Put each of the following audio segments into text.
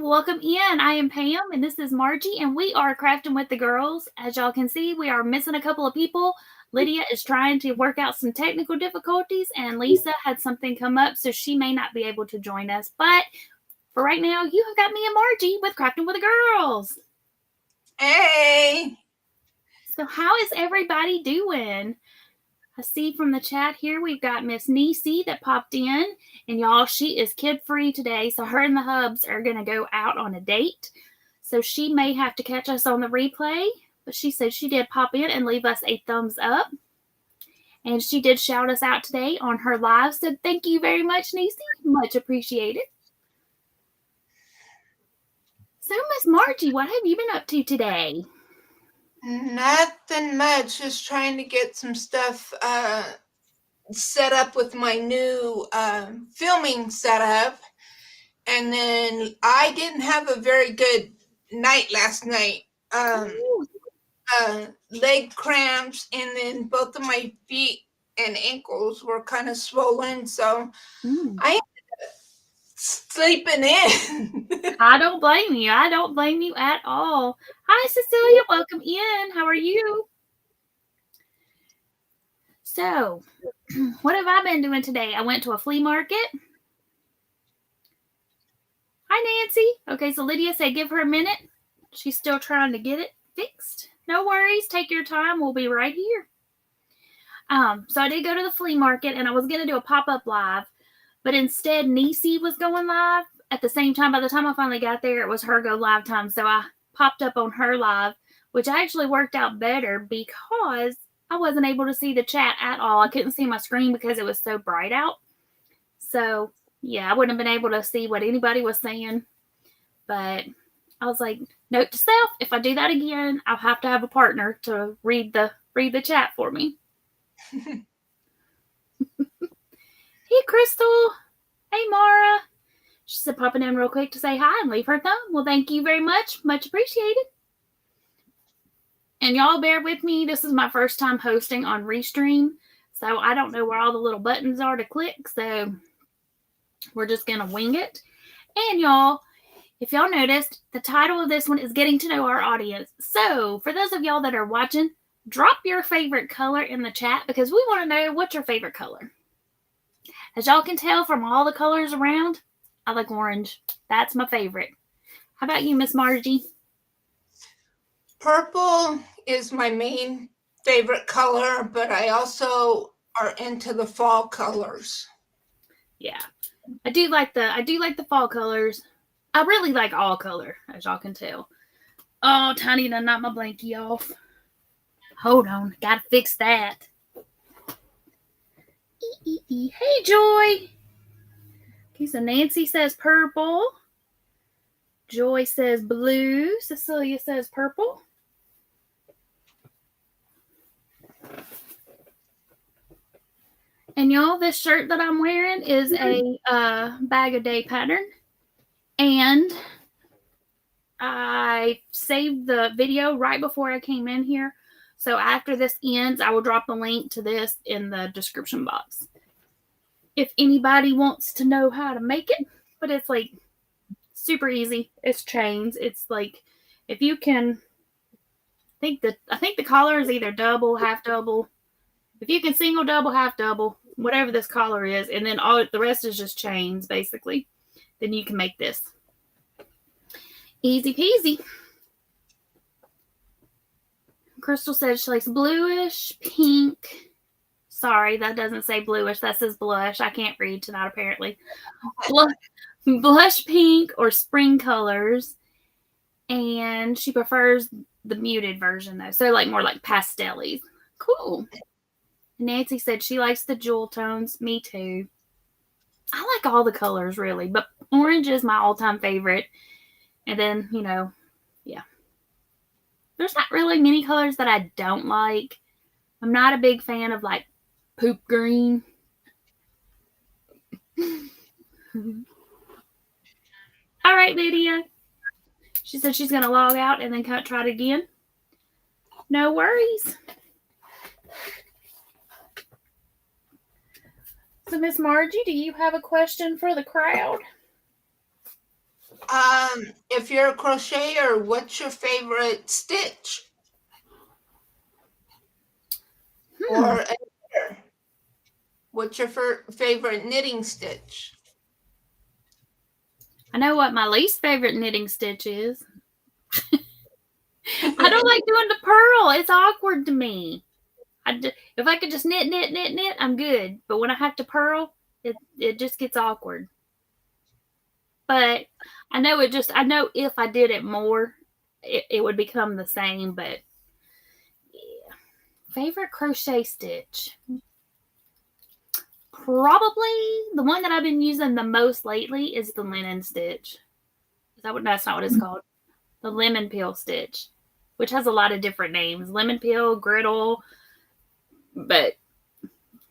Welcome in. I am Pam, and this is Margie, and we are crafting with the girls. As y'all can see, we are missing a couple of people. Lydia is trying to work out some technical difficulties, and Lisa had something come up, so she may not be able to join us. But for right now, you have got me and Margie with Crafting with the Girls. Hey! So how is everybody doing? I see from the chat here we've got Miss Niecy that popped in, and y'all, she is kid-free today, so her and the hubs are going to go out on a date. So she may have to catch us on the replay, but she said she did pop in and leave us a thumbs up. And she did shout us out today on her live, so thank you very much, Niecy. Much appreciated. So, Miss Margie, what have you been up to today? Nothing much, just trying to get some stuff set up with my new filming setup. And then I didn't have a very good night last night. Leg cramps, and then both of my feet and ankles were kind of swollen, so I ended up sleeping in. I don't blame you. I don't blame you at all. Hi, Cecilia. Welcome in. How are you? So, what have I been doing today? I went to a flea market. Hi, Nancy. Okay, so Lydia said give her a minute. She's still trying to get it fixed. No worries. Take your time. We'll be right here. So I did go to the flea market, and I was going to do a pop-up live, but instead Niecy was going live at the same time. By the time I finally got there, it was her go live time, so I popped up on her live, which actually worked out better because I wasn't able to see the chat at all. I couldn't see my screen because it was so bright out. So, yeah, I wouldn't have been able to see what anybody was saying, but I was like, note to self, if I do that again, I'll have to have a partner to read the chat for me. Hey, Crystal. Hey, Mara. She said popping in real quick to say hi and leave her thumb. Well, thank you very much. Much appreciated. And y'all bear with me. This is my first time hosting on Restream, so I don't know where all the little buttons are to click, so we're just going to wing it. And y'all, if y'all noticed, the title of this one is Getting to Know Our Audience. So for those of y'all that are watching, drop your favorite color in the chat because we want to know what's your favorite color. As y'all can tell from all the colors around, I like orange. That's my favorite. How about you, Miss Margie? Purple is my main favorite color, but I also are into the fall colors. Yeah, I do like the fall colors. I really like all color, as y'all can tell. Oh, Tiny done knocked my blankie off. Hold on, gotta fix that. Hey, Joy. Okay, so Nancy says purple. Joy says blue. Cecilia says purple. And y'all, this shirt that I'm wearing is a bag a day pattern. And I saved the video right before I came in here. So after this ends, I will drop the link to this in the description box. If anybody wants to know how to make it, but it's like super easy. It's chains. It's like if you can I think the collar is either double, half double. If you can single, double, half double, whatever this collar is, and then all the rest is just chains basically, then you can make this. Easy peasy. Crystal says she likes bluish, pink. Sorry, that doesn't say bluish. That says blush. I can't read tonight, apparently. Blush pink or spring colors. And she prefers the muted version, though. So, like, more like pastel-y. Cool. Nancy said she likes the jewel tones. Me too. I like all the colors, really. But orange is my all-time favorite. And then, yeah. There's not really many colors that I don't like. I'm not a big fan of, like, poop green. All right, Lydia. She said she's going to log out and then try it again. No worries. So, Miss Margie, do you have a question for the crowd? If you're a crocheter, what's your favorite stitch? Or a knitter? What's your favorite knitting stitch? I know what my least favorite knitting stitch is. I don't like doing the purl. It's awkward to me. If I could just knit, I'm good. But when I have to purl, it just gets awkward. But I know if I did it more, it would become the same. But yeah. Favorite crochet stitch? Probably the one that I've been using the most lately is the linen stitch. That's not what it's called. The lemon peel stitch, which has a lot of different names. Lemon peel, griddle, but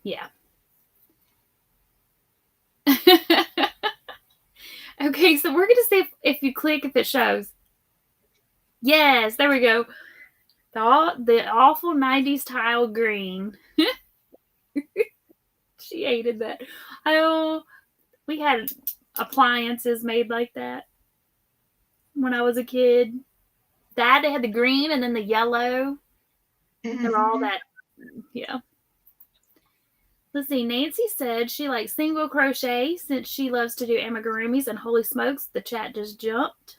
yeah. Okay, so we're gonna see if you click if it shows. Yes, there we go. The awful 90s tile green. She hated that. Oh, we had appliances made like that when I was a kid. They had the green and then the yellow. They were all that, yeah. Let's see. Nancy said she likes single crochet since she loves to do amigurumis, and holy smokes, the chat just jumped.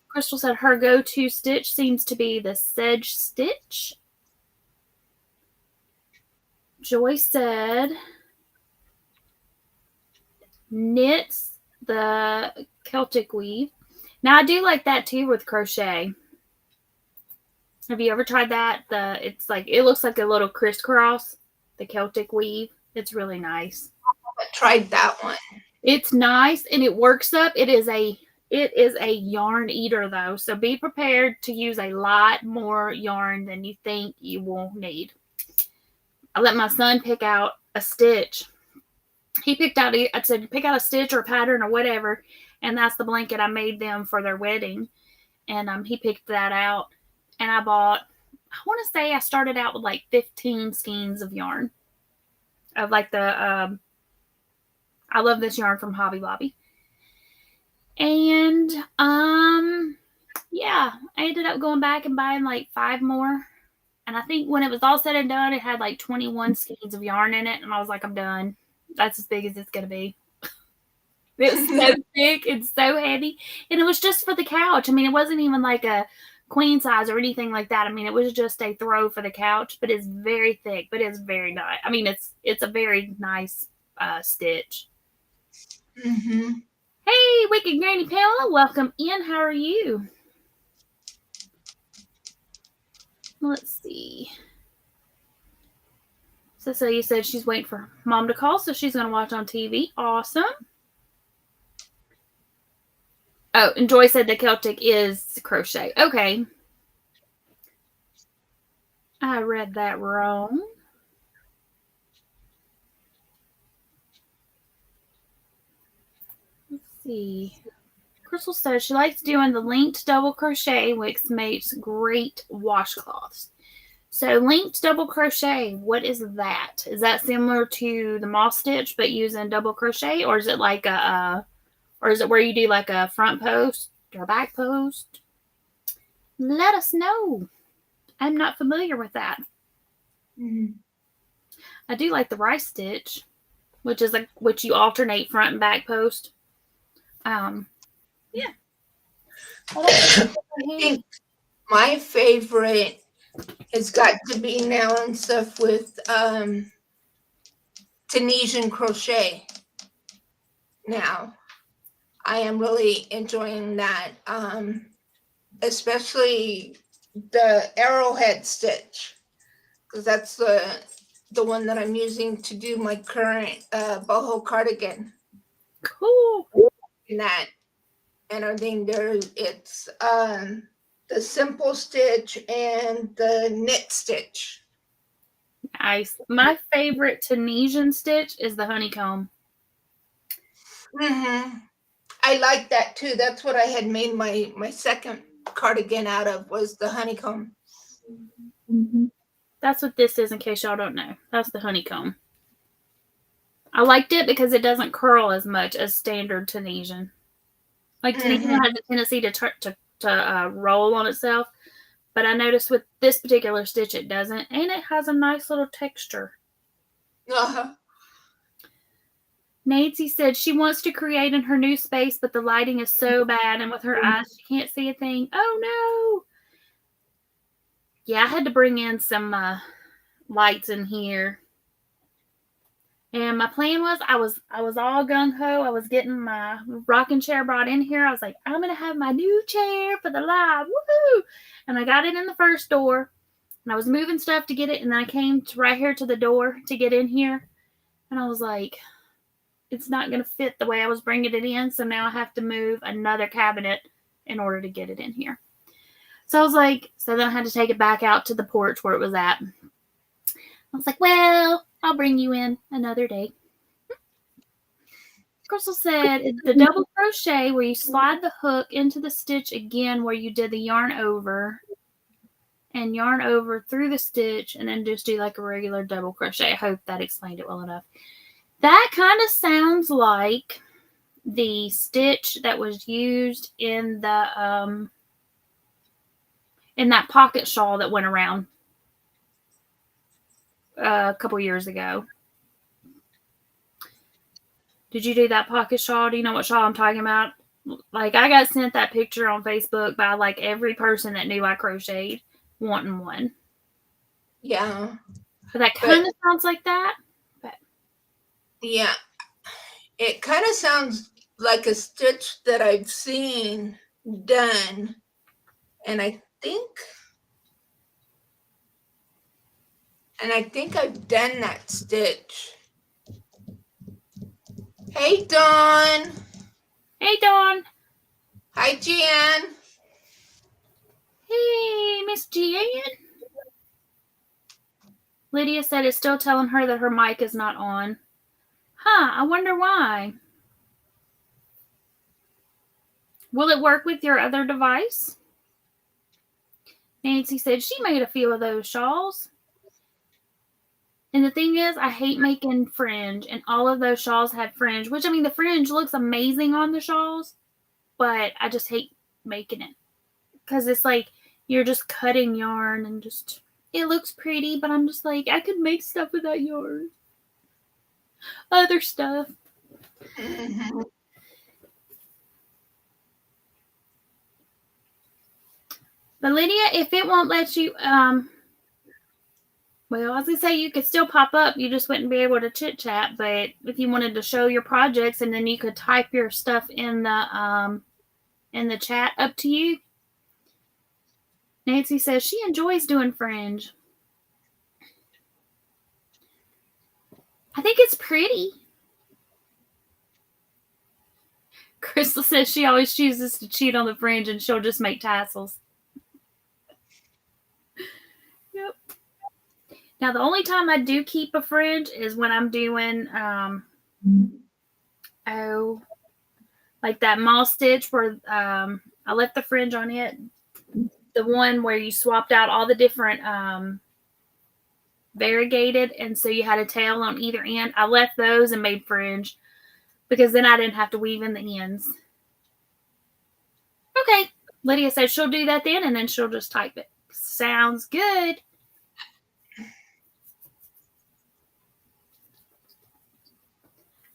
Crystal said her go-to stitch seems to be the sedge stitch. Joy said knits the Celtic weave. Now I do like that too with crochet. Have you ever tried that? It looks like a little crisscross, the Celtic weave. It's really nice. I tried that one. It's nice and it works up. It is a yarn eater though, so be prepared to use a lot more yarn than you think you will need. I let my son pick out a stitch. I said, pick out a stitch or a pattern or whatever, and that's the blanket I made them for their wedding. And he picked that out, and I want to say I started out with like 15 skeins of yarn of like the I love this yarn from Hobby Lobby. And yeah, I ended up going back and buying like 5 more. And I think when it was all said and done, it had like 21 skeins of yarn in it. And I was like, I'm done. That's as big as it's going to be. It was so thick and so heavy. And it was just for the couch. I mean, it wasn't even like a queen size or anything like that. I mean, it was just a throw for the couch, but it's very thick, but it's very nice. I mean, it's a very nice stitch. Mm-hmm. Hey, Wicked Granny Pamela, welcome in. How are you? Let's see. Cecilia said she's waiting for mom to call, so she's going to watch on TV. Awesome. Oh, and Joy said the Celtic is crochet. Okay. I read that wrong. Let's see. Crystal says she likes doing the linked double crochet, which makes great washcloths. So linked double crochet, what is that? Is that similar to the moss stitch but using double crochet, or is it like or is it where you do like a front post or back post? Let us know. I'm not familiar with that. Mm-hmm. I do like the rice stitch, which you alternate front and back post. Yeah. I think my favorite has got to be now and stuff with Tunisian crochet. Now, I am really enjoying that, especially the arrowhead stitch, because that's the one that I'm using to do my current boho cardigan. Cool. And that and I think it's the simple stitch and the knit stitch. Nice. My favorite Tunisian stitch is the honeycomb. Mm-hmm. I like that too. That's what I had made my second cardigan out of, was the honeycomb. Mm-hmm. That's what this is, in case y'all don't know. That's the honeycomb. I liked it because it doesn't curl as much as standard Tunisian. Like Tunisian has a tendency to roll on itself, but I noticed with this particular stitch it doesn't, and it has a nice little texture. Uh-huh. Nancy said she wants to create in her new space, but the lighting is so bad, and with her eyes, she can't see a thing. Oh, no. Yeah, I had to bring in some lights in here. And my plan was I was all gung-ho. I was getting my rocking chair brought in here. I was like, I'm going to have my new chair for the live. Woohoo! And I got it in the first door. And I was moving stuff to get it. And then I came to right here to the door to get in here. And I was like, it's not going to fit the way I was bringing it in. So now I have to move another cabinet in order to get it in here. So I was like, so then I had to take it back out to the porch where it was at. I was like, well, I'll bring you in another day. Crystal said the double crochet where you slide the hook into the stitch again where you did the yarn over and yarn over through the stitch and then just do like a regular double crochet. I hope that explained it well enough. That kind of sounds like the stitch that was used in the in that pocket shawl that went around a couple years ago. Did you do that pocket shawl? Do you know what shawl I'm talking about? Like, I got sent that picture on Facebook by like every person that knew I crocheted wanting one. Yeah. But that kind of sounds like that. But yeah, it kind of sounds like a stitch that I've seen done, and I think I've done that stitch. Hey, Dawn. Hey, Dawn. Hi, Jan. Hey, Miss Jan. Lydia said it's still telling her that her mic is not on. Huh, I wonder why. Will it work with your other device? Nancy said she made a few of those shawls. And the thing is, I hate making fringe, and all of those shawls had fringe, which, I mean, the fringe looks amazing on the shawls, but I just hate making it. Because it's like you're just cutting yarn and just, it looks pretty, but I'm just like, I could make stuff with that yarn. Other stuff. Mm-hmm. But Lydia, if it won't let you, well, I was going to say you could still pop up. You just wouldn't be able to chit chat. But if you wanted to show your projects and then you could type your stuff in the chat, up to you. Nancy says she enjoys doing fringe. I think it's pretty. Crystal says she always chooses to cheat on the fringe and she'll just make tassels. Yep. Now, the only time I do keep a fringe is when I'm doing, like that moss stitch where I left the fringe on it. The one where you swapped out all the different variegated, and so you had a tail on either end. I left those and made fringe because then I didn't have to weave in the ends. Okay. Lydia said she'll do that then, and then she'll just type it. Sounds good.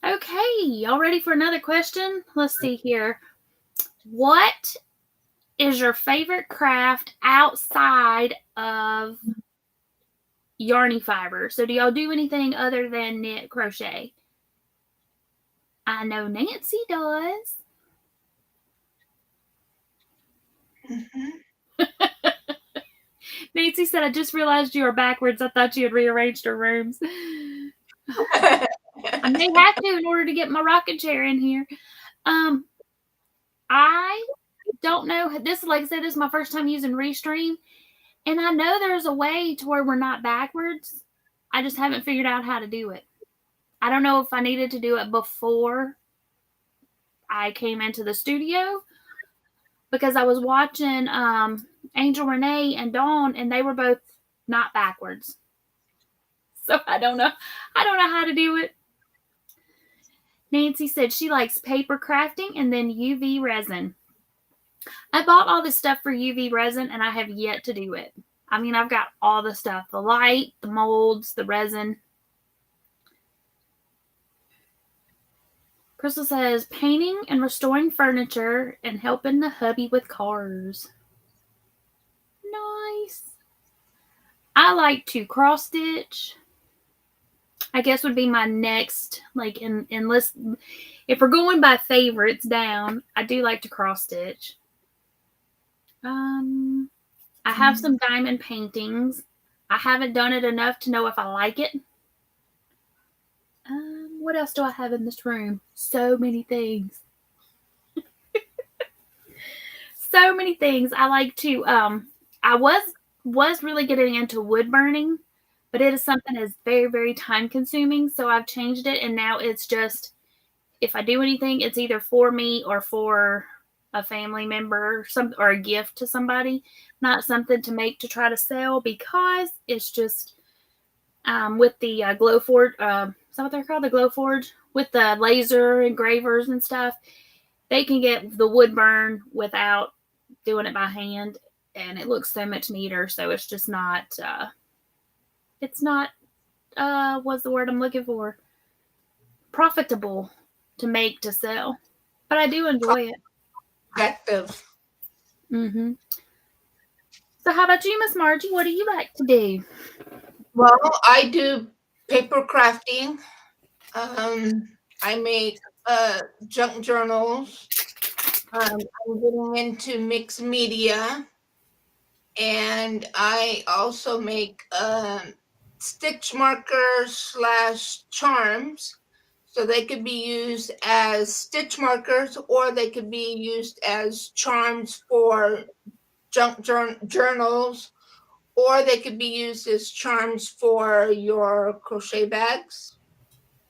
Okay, y'all ready for another question? Let's see here. What is your favorite craft outside of yarny fiber? So do y'all do anything other than knit, crochet? I know Nancy does. Mm-hmm. Nancy said, I just realized you were backwards. I thought you had rearranged her rooms. I may have to in order to get my rocking chair in here. I don't know. This, like I said, this is my first time using Restream. And I know there's a way to where we're not backwards. I just haven't figured out how to do it. I don't know if I needed to do it before I came into the studio, because I was watching Angel Renee and Dawn, and they were both not backwards. So I don't know. I don't know how to do it. Nancy said she likes paper crafting and then UV resin. I bought all this stuff for UV resin and I have yet to do it. I mean, I've got all the stuff, the light, the molds, the resin. Crystal says painting and restoring furniture and helping the hubby with cars. Nice. I like to cross stitch. I guess would be my next, like, unless if we're going by favorites down, I do like to cross stitch. I have some diamond paintings. I haven't done it enough to know if I like it. What else do I have in this room? So many things. So many things. I like to. I was really getting into wood burning, but it is something that's very, very time consuming. So I've changed it, and now it's just if I do anything, it's either for me or for a family member, or a gift to somebody, not something to make to try to sell, because it's just with the Glowforge. Is that what they're called? The Glowforge with the laser engravers and stuff. They can get the wood burn without doing it by hand, and it looks so much neater. So it's just not. It's not. What's the word I'm looking for? Profitable to make to sell, but I do enjoy it. Effective. Mm-hmm. So how about you, Miss Margie? What do you like to do? Well, I do paper crafting. I make junk journals. I'm getting into mixed media, and I also make stitch markers / charms. So they could be used as stitch markers, or they could be used as charms for junk journals, or they could be used as charms for your crochet bags,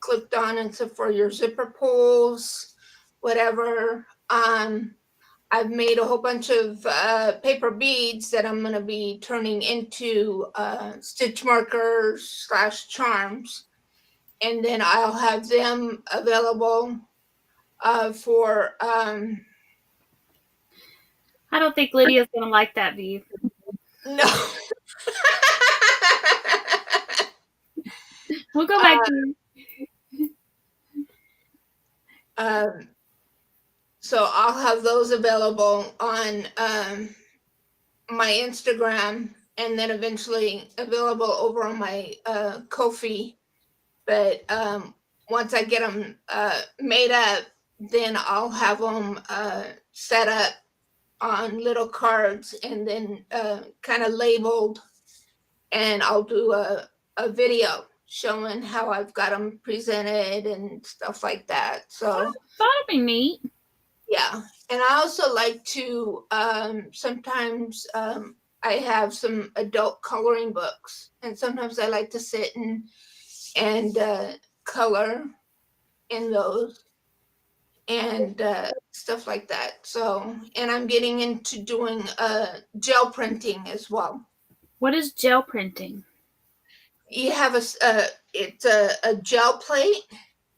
clipped on and so for your zipper pulls, whatever. I've made a whole bunch of paper beads that I'm going to be turning into stitch markers / charms. And then I'll have them available for. I don't think Lydia's going to like that view. No. We'll go back to so I'll have those available on my Instagram, and then eventually available over on my Ko-fi. But once I get them made up, then I'll have them set up on little cards and then kind of labeled, and I'll do a video showing how I've got them presented and stuff like that. So that'll be neat. Yeah, and I also like to sometimes I have some adult coloring books, and sometimes I like to sit and color in those and stuff like that. So, and I'm getting into doing gel printing as well. What is gel printing? You have it's a gel plate,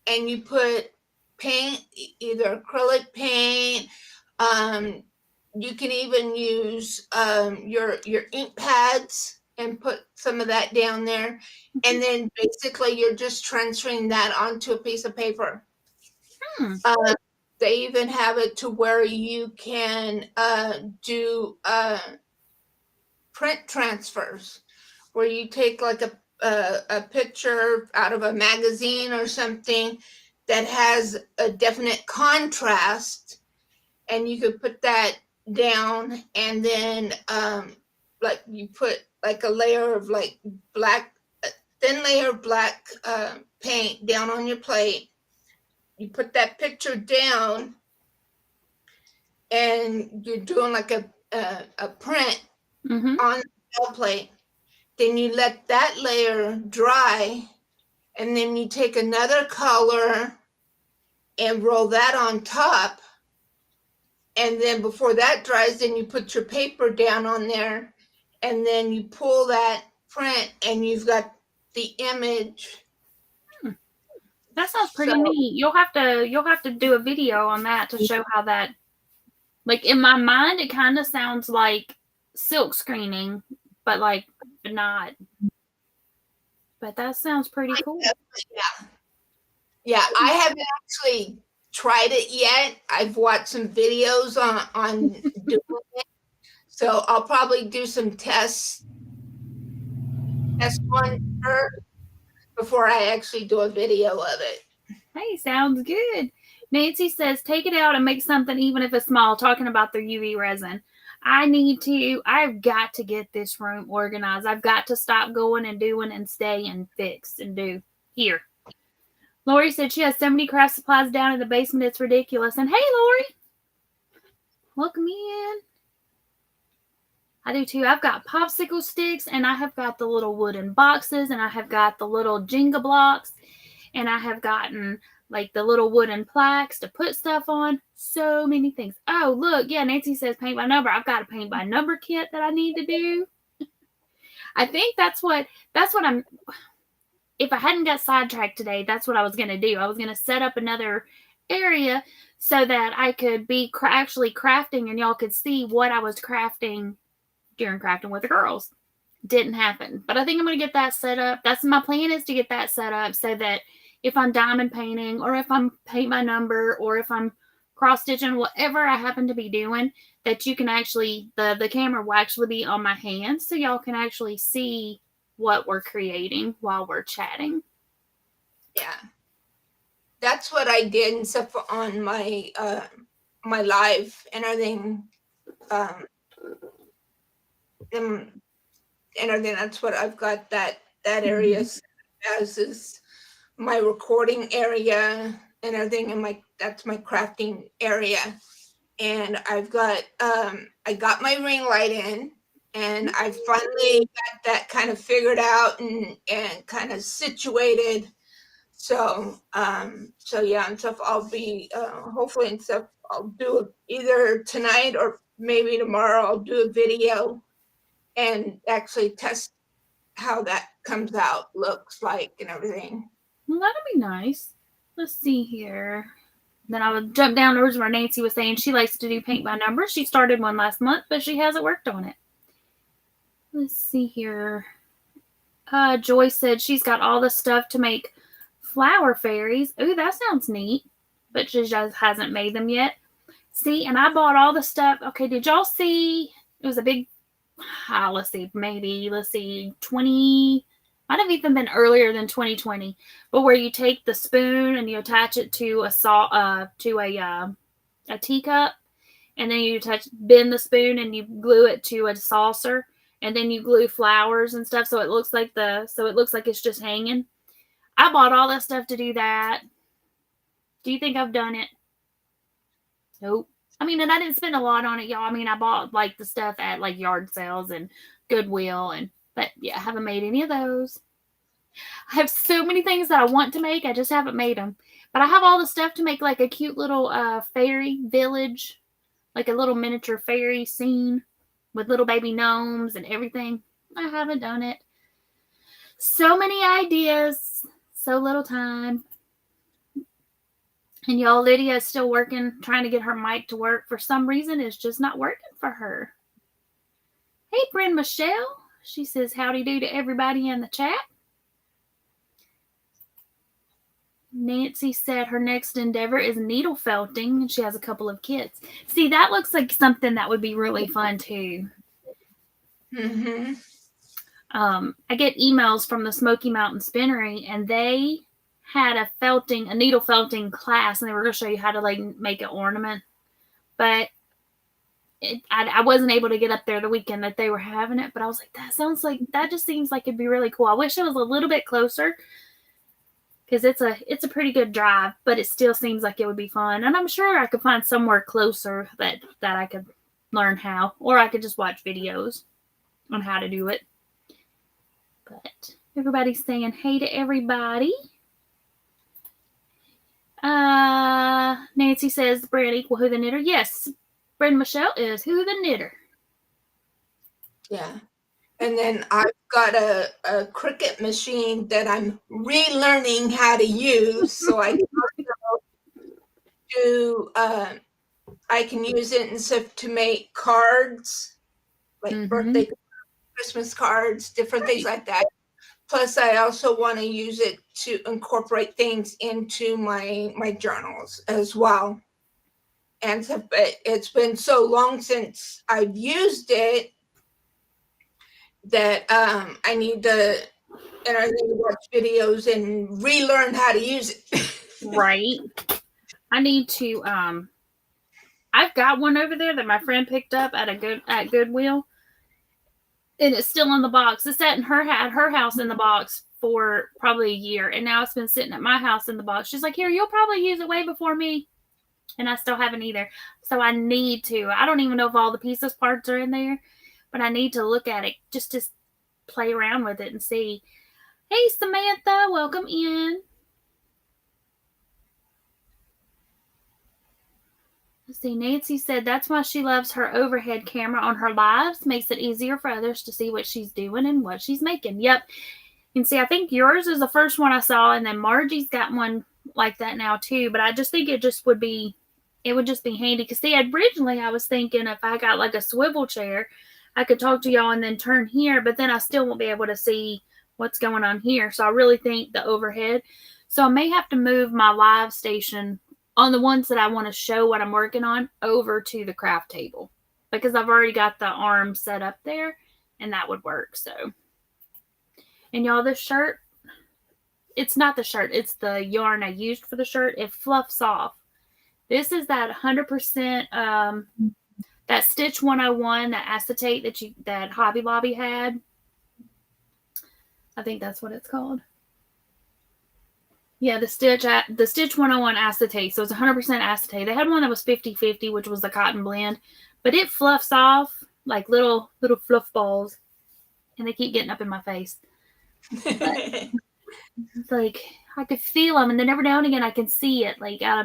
and you put paint, either acrylic paint. You can even use your ink pads and put some of that down there, and then basically you're just transferring that onto a piece of paper. They even have it to where you can do print transfers, where you take like a picture out of a magazine or something that has a definite contrast, and you could put that down, and then like you put like a layer of like black, thin layer of black paint down on your plate. You put that picture down, and you're doing like a print on the gel plate. Then you let that layer dry, and then you take another color and roll that on top. And then before that dries, then you put your paper down on there, and then you pull that print, and you've got the image That sounds pretty So neat. You'll have to do a video on that to show how that, like, in my mind it kind of sounds like silk screening, but like not. But that sounds pretty cool. yeah, I haven't actually tried it yet. I've watched some videos on doing it. So I'll probably do some test one first before I actually do a video of it. Hey, sounds good. Nancy says, take it out and make something, even if it's small, talking about their UV resin. I've got to get this room organized. I've got to stop going and doing and stay and fix and do. Here. Lori said she has so many craft supplies down in the basement, it's ridiculous. And hey, Lori, welcome in. I do too. I've got popsicle sticks, and I have got the little wooden boxes, and I have got the little Jenga blocks, and I have gotten like the little wooden plaques to put stuff on. So many things. Oh, look. Yeah, Nancy says paint by number. I've got a paint by number kit that I need to do. I think that's what I'm, if I hadn't got sidetracked today, that's what I was going to do. I was going to set up another area so that I could be actually crafting and y'all could see what I was crafting during crafting with the girls. Didn't happen. But I think I'm going to get that set up. That's my plan, is to get that set up so that if I'm diamond painting or if I'm paint by number or if I'm cross stitching, whatever I happen to be doing, that you can actually, the camera will actually be on my hands so y'all can actually see what we're creating while we're chatting. Yeah. That's what I did, except for on my my live and everything. And everything. That's what I've got that area as is my recording area and everything, and that's my crafting area. And I've got I got my ring light in, and I finally got that kind of figured out and kind of situated. So so yeah, and stuff I'll be hopefully and stuff I'll do either tonight or maybe tomorrow. I'll do a video and actually test how that comes out, looks like, and everything. Well, that'll be nice. Let's see here. Then I would jump down to where Nancy was saying she likes to do paint by number. She started one last month, but she hasn't worked on it. Let's see here. Joy said she's got all the stuff to make flower fairies. Ooh, that sounds neat. But she just hasn't made them yet. See, and I bought all the stuff. Okay, did y'all see? It was a big, let's see, 20, might have even been earlier than 2020, but where you take the spoon and you attach it to a teacup, and then you bend the spoon and you glue it to a saucer, and then you glue flowers and stuff so it looks like it's just hanging. I bought all that stuff to do that. Do you think I've done it? Nope. I mean, and I didn't spend a lot on it, y'all. I mean, I bought like the stuff at like yard sales and Goodwill, but yeah, I haven't made any of those. I have so many things that I want to make. I just haven't made them. But I have all the stuff to make like a cute little fairy village, like a little miniature fairy scene with little baby gnomes and everything. I haven't done it. So many ideas, so little time. And y'all, Lydia is still working, trying to get her mic to work. For some reason, it's just not working for her. Hey, Bryn Michelle. She says howdy do to everybody in the chat. Nancy said her next endeavor is needle felting, and she has a couple of kits. See, that looks like something that would be really fun, too. Mm-hmm. I get emails from the Smoky Mountain Spinnery, and they had a needle felting class, and they were going to show you how to like make an ornament. But I wasn't able to get up there the weekend that they were having it. But I was like, that just seems like it'd be really cool. I wish it was a little bit closer, because it's a pretty good drive, but it still seems like it would be fun. And I'm sure I could find somewhere closer that I could learn how, or I could just watch videos on how to do it. But everybody's saying hey to everybody. Nancy says Brand equal Who the Knitter. Yes, Brand Michelle is Who the Knitter. Yeah. And then I've got a Cricut machine that I'm relearning how to use, so I can do I can use it and stuff to make cards, like birthday, Christmas cards, different things like that. Plus, I also want to use it to incorporate things into my journals as well. And so, but it's been so long since I've used it that I need to watch videos and relearn how to use it. Right. I need to I've got one over there that my friend picked up at Goodwill. And it's still in the box. It sat in at her house in the box for probably a year, and now it's been sitting at my house in the box. She's like, "Here, you'll probably use it way before me," and I still haven't either. So I need to. I don't even know if all the pieces parts are in there, but I need to look at it just to play around with it and see. Hey, Samantha, welcome in. Let's see. Nancy said that's why she loves her overhead camera on her lives. Makes it easier for others to see what she's doing and what she's making. Yep. And see, I think yours is the first one I saw, and then Margie's got one like that now too. But I just think it would just be handy. Because see, originally I was thinking if I got like a swivel chair, I could talk to y'all and then turn here, but then I still won't be able to see what's going on here. So I really think the overhead. So I may have to move my live station on the ones that I want to show what I'm working on over to the craft table, because I've already got the arm set up there, and that would work. So, and y'all, this shirt, it's not the shirt, it's the yarn I used for the shirt. It fluffs off. This is that 100% that Stitch 101, that acetate that Hobby Lobby had. I think that's what it's called. Yeah, the Stitch 101 acetate. So it's 100% acetate. They had one that was 50-50, which was the cotton blend, but it fluffs off like little fluff balls, and they keep getting up in my face. It's like I could feel them, and then every now and again I can see it. Like, yeah.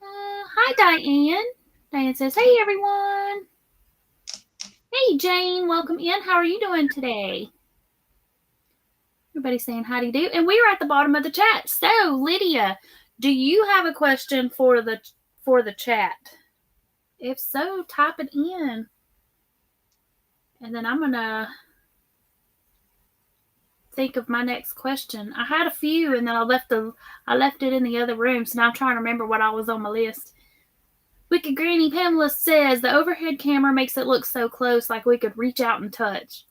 Hi, Diane. Diane says, "Hey, everyone." Hey, Jane. Welcome in. How are you doing today? Everybody's saying how do you do, and we're at the bottom of the chat. So, Lydia, do you have a question for the chat? If so, type it in, and then I'm gonna think of my next question. I had a few, and then I left it in the other room, so now I'm trying to remember what all was on my list. Wicked Granny Pamela says the overhead camera makes it look so close, like we could reach out and touch.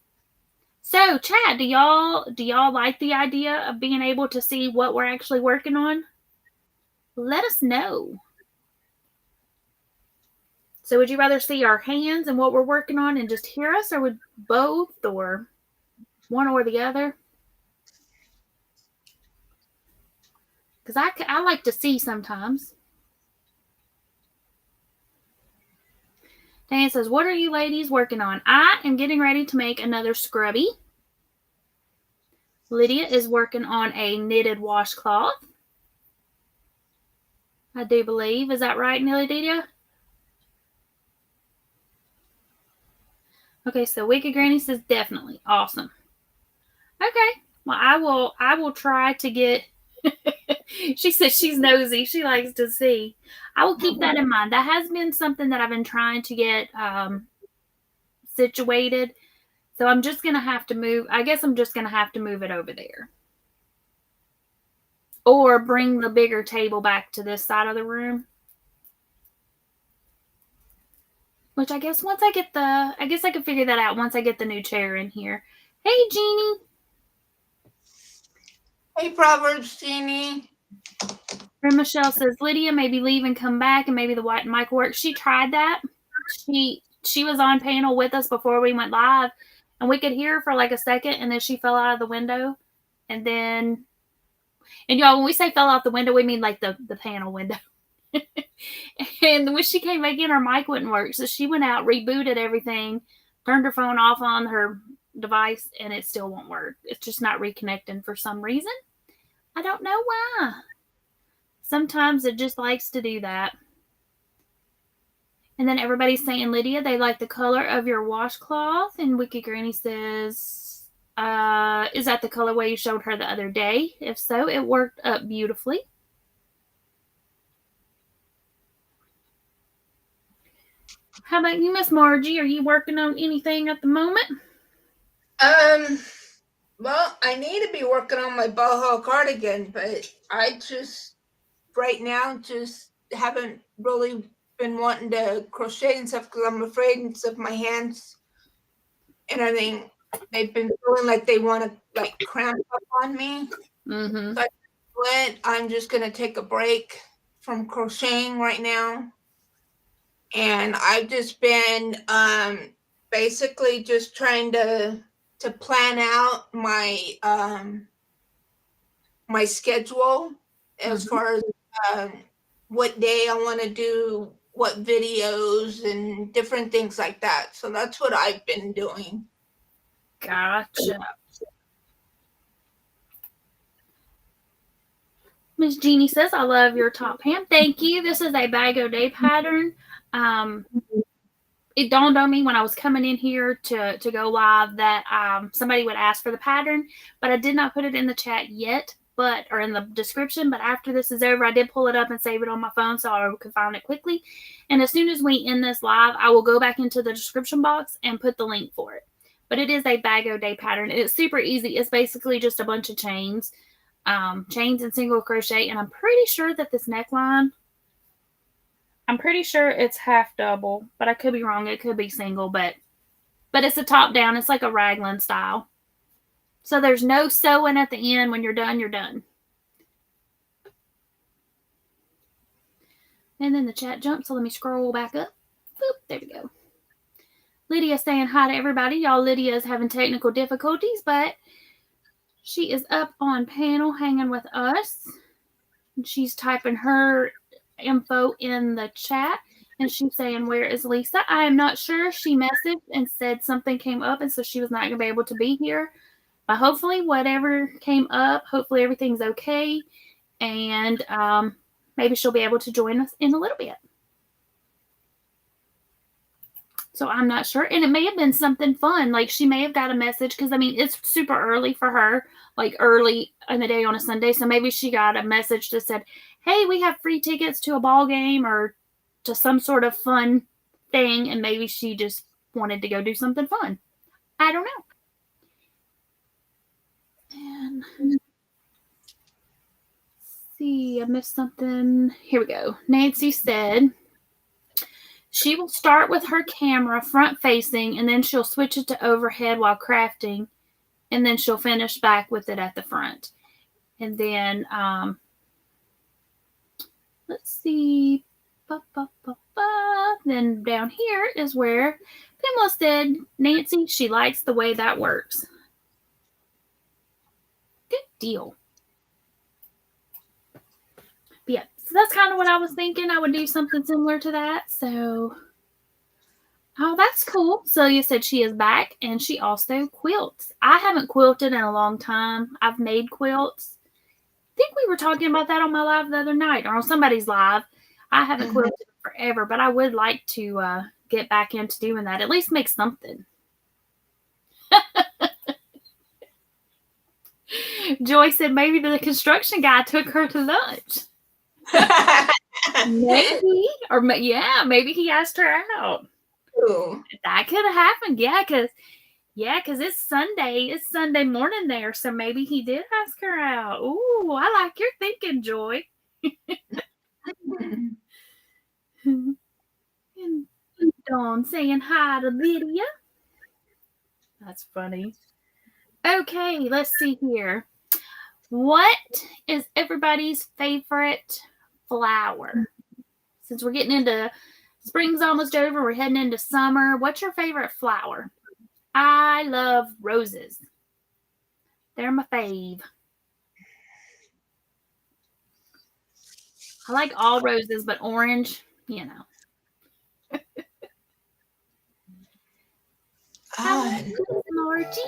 So, chat, do y'all like the idea of being able to see what we're actually working on? Let us know. So, would you rather see our hands and what we're working on and just hear us, or would both, or one or the other? Because I like to see sometimes. Dan says, "What are you ladies working on?" I am getting ready to make another scrubby. Lydia is working on a knitted washcloth. I do believe. Is that right, Lydia? Okay, so Wicked Granny says definitely. Awesome. Okay. Well, I will try to get she says she's nosy. She likes to see. I will keep that in mind. That has been something that I've been trying to get situated. So I'm just going to have to move. I guess I'm just going to have to move it over there. Or bring the bigger table back to this side of the room. Which I guess I guess I can figure that out once I get the new chair in here. Hey, Jeannie. Hey, Proverbs, Jeannie. And Michelle says, "Lydia, maybe leave and come back, and maybe the white mic works." She tried that. She was on panel with us before we went live, and we could hear her for like a second, and then she fell out of the window. And y'all, when we say fell out the window, we mean like the panel window. And when she came back in, her mic wouldn't work. So she went out, rebooted everything, turned her phone off on her device, and it still won't work. It's just not reconnecting for some reason. I don't know why. Sometimes it just likes to do that. And then everybody's saying, Lydia, they like the color of your washcloth. And Wicked Granny says, is that the colorway you showed her the other day? If so, it worked up beautifully. How about you, Miss Margie? Are you working on anything at the moment? Well, I need to be working on my boho cardigan, but I just right now just haven't really been wanting to crochet and stuff because I'm afraid of my hands and everything. They've been feeling like they want to like cramp up on me. Mm-hmm. So I'm just gonna take a break from crocheting right now, and I've just been basically just trying to plan out my schedule as far as what day I want to do what videos and different things like that. So that's what I've been doing. Gotcha. Miss Jeannie says, I love your top ham. Thank you. This is a bag o' day pattern. It dawned on me when I was coming in here to go live that somebody would ask for the pattern, but I did not put it in the chat yet, or in the description. But after this is over, I did pull it up and save it on my phone so I could find it quickly. And as soon as we end this live, I will go back into the description box and put the link for it. But it is a bag o' day pattern. It's super easy. It's basically just a bunch of chains and single crochet. And I'm pretty sure that this neckline, I'm pretty sure it's half double, but I could be wrong. It could be single, but it's a top down. It's like a raglan style. So there's no sewing at the end. When you're done, you're done. And then the chat jumped, so let me scroll back up. Boop, there we go. Lydia saying hi to everybody. Y'all, Lydia is having technical difficulties, but she is up on panel hanging with us. And she's typing her info in the chat. And she's saying, where is Lisa? I am not sure. She messaged and said something came up, and so she was not going to be able to be here. But hopefully whatever came up, hopefully everything's okay. And maybe she'll be able to join us in a little bit. So I'm not sure. And it may have been something fun. Like she may have got a message because, I mean, it's super early for her, like early in the day on a Sunday. So maybe she got a message that said, hey, we have free tickets to a ball game or to some sort of fun thing. And maybe she just wanted to go do something fun. I don't know. And see, I missed something. Here we go. Nancy said she will start with her camera front facing, and then she'll switch it to overhead while crafting, and then she'll finish back with it at the front. And then let's see. Then down here is where Pamela said, Nancy, she likes the way that works. Good deal. But yeah, so that's kind of what I was thinking. I would do something similar to that. So, oh, that's cool. Celia said she is back, and she also quilts. I haven't quilted in a long time. I've made quilts. I think we were talking about that on my live the other night, or on somebody's live. I haven't quilted forever, but I would like to get back into doing that. At least make something. Joy said maybe the construction guy took her to lunch. Maybe. Or yeah, maybe he asked her out. Ooh. That could have happened. Yeah, because it's Sunday. It's Sunday morning there. So maybe he did ask her out. Ooh, I like your thinking, Joy. And Dawn saying hi to Lydia. That's funny. Okay, let's see here. What is everybody's favorite flower? Since we're getting into spring's almost over, we're heading into summer. What's your favorite flower? I love roses. They're my fave. I like all roses, but orange, you know. Margie?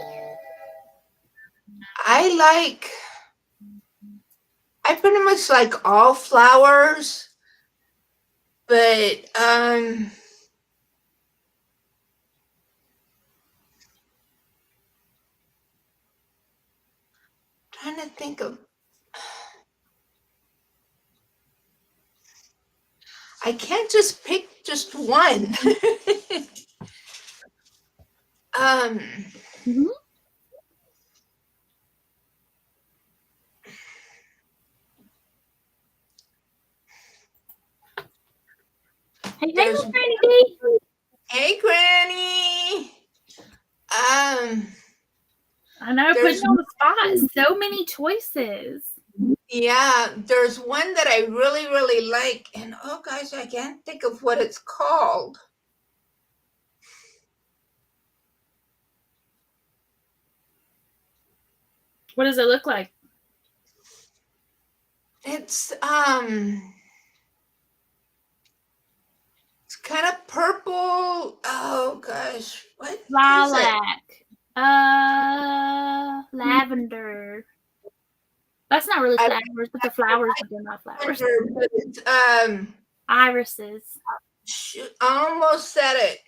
I pretty much like all flowers, but trying to think of. I can't just pick just one. Mm-hmm. Hey, There's Miss Granny D. Hey, Granny. I know, putting you on the spot. So many choices. Yeah, there's one that I really, really like, and oh gosh, I can't think of what it's called. What does it look like? It's kind of purple. Oh gosh, what is it? Lilac. Lavender. That's not really flowers, but the flowers, but they're not flowers. But it's Irises. shoot, I almost said it.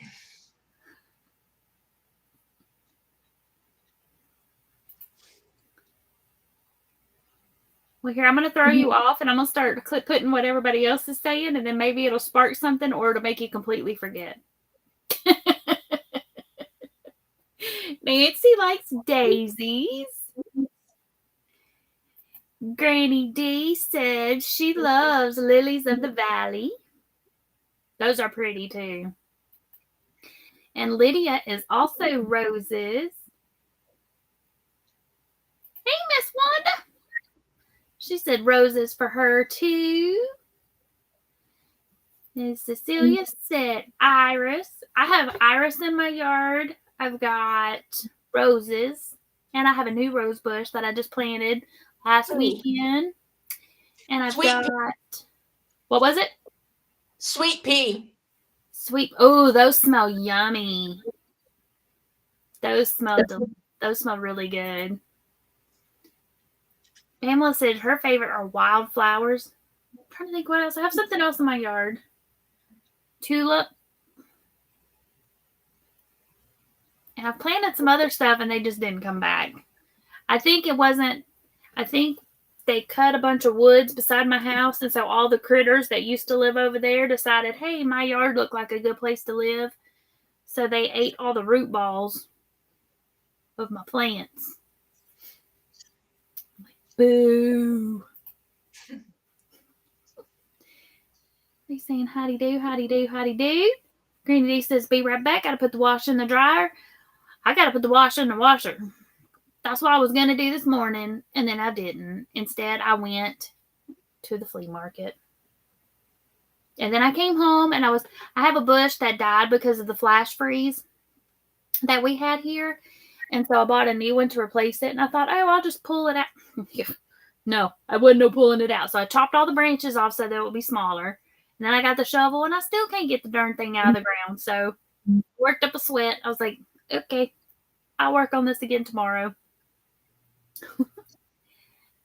Well, here, I'm going to throw you off, and I'm going to start putting what everybody else is saying, and then maybe it'll spark something, or it'll make you completely forget. Nancy likes daisies. Granny D said she loves lilies of the valley. Those are pretty, too. And Lydia is also roses. Hey, Miss Wanda. She said roses for her, too. And Cecilia said iris. I have iris in my yard. I've got roses. And I have a new rose bush that I just planted last weekend. And I've got, what was it? Sweet pea. Oh, those smell yummy. Those smell really good. Pamela said her favorite are wildflowers. I'm trying to think what else. I have something else in my yard. Tulip. And I've planted some other stuff and they just didn't come back. I think they cut a bunch of woods beside my house, and so all the critters that used to live over there decided, hey, my yard looked like a good place to live. So they ate all the root balls of my plants. Boo. They saying howdy do, howdy do, howdy do. Granny D says, be right back. Gotta put the wash in the dryer. I gotta put the wash in the washer. That's what I was gonna do this morning, and then I didn't. Instead, I went to the flea market. And then I came home and I have a bush that died because of the flash freeze that we had here. And so I bought a new one to replace it. And I thought, oh, I'll just pull it out. No, I wasn't no pulling it out. So I chopped all the branches off so that it would be smaller. And then I got the shovel and I still can't get the darn thing out of the ground. So worked up a sweat. I was like, okay, I'll work on this again tomorrow.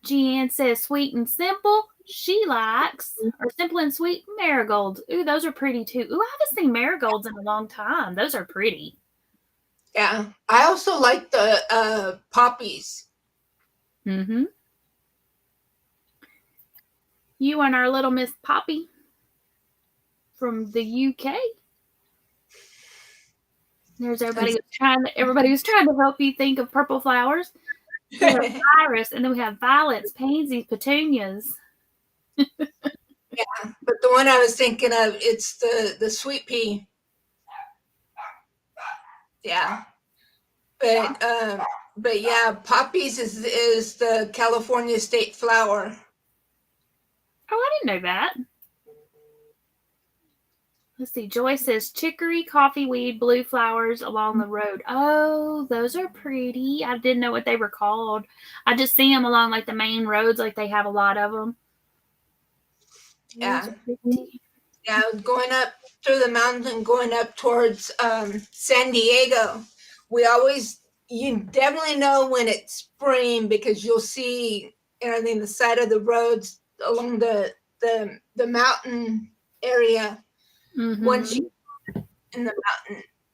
Jeanne says sweet and simple. She likes, or simple and sweet, marigolds. Ooh, those are pretty too. Ooh, I haven't seen marigolds in a long time. Those are pretty. Yeah. I also like the poppies. Mm-hmm. You and our little Miss Poppy from the UK. There's everybody was trying to help you think of purple flowers. We have iris, and then we have violets, pansies, petunias. Yeah, but the one I was thinking of, it's the sweet pea. Yeah, but yeah, poppies is the California state flower. Oh, I didn't know that. Let's see. Joy says chicory, coffee weed, blue flowers along the road. Oh, those are pretty. I didn't know what they were called. I just see them along like the main roads, like they have a lot of them. Yeah. Yeah, going up through the mountain, going up towards San Diego. You definitely know when it's spring because you'll see everything, the side of the roads along the mountain area. Mm-hmm. Once you in the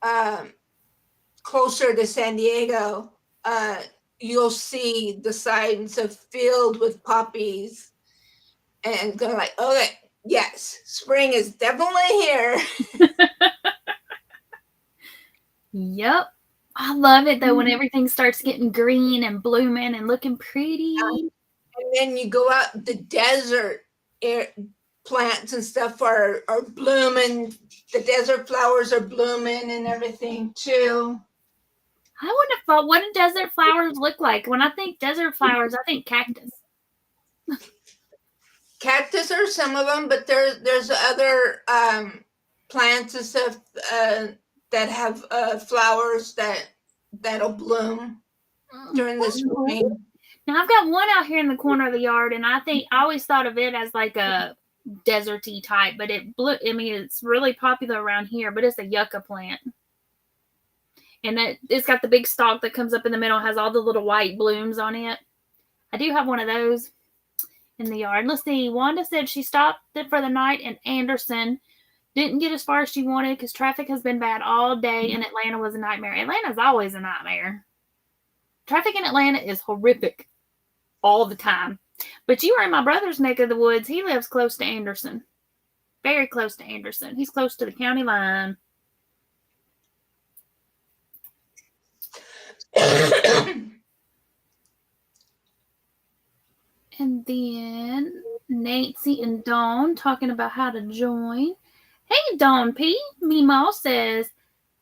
mountain, closer to San Diego, you'll see the signs of field with poppies, and going like, okay, yes, spring is definitely here. Yep. I love it though when everything starts getting green and blooming and looking pretty. And then you go out, the desert plants and stuff are blooming. The desert flowers are blooming and everything too. I wouldn't have thought, what do desert flowers look like? When I think desert flowers, I think cactus. Cactus are some of them, but there's other plants and stuff that have flowers that'll bloom during the spring. Now I've got one out here in the corner of the yard, and I always thought of it as like a deserty type, but it's really popular around here, but it's a yucca plant. And it's got the big stalk that comes up in the middle, has all the little white blooms on it. I do have one of those in the yard. Let's see. Wanda said she stopped it for the night in Anderson. Didn't get as far as she wanted because traffic has been bad all day, and Atlanta was a nightmare. Atlanta's always a nightmare. Traffic in Atlanta is horrific all the time. But you are in my brother's neck of the woods. He lives close to Anderson. Very close to Anderson. He's close to the county line. And then Nancy and Dawn talking about how to join. Hey, Dawn P. Meemaw says,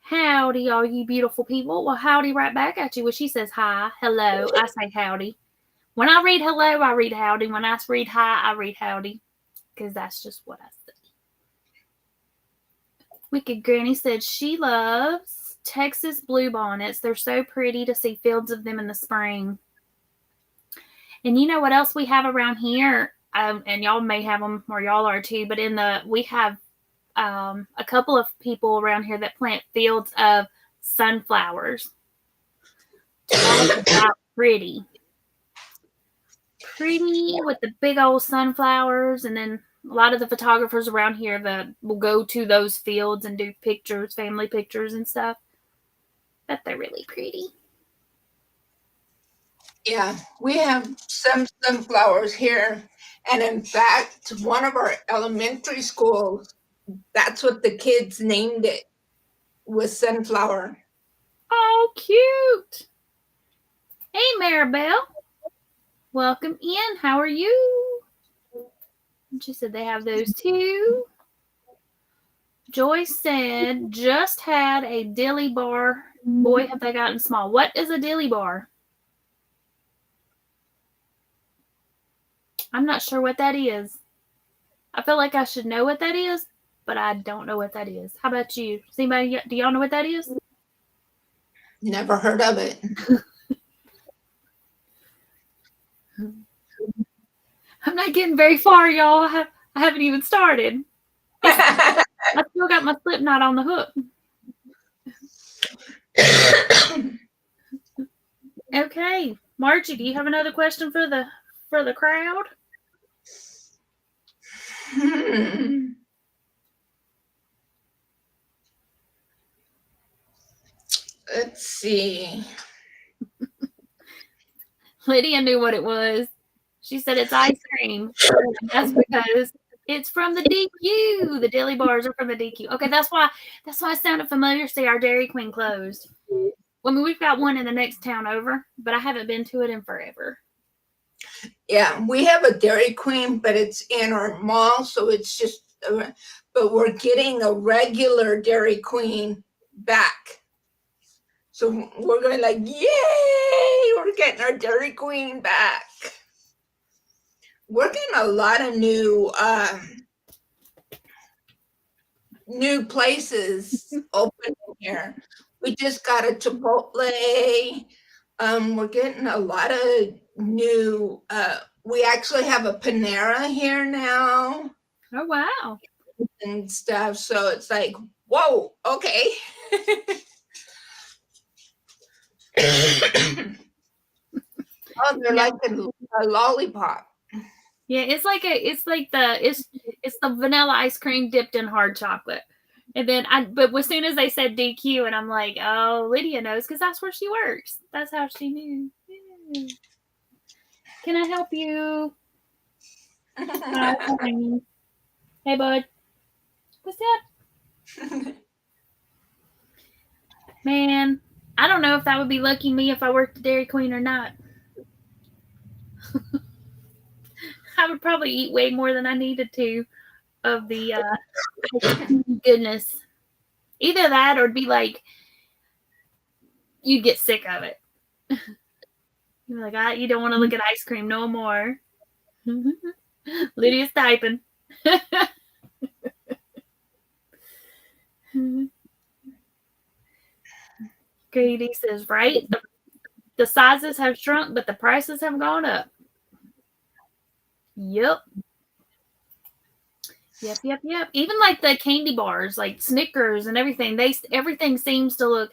howdy, all you beautiful people. Well, howdy right back at you. Well, she says hi, hello. I say howdy. When I read hello, I read howdy. When I read hi, I read howdy. Because that's just what I say. Wicked Granny said she loves Texas bluebonnets. They're so pretty to see fields of them in the spring. And you know what else we have around here? And y'all may have them, or y'all are too, but we have a couple of people around here that plant fields of sunflowers. Talk about pretty. Pretty with the big old sunflowers, and then a lot of the photographers around here that will go to those fields and do pictures, family pictures and stuff. Bet they're really pretty. Yeah, we have some sunflowers here. And in fact, one of our elementary schools, that's what the kids named it, was sunflower. Oh, cute. Hey, Maribel. Welcome in. How are you? She said they have those too. Joyce said, just had a dilly bar. Boy, have they gotten small. What is a dilly bar? I'm not sure what that is. I feel like I should know what that is, but I don't know what that is. How about you? Does anybody, do y'all know what that is? Never heard of it. I'm not getting very far, y'all. I haven't even started. I still got my slip knot on the hook. Okay, Margie, do you have another question for the crowd? Let's see. Lydia knew what it was. She said it's ice cream. That's because it's from the DQ. The dilly bars are from the DQ. Okay, that's why it sounded familiar. See, our Dairy Queen closed. I mean, we've got one in the next town over, but I haven't been to it in forever. Yeah, we have a Dairy Queen, but it's in our mall, so it's just, but we're getting a regular Dairy Queen back. So we're going like, yay, we're getting our Dairy Queen back. We're getting a lot of new places open here. We just got a Chipotle. We're getting a lot of new, we actually have a Panera here now. Oh, wow. And stuff. So it's like, whoa, okay. Oh, they're like a lollipop. Yeah, it's the vanilla ice cream dipped in hard chocolate. And then but as soon as they said DQ, and I'm like, oh, Lydia knows because that's where she works. That's how she knew. Yeah. Can I help you? Hi, honey. Hey, bud. What's up? Man, I don't know if that would be lucky me if I worked at Dairy Queen or not. I would probably eat way more than I needed to of the goodness. Either that or it'd be like you'd get sick of it. You're like, you don't want to look at ice cream no more. Lydia's typing. Grady says, right? The sizes have shrunk, but the prices have gone up. Yep. Yep. Even like the candy bars, like Snickers and everything, everything seems to look,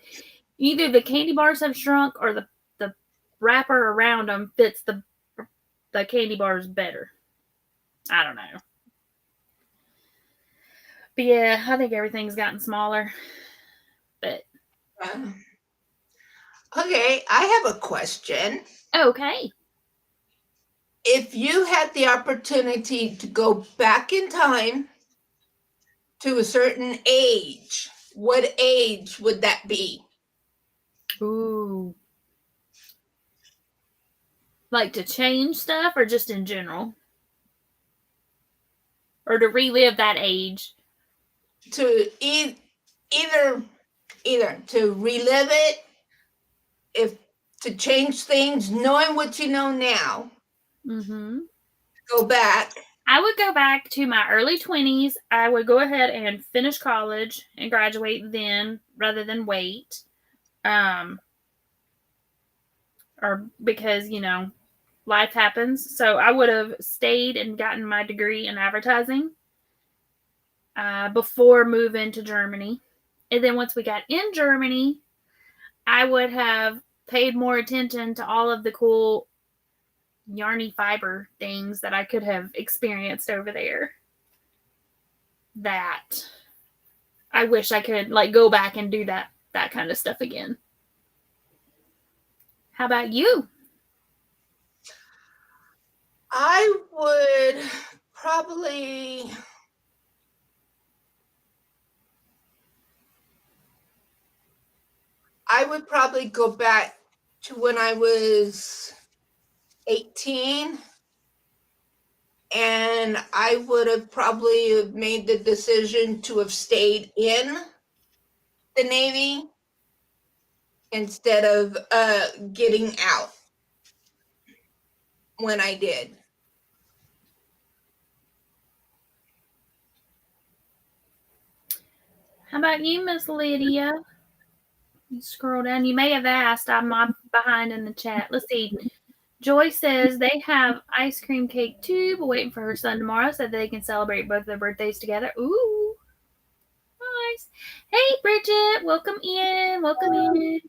either the candy bars have shrunk or the wrapper around them fits the candy bars better. I don't know. But yeah, I think everything's gotten smaller. But okay, I have a question. Okay. If you had the opportunity to go back in time to a certain age, what age would that be? Ooh. Like to change stuff or just in general? Or to relive that age? To either to relive it, if to change things, knowing what you know now. Mm-hmm. Go back. I would go back to my early 20s. I would go ahead and finish college and graduate then rather than wait. Or because, life happens. So I would have stayed and gotten my degree in advertising before moving to Germany. And then once we got in Germany, I would have paid more attention to all of the cool yarny fiber things that I could have experienced over there. That I wish I could go back and do that kind of stuff again. How about you? I would probably go back to when I was 18, and I would have probably made the decision to have stayed in the Navy instead of getting out when I did. How about you, Miss Lydia? You scroll down. You may have asked. I'm behind in the chat. Let's see. Joy says they have ice cream cake too, but waiting for her son tomorrow so they can celebrate both their birthdays together. Ooh, nice. Hey, Bridget, welcome in.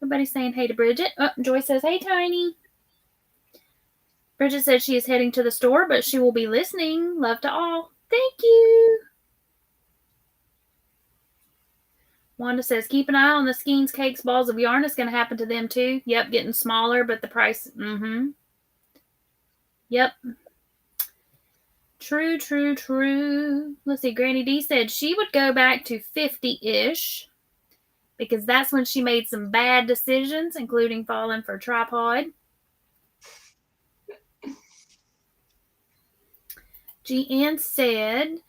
Everybody's saying hey to Bridget. Oh, Joy says, hey, Tiny. Bridget says she is heading to the store, but she will be listening. Love to all. Thank you. Wanda says, keep an eye on the skeins, cakes, balls of yarn. It's going to happen to them too. Yep, getting smaller, but the price, Yep. True. Let's see. Granny D said she would go back to 50-ish because that's when she made some bad decisions, including falling for a tripod. G.N. said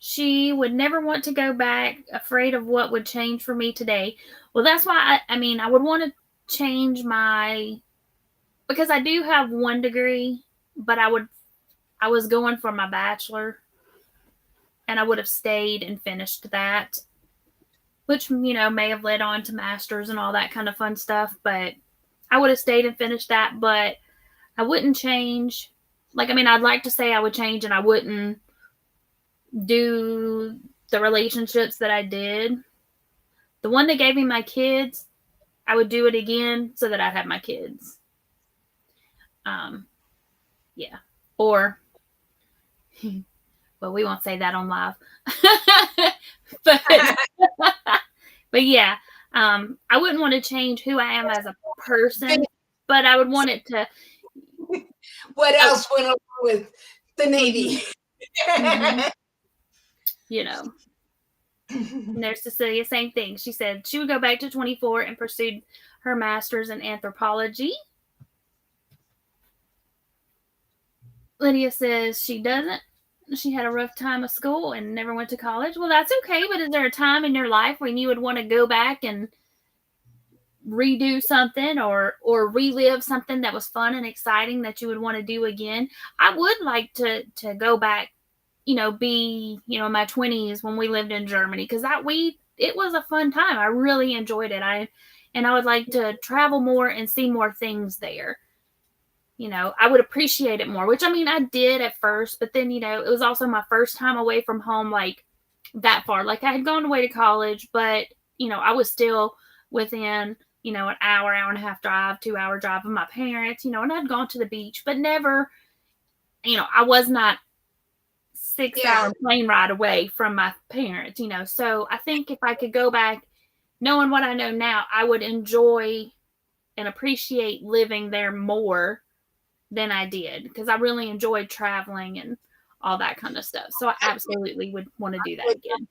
she would never want to go back, afraid of what would change for me today. Well, that's why I would want to change because I do have 1 degree, but I was going for my bachelor, and I would have stayed and finished that, which, may have led on to masters and all that kind of fun stuff, but I would have stayed and finished that, but I wouldn't change. I'd like to say I would change and I wouldn't do the relationships that I did. The one that gave me my kids, I would do it again so that I'd have my kids. Yeah. Or, well, we won't say that on live. but yeah, I wouldn't want to change who I am as a person, but I would want it to. What else went along with the Navy? Mm-hmm. You know. And there's Cecilia, same thing. She said she would go back to 24 and pursued her master's in anthropology. Lydia says she doesn't. She had a rough time of school and never went to college. Well, that's okay, but is there a time in your life when you would want to go back and redo something or relive something that was fun and exciting that you would want to do again? I would like to go back, be, in my 20s when we lived in Germany, because it was a fun time. I really enjoyed it. I would like to travel more and see more things there. I would appreciate it more, which I did at first, but then, it was also my first time away from home, like that far. Like I had gone away to college, but, I was still within, an hour and a half drive, 2-hour drive of my parents, and I'd gone to the beach, but never, I was not 6-hour plane ride away from my parents, So I think if I could go back knowing what I know now, I would enjoy and appreciate living there more than I did, because I really enjoyed traveling and all that kind of stuff. So I absolutely would want to do that again.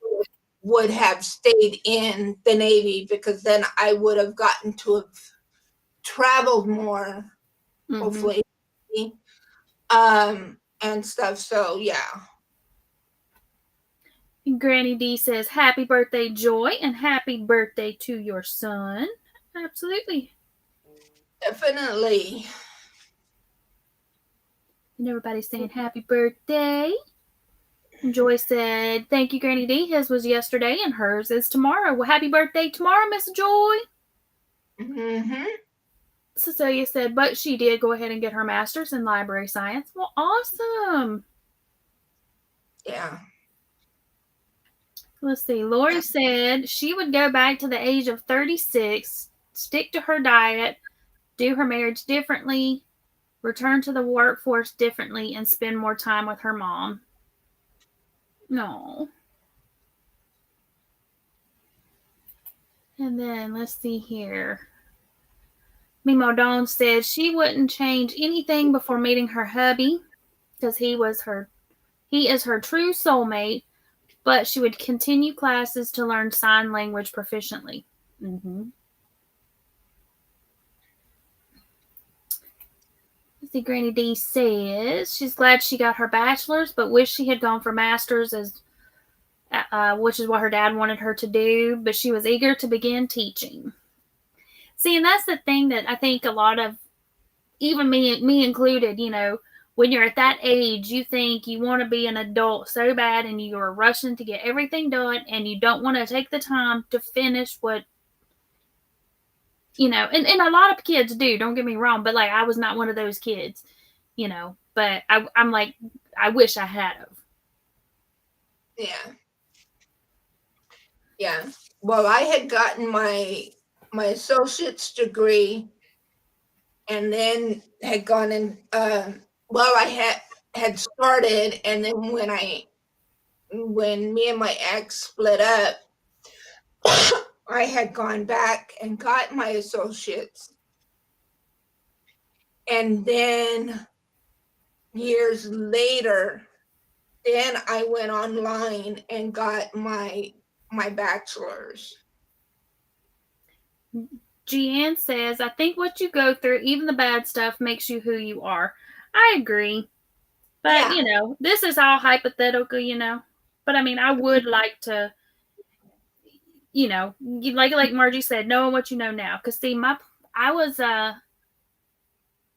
Would have stayed in the Navy, because then I would have gotten to have traveled more, hopefully, and stuff. So yeah. Granny D says, happy birthday, Joy, and happy birthday to your son. Absolutely. Definitely. And everybody's saying happy birthday. And Joy said, thank you, Granny D. His was yesterday and hers is tomorrow. Well, happy birthday tomorrow, Miss Joy. Mm-hmm. Cecilia said, but she did go ahead and get her master's in library science. Well, awesome. Yeah. Let's see. Lori said she would go back to the age of 36, stick to her diet, do her marriage differently, return to the workforce differently, and spend more time with her mom. No. And then let's see here. Mimo Dawn said she wouldn't change anything before meeting her hubby, because he is her true soulmate, but she would continue classes to learn sign language proficiently. Mm-hmm. Let's see, Granny D says she's glad she got her bachelor's, but wish she had gone for master's, which is what her dad wanted her to do, but she was eager to begin teaching. See, and that's the thing that I think a lot of, even me included, when you're at that age, you think you want to be an adult so bad and you're rushing to get everything done and you don't want to take the time to finish what, and a lot of kids do, don't get me wrong, but like I was not one of those kids, but I'm like, I wish I had have. Yeah. Yeah. Well, I had gotten my associate's degree and then had gone in, I had started, and then when me and my ex split up, I had gone back and got my associates. And then years later, then I went online and got my bachelor's. Jeanne says, I think what you go through, even the bad stuff, makes you who you are. I agree. But, this is all hypothetical, But, I would like to, like Margie said, knowing what you know now. Because, see, I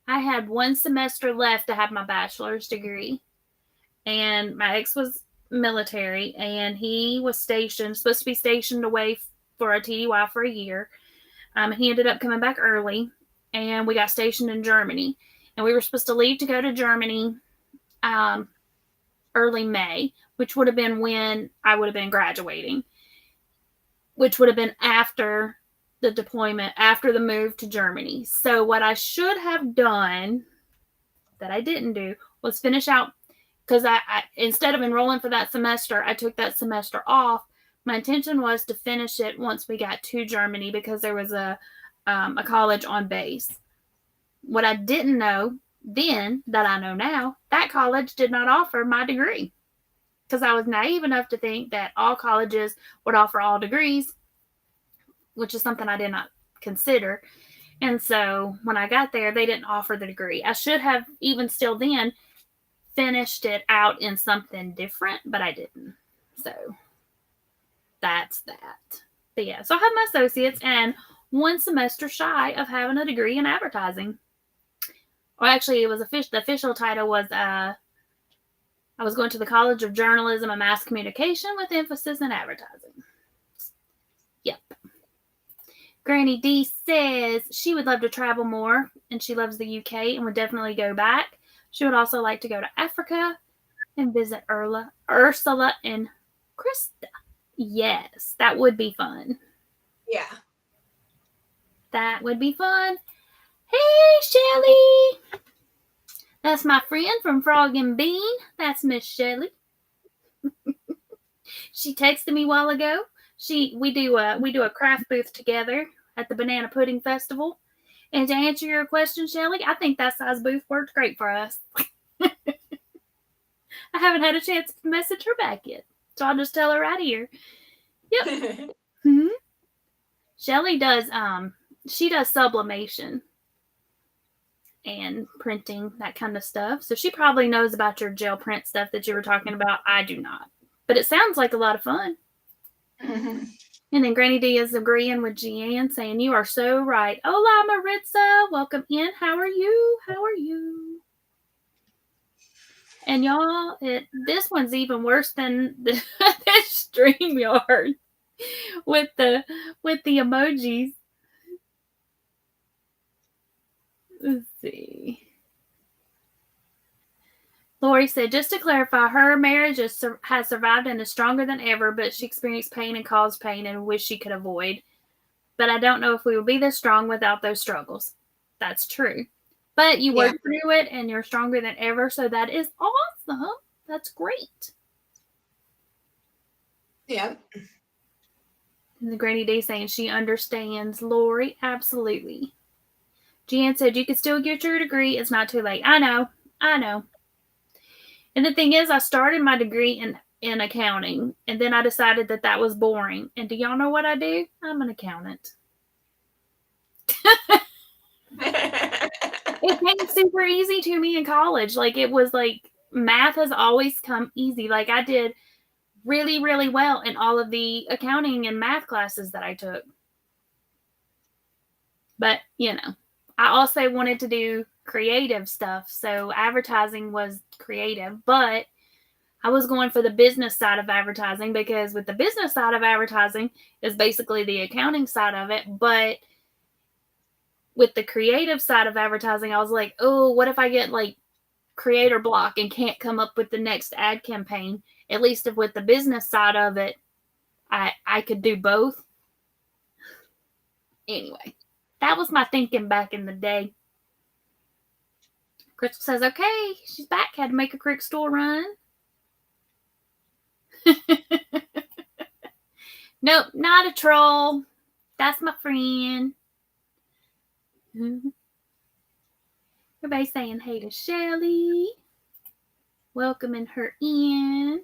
had 1 semester left to have my bachelor's degree. And my ex was military. And he was supposed to be stationed away for a TDY for a year. He ended up coming back early. And we got stationed in Germany. And we were supposed to leave to go to Germany early May, which would have been when I would have been graduating, which would have been after the deployment, after the move to Germany. So what I should have done that I didn't do was finish out, because I instead of enrolling for that semester, I took that semester off, My intention was to finish it once we got to Germany because there was a college on base. What I didn't know then that I know now, that college did not offer my degree because I was naive enough to think that all colleges would offer all degrees, which is something I did not consider. And so when I got there, they didn't offer the degree. I should have, even still then, finished it out in something different, but I didn't. So that's that. But yeah, so I have my associates and 1 semester shy of having a degree in advertising. Or actually, it was the official title was I was going to the College of Journalism and Mass Communication with emphasis in advertising. Yep. Granny D says she would love to travel more, and she loves the UK and would definitely go back. She would also like to go to Africa and visit Ursula and Krista. Yes, that would be fun. Yeah. That would be fun. Hey, Shelly. That's my friend from Frog and Bean. That's Miss Shelly. She texted me a while ago. We do a craft booth together at the Banana Pudding Festival. And to answer your question, Shelly, I think that size booth worked great for us. I haven't had a chance to message her back yet, so I'll just tell her right here. Yep. Mm-hmm. Shelly does she does sublimation and printing, that kind of stuff. So she probably knows about your gel print stuff that you were talking about. I do not. But it sounds like a lot of fun. Mm-hmm. And then Granny D is agreeing with Jeanne, saying, you are so right. Hola, Maritza. Welcome in. How are you? How are you? And y'all, this one's even worse than the StreamYard with the emojis. Let's see. Lori said, just to clarify, her marriage has survived and is stronger than ever, but she experienced pain and caused pain and wish she could avoid. But I don't know if we would be this strong without those struggles. That's true. But you worked through it and you're stronger than ever, so that is awesome. That's great. Yeah. And the Granny D saying she understands, Lori. Absolutely. Jan said, you could still get your degree. It's not too late. I know. And the thing is, I started my degree in accounting, and then I decided that was boring. And do y'all know what I do? I'm an accountant. It came super easy to me in college. Like, it was like math has always come easy. Like, I did really, really well in all of the accounting and math classes that I took. But, I also wanted to do creative stuff. So advertising was creative, but I was going for the business side of advertising because with the business side of advertising is basically the accounting side of it. But with the creative side of advertising, I was like, oh, what if I get like creator block and can't come up with the next ad campaign? At least with the business side of it, I could do both. Anyway, that was my thinking back in the day. Crystal says, okay, she's back. Had to make a quick store run. Nope, not a troll. That's my friend. Everybody's saying hey to Shelly. Welcoming her in.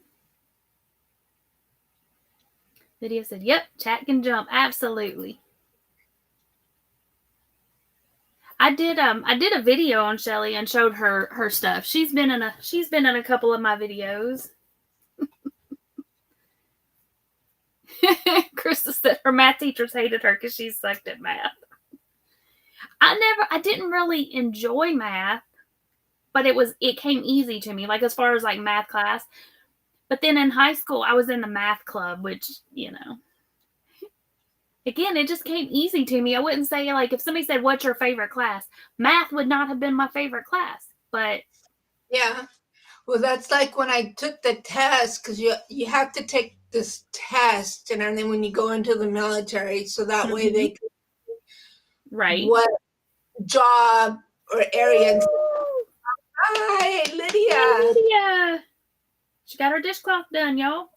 Lydia said, yep, chat can jump. Absolutely. I did a video on Shelly and showed her stuff. She's been in a couple of my videos. Krista said her math teachers hated her because she sucked at math. I didn't really enjoy math, but it came easy to me, like as far as like math class. But then in high school, I was in the math club, which, again, it just came easy to me. I wouldn't say, like, if somebody said, what's your favorite class? Math would not have been my favorite class, but. Yeah. Well, that's like when I took the test, because you have to take this test, and then when you go into the military, so that way they can right what job or area. Hi, Lydia. Hey, Lydia. She got her dishcloth done, y'all.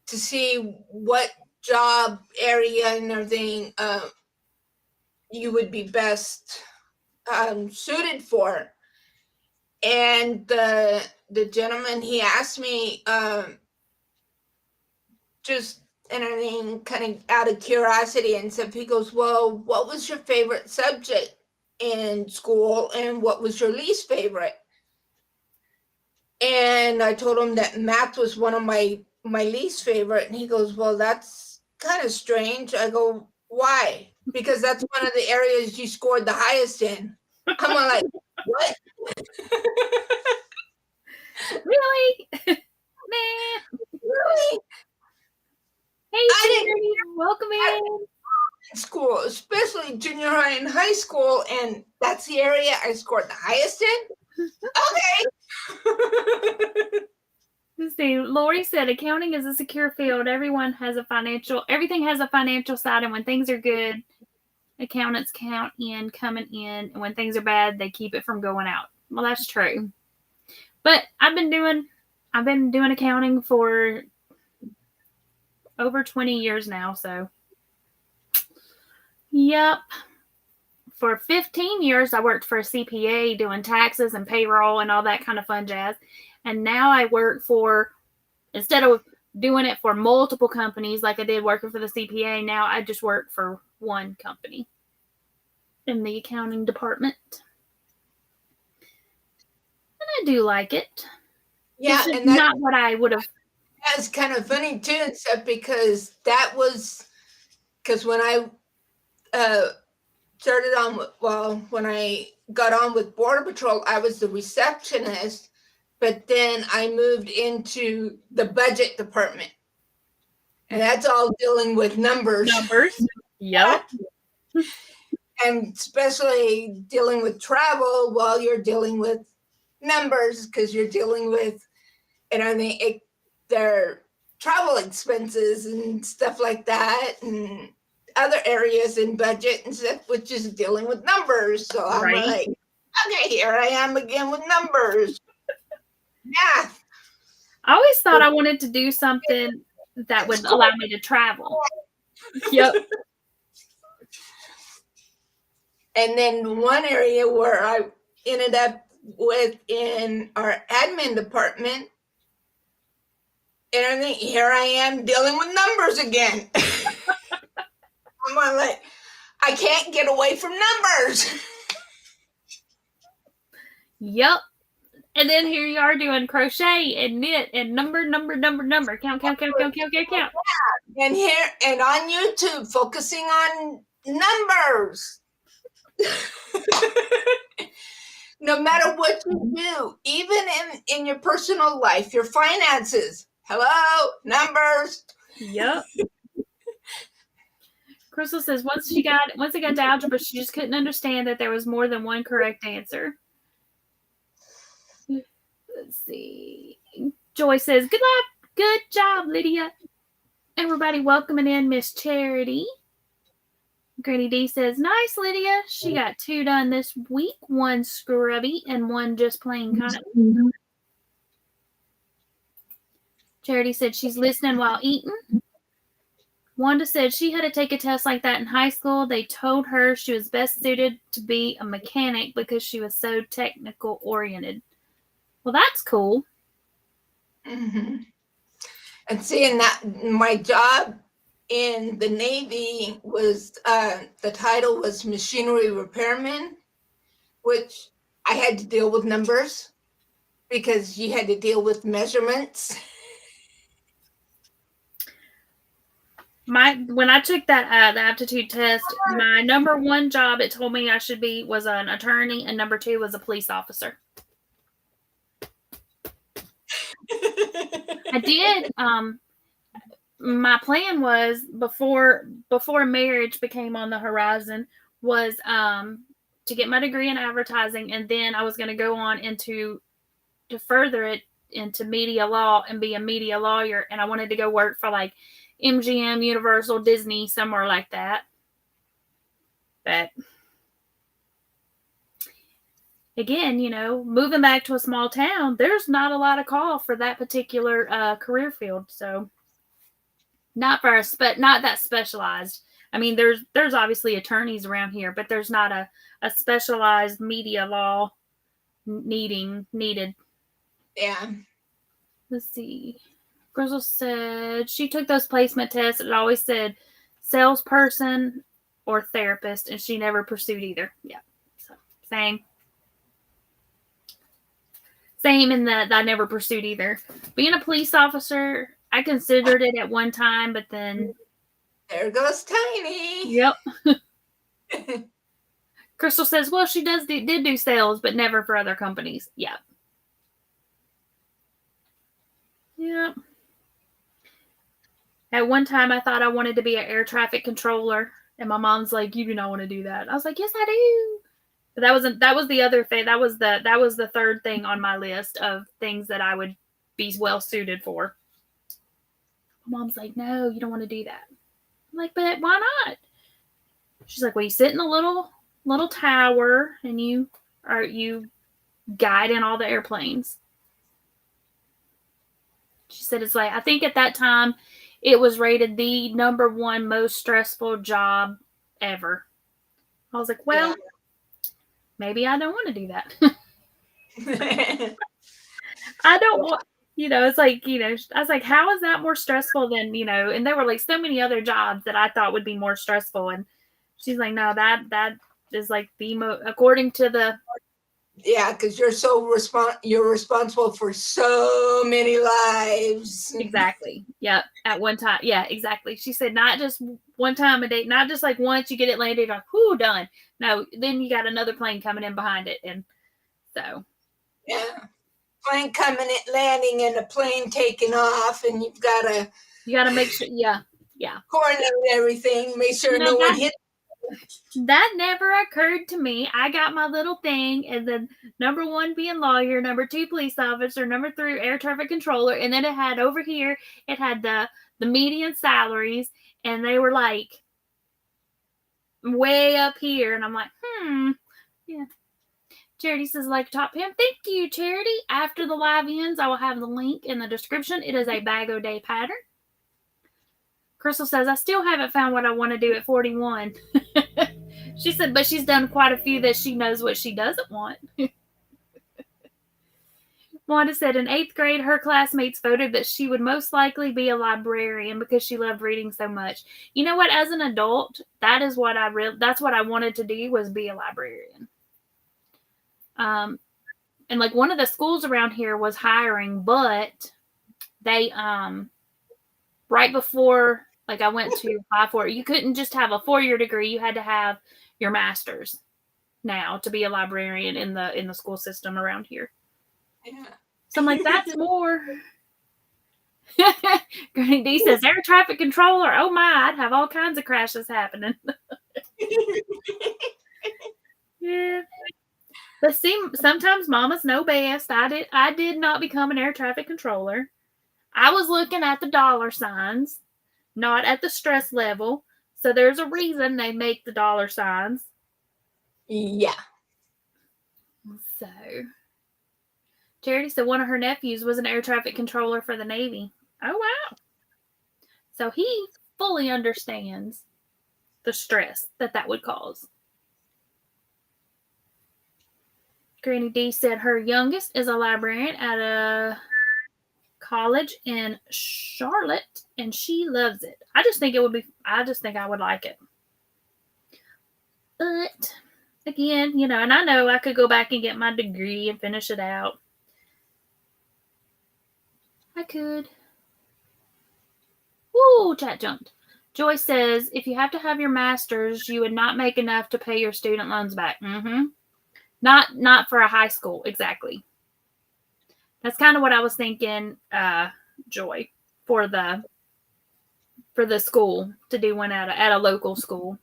to see what job area and everything you would be best suited for. And the gentleman, he asked me just and everything kind of out of curiosity and stuff. He goes, well, what was your favorite subject in school and what was your least favorite? And I told him that math was one of my least favorite. And he goes, well, that's kind of strange. I go, why? Because that's one of the areas you scored the highest in. I'm like, what? Really? Man. Really? Hey, Charity, welcome in. School, especially junior high and high school, and that's the area I scored the highest in. Okay. Let's see. Lori said, accounting is a secure field. Everything has a financial side, and when things are good, accountants count in coming in, and when things are bad, they keep it from going out. Well, that's true. But I've been doing accounting for over 20 years now, so yep. For 15 years, I worked for a CPA doing taxes and payroll and all that kind of fun jazz. And now I work for, instead of doing it for multiple companies like I did working for the CPA, now I just work for one company in the accounting department. And I do like it. Yeah, and that's not what I would have. That's kind of funny too and stuff, because when I started on, when I got on with Border Patrol, I was the receptionist, but then I moved into the budget department. And that's all dealing with numbers. Yep. And especially dealing with travel while you're dealing with numbers, because you're dealing with, their travel expenses and stuff like that, and other areas in budget and stuff, which is dealing with numbers. So I'm like, okay, here I am again with numbers. Math. I always thought I wanted to do something that would allow me to travel. Yep. And then one area where I ended up with in our admin department, and I think here I am dealing with numbers again. I'm like, I can't get away from numbers. Yep. And then here you are doing crochet and knit and number. Count. And on YouTube, focusing on numbers. No matter what you do, even in your personal life, your finances. Hello, numbers. Yep. Crystal says once it got to algebra, she just couldn't understand that there was more than one correct answer. Let's see. Joy says, good luck. Good job, Lydia. Everybody welcoming in Miss Charity. Granny D says, nice, Lydia. She got 2 done this week. 1 scrubby and 1 just plain cotton. Charity said she's listening while eating. Wanda said she had to take a test like that in high school. They told her she was best suited to be a mechanic because she was so technical oriented. Well, that's cool. Mm-hmm. And seeing that my job in the Navy was, the title was machinery repairman, which I had to deal with numbers because you had to deal with measurements. When I took that the aptitude test, my number 1 job it told me I should be was an attorney, and number 2 was a police officer. I did. My plan was before marriage became on the horizon was to get my degree in advertising, and then I was going to go on to further it into media law and be a media lawyer, and I wanted to go work for like MGM, Universal, Disney, somewhere like that. But again, moving back to a small town, there's not a lot of call for that particular career field. So Not for us, but not that specialized. I mean, there's obviously attorneys around here, but there's not a specialized media law needed. Yeah. Let's see. Grizzle said she took those placement tests. It always said salesperson or therapist, and she never pursued either. Yeah. So same. Same in that I never pursued either. Being a police officer, I considered it at one time, but then there goes Tiny. Yep. Crystal says, well, she did do sales, but never for other companies. Yep. Yep. At one time, I thought I wanted to be an air traffic controller, and my mom's like, "You do not want to do that." I was like, "Yes, I do." But that was the other thing. That was the third thing on my list of things that I would be well suited for. My mom's like, "No, you don't want to do that." I'm like, "But why not?" She's like, "Well, you sit in a little tower, and you guide in all the airplanes." She said it's like, I think at that time it was rated the #1 most stressful job ever. I was like, well, maybe I don't want to do that. I don't want, it's like, I was like, how is that more stressful than, and there were like so many other jobs that I thought would be more stressful. And she's like, no, that is like according to the. Yeah, because you're you're responsible for so many lives. Exactly. Yep. At one time. Yeah, exactly. She said not just one time a day, not just like once you get it landed, like, whoo, done. No, then you got another plane coming in behind it. And so. Yeah. Plane coming in, landing, and a plane taking off, and you got to make sure. Yeah. Yeah. Coordinate everything, make sure no one hits. That never occurred to me. I got my little thing, and then #1 being lawyer, #2 police officer, #3 air traffic controller, and then it had over here, it had the median salaries, and they were like way up here, and I'm like, yeah. Charity says, like top pimp. Thank you, Charity. After the live ends, I will have the link in the description. It is a bag-o-day pattern. Crystal says, I still haven't found what I want to do at 41. She said, but she's done quite a few that she knows what she doesn't want. Wanda said, in 8th grade, her classmates voted that she would most likely be a librarian because she loved reading so much. You know what? As an adult, that is what that's what I wanted to do, was be a librarian. And like one of the schools around here was hiring, but they, right before, like I went to apply for it, you couldn't just have a 4-year degree. You had to have your master's now to be a librarian in the school system around here. Yeah. So I'm like, that's more. Granny D says, air traffic controller. Oh my, I'd have all kinds of crashes happening. Yeah. But see, sometimes mamas know best. I did not become an air traffic controller. I was looking at the dollar signs, not at the stress level. So there's a reason they make the dollar signs. Yeah. So Charity said one of her nephews was an air traffic controller for the Navy. Oh, wow. So he fully understands the stress that would cause. Granny D said her youngest is a librarian at a college in Charlotte, and she loves it. I just think I would like it. But again, and I know I could go back and get my degree and finish it out. I could. Woo, chat jumped. Joy says, if you have to have your master's, you would not make enough to pay your student loans back. Mm-hmm. Not for a high school, exactly. That's kind of what I was thinking, Joy, for the school, to do one at a local school.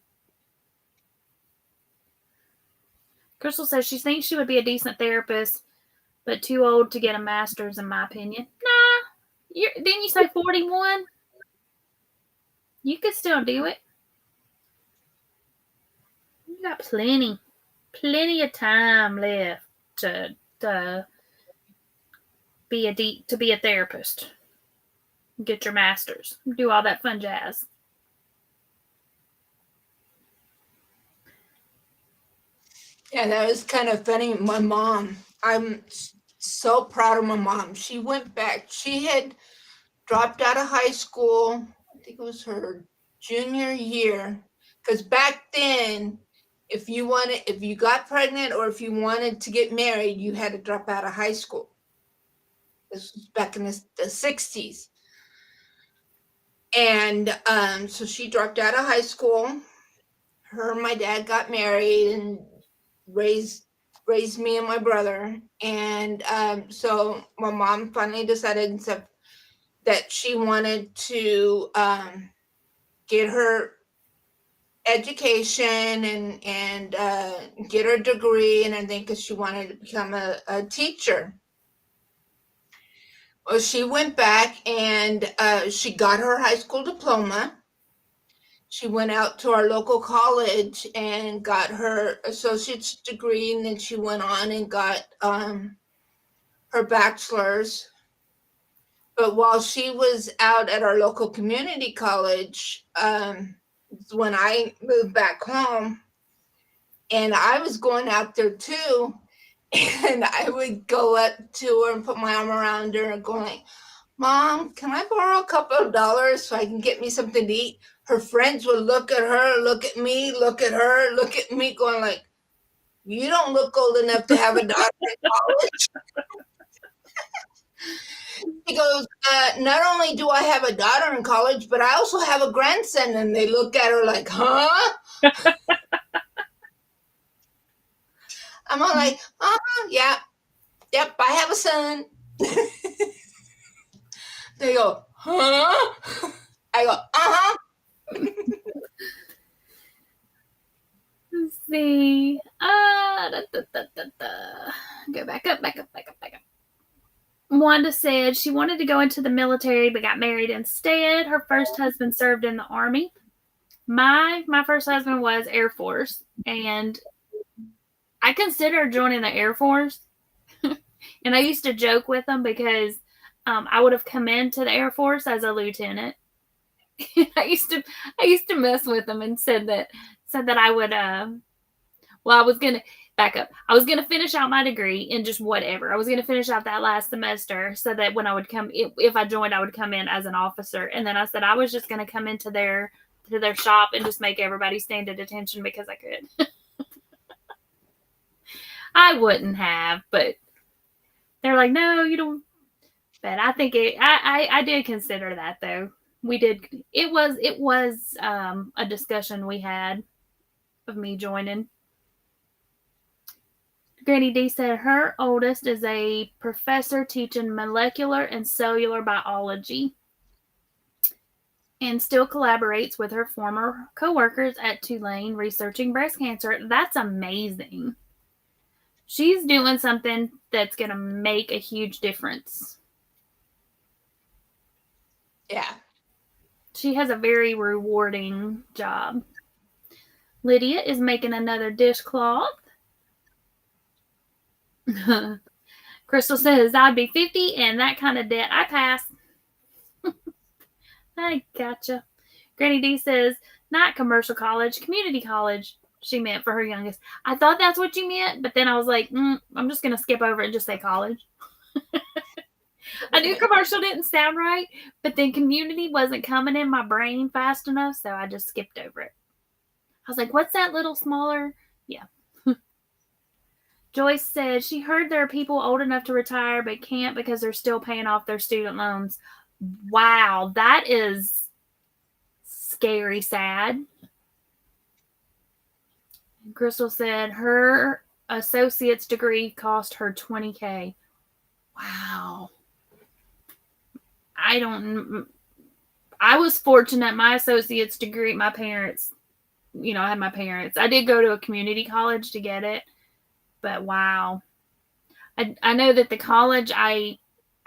Crystal says she thinks she would be a decent therapist, but too old to get a master's, in my opinion. Nah, didn't you say 41? You could still do it. You got plenty of time left to be a therapist. get your master's, do all that fun jazz. Yeah, that was kind of funny. My mom, I'm so proud of my mom. She went back. She had dropped out of high school. I think it was her junior year. Because back then, if you got pregnant or if you wanted to get married, you had to drop out of high school. This was back in the 60s. And so she dropped out of high school. Her and my dad got married and raised me and my brother. And so my mom finally decided that she wanted to get her education and get her degree and everything because she wanted to become a teacher. Well, she went back and she got her high school diploma. She went out to our local college and got her associate's degree, and then she went on and got her bachelor's. But while she was out at our local community college, when I moved back home, and I was going out there too, and I would go up to her and put my arm around her and going, Mom, can I borrow a couple of dollars so I can get me something to eat? Her friends would look at her, look at me, look at her, look at me, going like, you don't look old enough to have a daughter in college. He goes, not only do I have a daughter in college, but I also have a grandson. And they look at her like, huh? I'm all like, yeah, yep, I have a son. They go, huh? I go, uh-huh. Let's see. Go back up. Wanda said she wanted to go into the military but got married instead. Her first husband served in the Army. My first husband was Air Force, and I considered joining the Air Force. And I used to joke with them because I would have come into the Air Force as a lieutenant. I used to mess with them and said that I would I was gonna back up. I was gonna finish out my degree in just whatever. I was gonna finish out that last semester so that when I would come, if I joined, I would come in as an officer. And then I said I was just gonna come into their shop and just make everybody stand at attention because I could. I wouldn't have, but they're like, no, you don't. But I think I did consider that though. We did. It was a discussion we had of me joining. Granny D said her oldest is a professor teaching molecular and cellular biology and still collaborates with her former coworkers at Tulane researching breast cancer. That's amazing. She's doing something that's going to make a huge difference. Yeah. She has a very rewarding job. Lydia is making another dishcloth. Crystal says, I'd be 50 and that kind of debt. I pass. I gotcha. Granny D says, not commercial college, community college. She meant for her youngest. I thought that's what you meant, but then I was like, I'm just going to skip over it and just say college. I knew commercial didn't sound right, but then community wasn't coming in my brain fast enough, so I just skipped over it. I was like, what's that little smaller? Yeah. Joyce said she heard there are people old enough to retire but can't because they're still paying off their student loans. Wow, that is scary sad. Crystal said her associate's degree cost her $20,000. Wow. I was fortunate. My associate's degree, my parents, I had my parents. I did go to a community college to get it, but wow. I know that the college I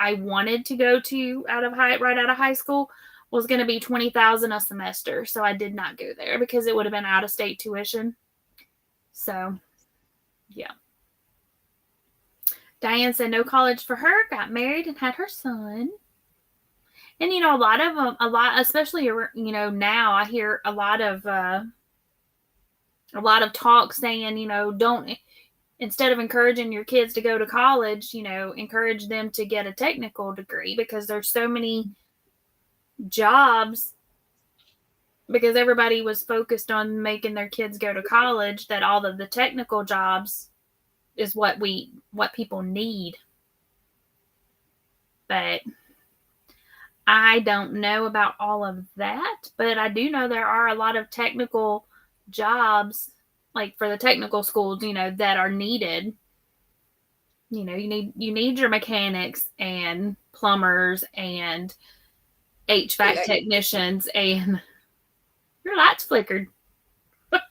wanted to go to right out of high school was going to be $20,000 a semester, so I did not go there because it would have been out of state tuition. So, yeah. Diane said no college for her, got married, and had her son. And, you know, a lot of them, especially, you know, now I hear a lot of talk saying, you know, don't, instead of encouraging your kids to go to college, you know, encourage them to get a technical degree, because there's so many jobs, because everybody was focused on making their kids go to college, that all of the technical jobs is what people need. But I don't know about all of that, but I do know there are a lot of technical jobs, like for the technical schools, you know, that are needed. You know, you need your mechanics and plumbers and HVAC technicians, and your lights flickered.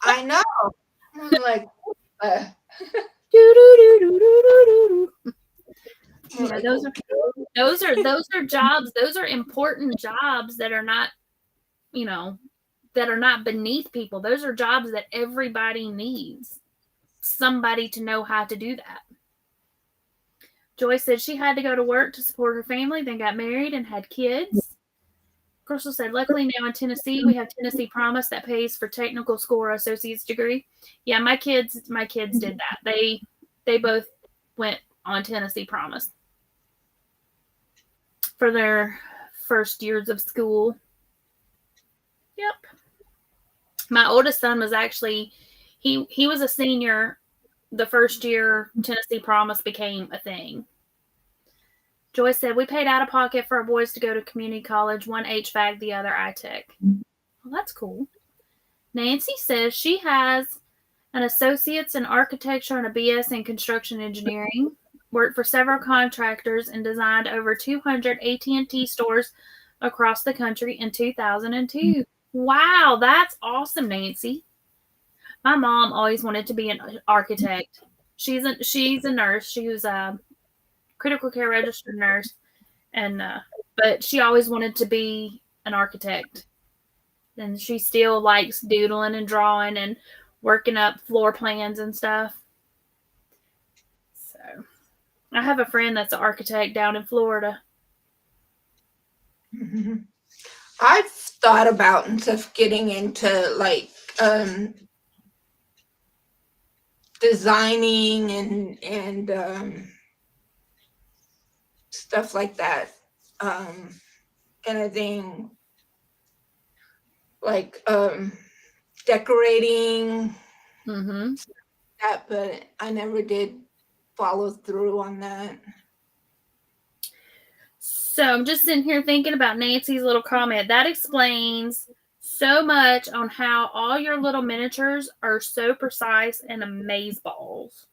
I know. I'm like, you know, those are jobs. Those are important jobs that are not, you know, that are not beneath people. Those are jobs that everybody needs somebody to know how to do that. Joy said she had to go to work to support her family, then got married and had kids. Crystal said, luckily now in Tennessee, we have Tennessee Promise that pays for technical school or associate's degree. Yeah, my kids did that. They both went on Tennessee Promise for their first years of school. Yep. My oldest son was actually, he was a senior the first year Tennessee Promise became a thing. Joy said, we paid out of pocket for our boys to go to community college, one HVAC, the other iTech. Well, that's cool. Nancy says she has an associate's in architecture and a BS in construction engineering, worked for several contractors, and designed over 200 AT&T stores across the country in 2002. Wow, that's awesome, Nancy. My mom always wanted to be an architect. She's a nurse. She was a critical care registered nurse, and but she always wanted to be an architect. And she still likes doodling and drawing and working up floor plans and stuff. So I have a friend that's an architect down in Florida. I've thought about and stuff getting into like designing and stuff like that. Anything like decorating that, but I never did follow through on that. So I'm just sitting here thinking about Nancy's little comment. That explains so much on how all your little miniatures are so precise and amazeballs.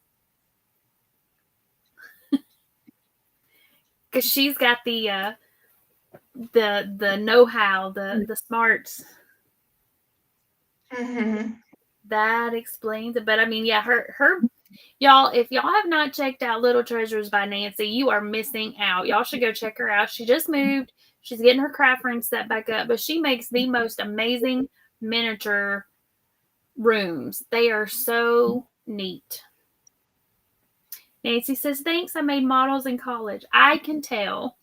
Because she's got the know-how, the smarts. That explains it. But I mean, yeah, her y'all, if y'all have not checked out Little Treasures by Nancy, you are missing out. Y'all should go check her out. She just moved. She's getting her craft room set back up, but she makes the most amazing miniature rooms. They are so neat. Nancy says, thanks. I made models in college. I can tell.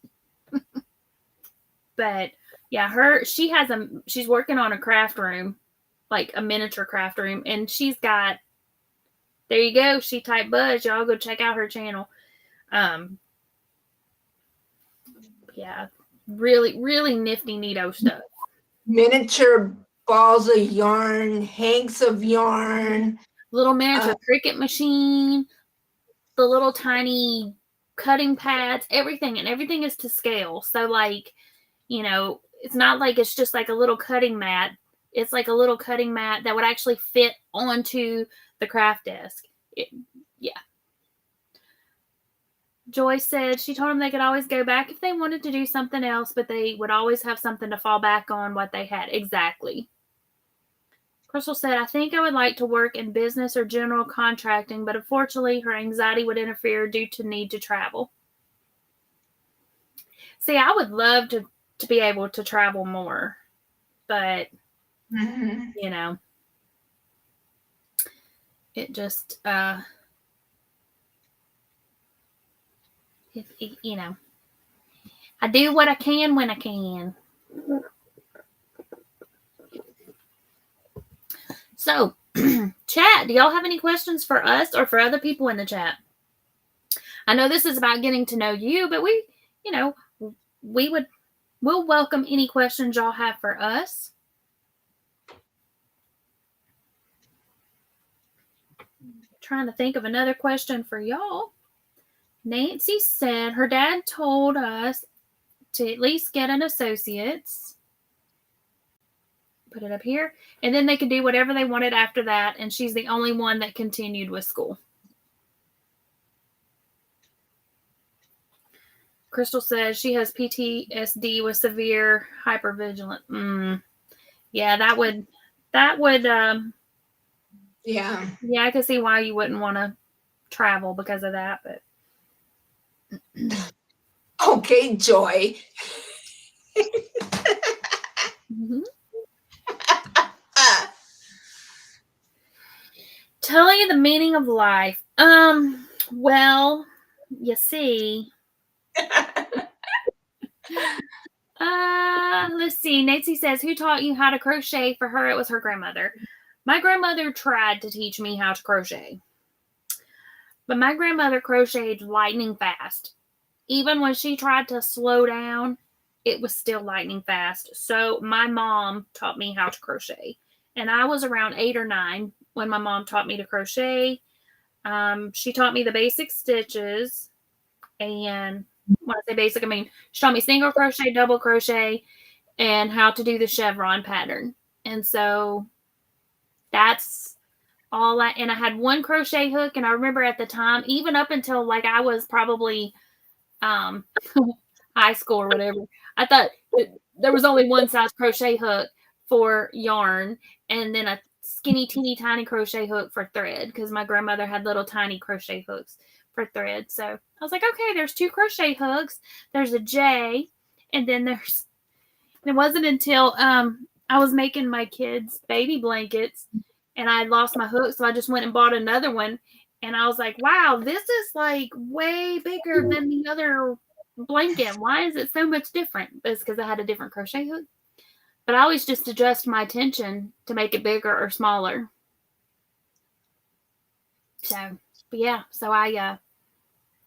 But yeah, she's working on a craft room, like a miniature craft room, and she's got, there you go, She Type Buzz. Y'all go check out her channel. Yeah, really, really nifty, neato stuff. Miniature balls of yarn, hanks of yarn. Little miniature Cricut machine, the little tiny cutting pads, everything. And everything is to scale. So, like, you know, it's not like it's just like a little cutting mat. It's like a little cutting mat that would actually fit onto the craft desk. Yeah. Joy said she told them they could always go back if they wanted to do something else, but they would always have something to fall back on what they had. Exactly. Crystal said, I think I would like to work in business or general contracting, but unfortunately her anxiety would interfere due to need to travel. See, I would love to be able to travel more, but, you know, it just, you know, I do what I can when I can. So, chat, do y'all have any questions for us or for other people in the chat? I know this is about getting to know you, but we'll welcome any questions y'all have for us. Trying to think of another question for y'all. Nancy said her dad told us to at least get an associate's. Put it up here. And then they could do whatever they wanted after that. And she's the only one that continued with school. Crystal says she has PTSD with severe hypervigilance. Yeah, that would Yeah. Yeah, I can see why you wouldn't want to travel because of that, but okay, Joy. mm-hmm. Tell you the meaning of life. Well, you see. Let's see. Nancy says, who taught you how to crochet? For her, it was her grandmother. My grandmother tried to teach me how to crochet. But my grandmother crocheted lightning fast. Even when she tried to slow down, it was still lightning fast. So my mom taught me how to crochet. And I was around 8 or 9 when my mom taught me to crochet. She taught me the basic stitches. And when I say basic, I mean she taught me single crochet, double crochet, and how to do the chevron pattern. And so that's all and I had one crochet hook. And I remember at the time, even up until like I was probably high school or whatever, I thought there was only one size crochet hook for yarn and then a skinny teeny tiny crochet hook for thread because my grandmother had little tiny crochet hooks for thread. So I was like, okay, there's 2 crochet hooks, there's a J, and then it wasn't until I was making my kids baby blankets and I lost my hook, so I just went and bought another one. And I was like, wow, this is like way bigger than the other blanket. Why is it so much different? It's because I had a different crochet hook. But I always just adjust my tension to make it bigger or smaller. So, but yeah, so and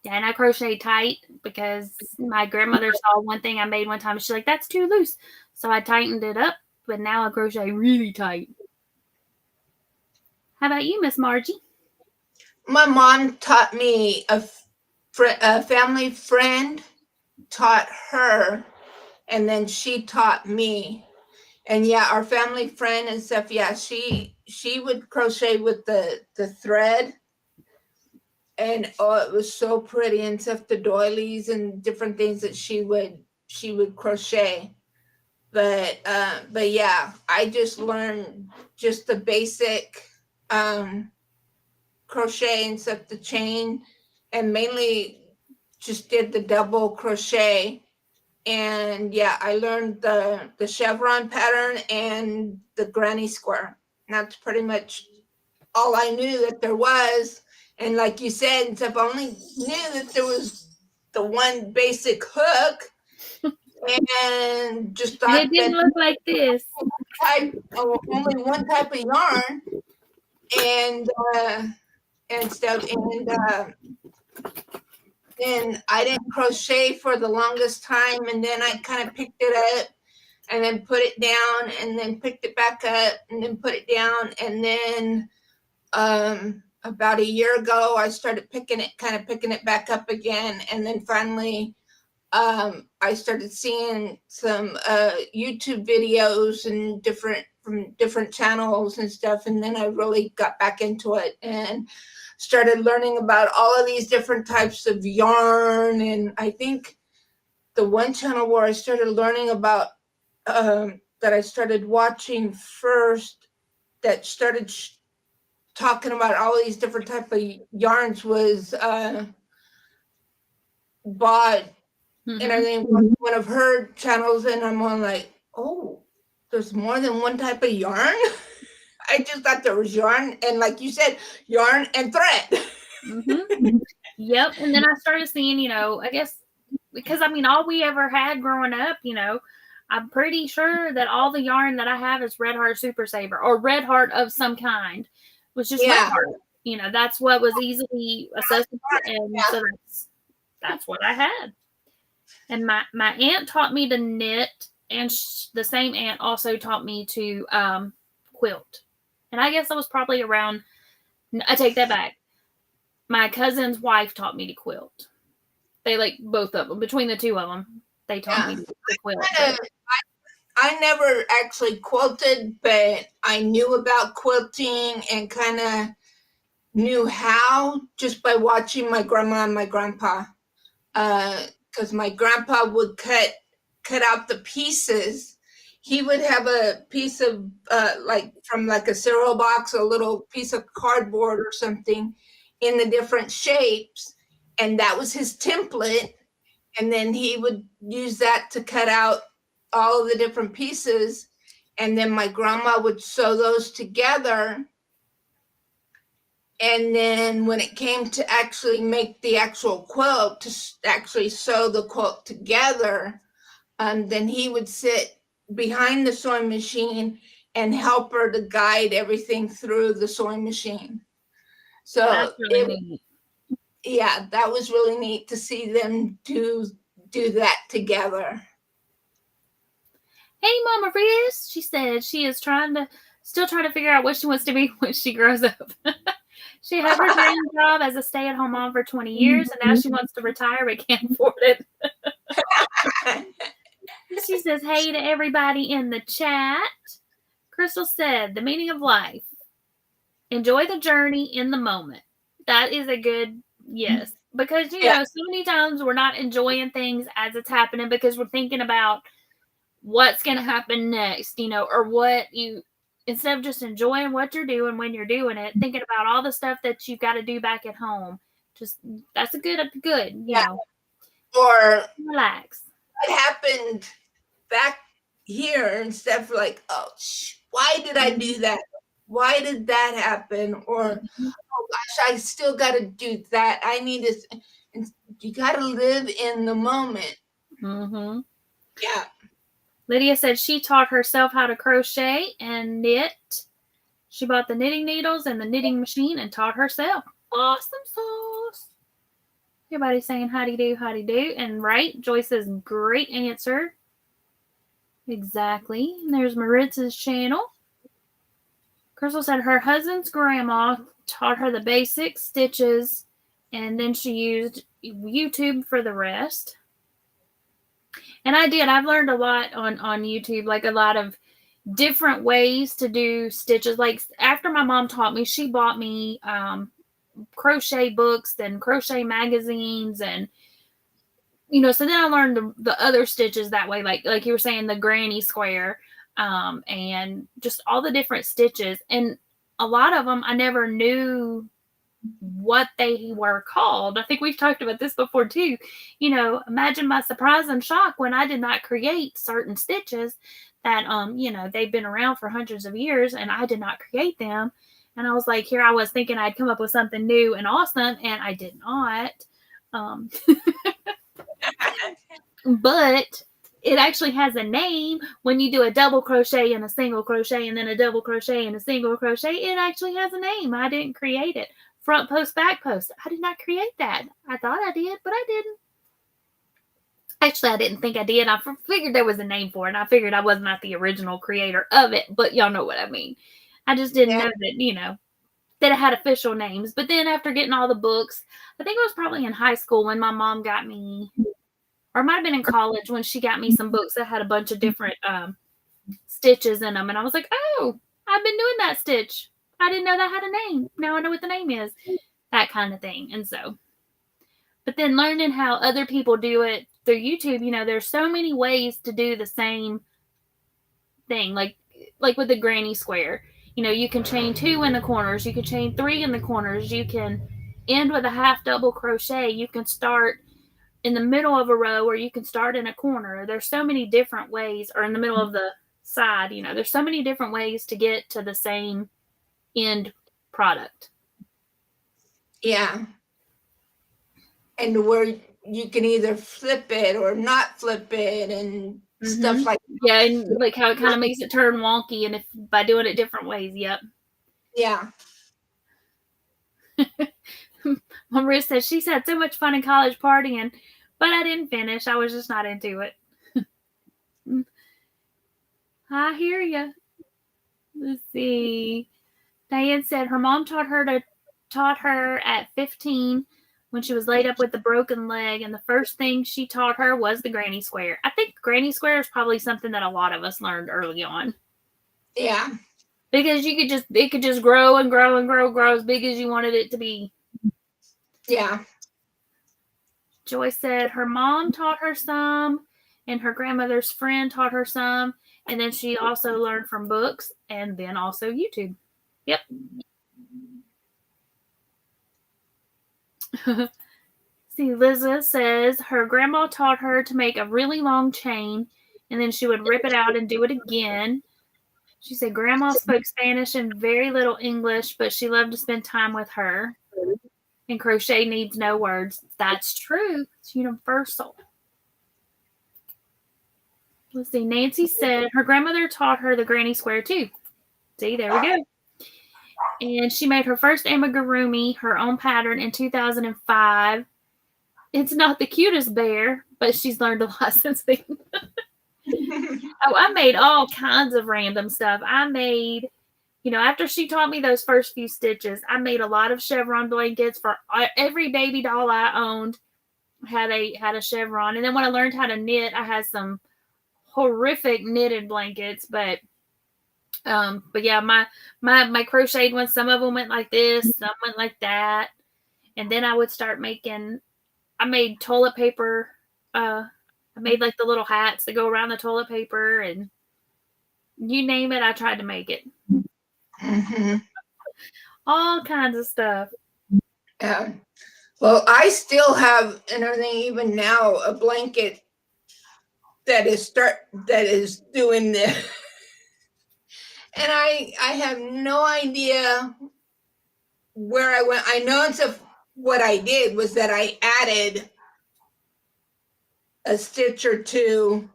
I crochet tight because my grandmother saw one thing I made one time. She's like, that's too loose. So I tightened it up, but now I crochet really tight. How about you, Miss Margie? My mom taught me, a family friend taught her, and then she taught me. And yeah, our family friend and stuff, yeah, she would crochet with the thread. And oh, it was so pretty and stuff, the doilies and different things that she would crochet. But yeah, I just learned just the basic crochet and stuff, the chain, and mainly just did the double crochet. And yeah, I learned the chevron pattern and the granny square. And that's pretty much all I knew that there was. And like you said, and stuff, I only knew that there was the one basic hook, and just thought it didn't look like this. Only one type of yarn, and stuff, and I didn't crochet for the longest time, and then I kind of picked it up and then put it down and then picked it back up and then put it down, and then about a year ago I started picking it back up again, and then finally I started seeing some YouTube videos and from different channels and stuff, and then I really got back into it and started learning about all of these different types of yarn. And I think the one channel where I started learning about that I started watching first that started talking about all these different type of yarns was Bod. Mm-hmm. And I think one of her channels, and I'm on like, oh, there's more than one type of yarn. I just thought there was yarn, and like you said, yarn and thread. Mm-hmm. Yep. And then I started seeing, I guess because I mean, all we ever had growing up, I'm pretty sure that all the yarn that I have is Red Heart Super Saver or Red Heart of some kind. It was just Red Yeah. Heart. That's what was easily accessible, and Yeah. so that's what I had. And my aunt taught me to knit, and the same aunt also taught me to quilt. And I guess I was probably around. I take that back. My cousin's wife taught me to quilt. They like both of them. Between the two of them, they taught me to quilt. I never actually quilted, but I knew about quilting and kind of knew how just by watching my grandma and my grandpa. Because my grandpa would cut out the pieces. He would have a piece of like from like a cereal box, a little piece of cardboard or something in the different shapes, and that was his template. And then he would use that to cut out all of the different pieces, and then my grandma would sew those together. And then when it came to actually make the actual quilt, to actually sew the quilt together, then he would sit behind the sewing machine and help her to guide everything through the sewing machine. So That's really neat. Yeah, that was really neat to see them do that together. Hey, Mama Riz, she said she is still trying to figure out what she wants to be when she grows up. She had her dream job as a stay-at-home mom for 20 years, and now she wants to retire but can't afford it. She says, hey to everybody in the chat. Crystal said, the meaning of life. Enjoy the journey in the moment. That is a good yes. Because, so many times we're not enjoying things as it's happening because we're thinking about what's going to happen next, or what instead of just enjoying what you're doing when you're doing it, thinking about all the stuff that you've got to do back at home. Just, that's a good, Or relax. What happened back here instead of like, oh, why did I do that? Why did that happen? Or, oh gosh, I still got to do that. I need to, you got to live in the moment. Mm-hmm. Yeah. Lydia said she taught herself how to crochet and knit. She bought the knitting needles and the knitting machine and taught herself. Awesome sauce. Everybody's saying howdy do, and right. Joyce says great answer. Exactly. And there's Maritz's channel. Crystal said her husband's grandma taught her the basic stitches, and then she used YouTube for the rest. And I did. I've learned a lot on YouTube, like a lot of different ways to do stitches. Like after my mom taught me, she bought me crochet books and crochet magazines, and so then I learned the other stitches that way, like you were saying, the granny square, and just all the different stitches. And a lot of them I never knew what they were called. I think we've talked about this before too. Imagine my surprise and shock when I did not create certain stitches that they've been around for hundreds of years and I did not create them. And I was like, here I was thinking I'd come up with something new and awesome, and I did not. But it actually has a name. When you do a double crochet and a single crochet and then a double crochet and a single crochet, it actually has a name. I didn't create it. Front post, back post. I did not create that. I thought I did, but I didn't. Actually, I didn't think I did. I figured there was a name for it, and I figured I was not the original creator of it, but y'all know what I mean. I just didn't know that, that it had official names. But then after getting all the books, I think it was probably in high school when my mom got me, or it might have been in college when she got me some books that had a bunch of different stitches in them. And I was like, oh, I've been doing that stitch. I didn't know that had a name. Now I know what the name is. That kind of thing. And so, but then learning how other people do it through YouTube, there's so many ways to do the same thing. Like with the granny square, you can chain 2 in the corners. You can chain 3 in the corners. You can end with a half double crochet. You can start in the middle of a row, or you can start in a corner. There's so many different ways, or in the middle of the side, there's so many different ways to get to the same end product. Yeah. And where you can either flip it or not flip it and stuff like that. Yeah, and like how it kind of makes it turn wonky, and if by doing it different ways. Yep. Yeah. Maria says she's had so much fun in college partying, but I didn't finish. I was just not into it. I hear you. Let's see. Diane said her mom taught her at 15 when she was laid up with a broken leg, and the first thing she taught her was the granny square. I think granny square is probably something that a lot of us learned early on. Yeah. Because it could just grow and grow and grow as big as you wanted it to be. Yeah. Joy said her mom taught her some, and her grandmother's friend taught her some, and then she also learned from books and then also YouTube. Yep. See, Liza says her grandma taught her to make a really long chain, and then she would rip it out and do it again. She said grandma spoke Spanish and very little English, but she loved to spend time with her. And crochet needs no words. That's true. It's universal. Let's see. Nancy said her grandmother taught her the granny square too. See, there we go. And she made her first amigurumi, her own pattern, in 2005. It's not the cutest bear, but she's learned a lot since then. I made all kinds of random stuff. I made, after she taught me those first few stitches, I made a lot of chevron blankets for every baby doll I owned. Had a chevron, and then when I learned how to knit, I had some horrific knitted blankets, but yeah, my crocheted ones, some of them went like this, some went like that, and then I would start making. I made toilet paper. I made like the little hats that go around the toilet paper, and you name it, I tried to make it. Mm-hmm. All kinds of stuff. Yeah. Well, I still have, and everything, even now, a blanket that is doing this, and I have no idea where I went. I know what I did was that I added a stitch or two,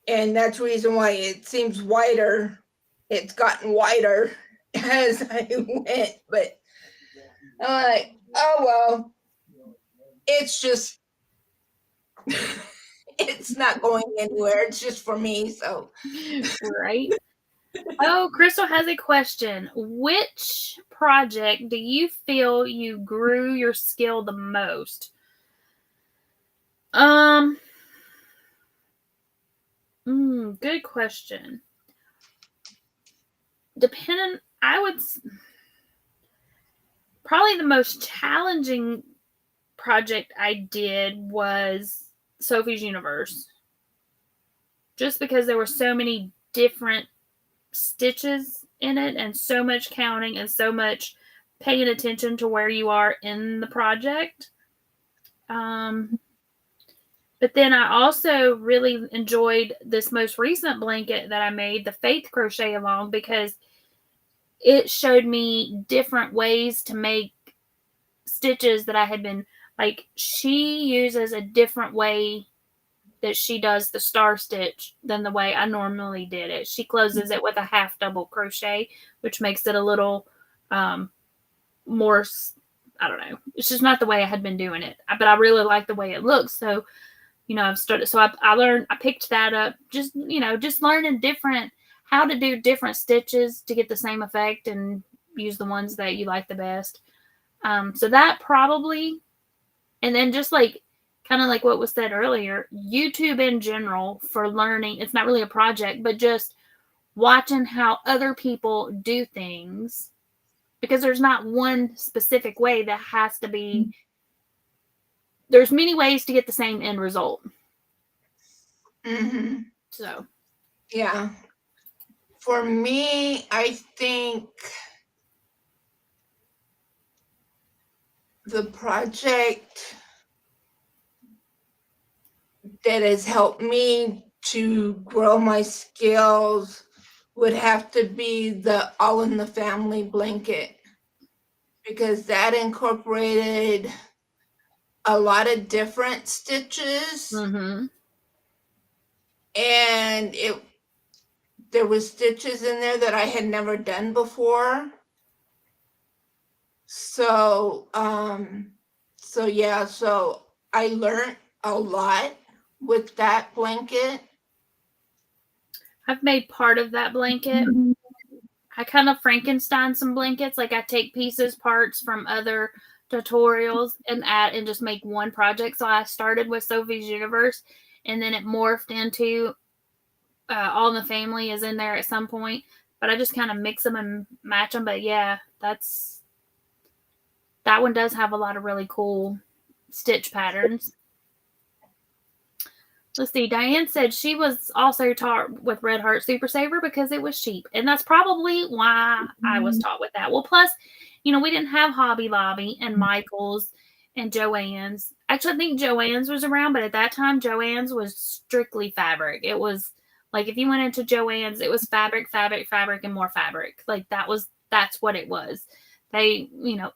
and that's the reason why it seems wider. It's gotten wider as I went, but I'm like, oh well, it's just it's not going anywhere. It's just for me, so right. Oh, Crystal has a question. Which project do you feel you grew your skill the most? Good question. Probably the most challenging project I did was Sophie's Universe. Just because there were so many different stitches in it and so much counting and so much paying attention to where you are in the project. But then I also really enjoyed this most recent blanket that I made, the Faith Crochet Along, because it showed me different ways to make stitches that I had been, like, she uses a different way that she does the star stitch than the way I normally did it. She closes it with a half double crochet, which makes it a little more, I don't know. It's just not the way I had been doing it, but I really like the way it looks. So, I've started, so I picked that up, just learning how to do different stitches to get the same effect and use the ones that you like the best. So that probably, and then just like, kind of like what was said earlier, YouTube in general for learning. It's not really a project, but just watching how other people do things, because there's not one specific way that has to be. There's many ways to get the same end result. Mm-hmm. So, yeah. For me, I think the project that has helped me to grow my skills would have to be the All in the Family blanket, because that incorporated a lot of different stitches, Mm-hmm. and there was stitches in there that I had never done before. So so I learned a lot with that blanket. I've made part of that blanket. I kind of Frankenstein some blankets. Like I take pieces, parts from other tutorials and add and just make one project. So I started with Sophie's Universe, and then it morphed into All in the Family is in there at some point. But I just kind of mix them and match them. But yeah, that one does have a lot of really cool stitch patterns. Let's see. Diane said she was also taught with Red Heart Super Saver because it was cheap. And that's probably why I was taught with that. Well, plus, we didn't have Hobby Lobby and Michael's and Joann's. Actually, I think Joann's was around, but at that time, Joann's was strictly fabric. It was like if you went into Joann's, it was fabric, fabric, fabric, and more fabric. Like that's what it was. They,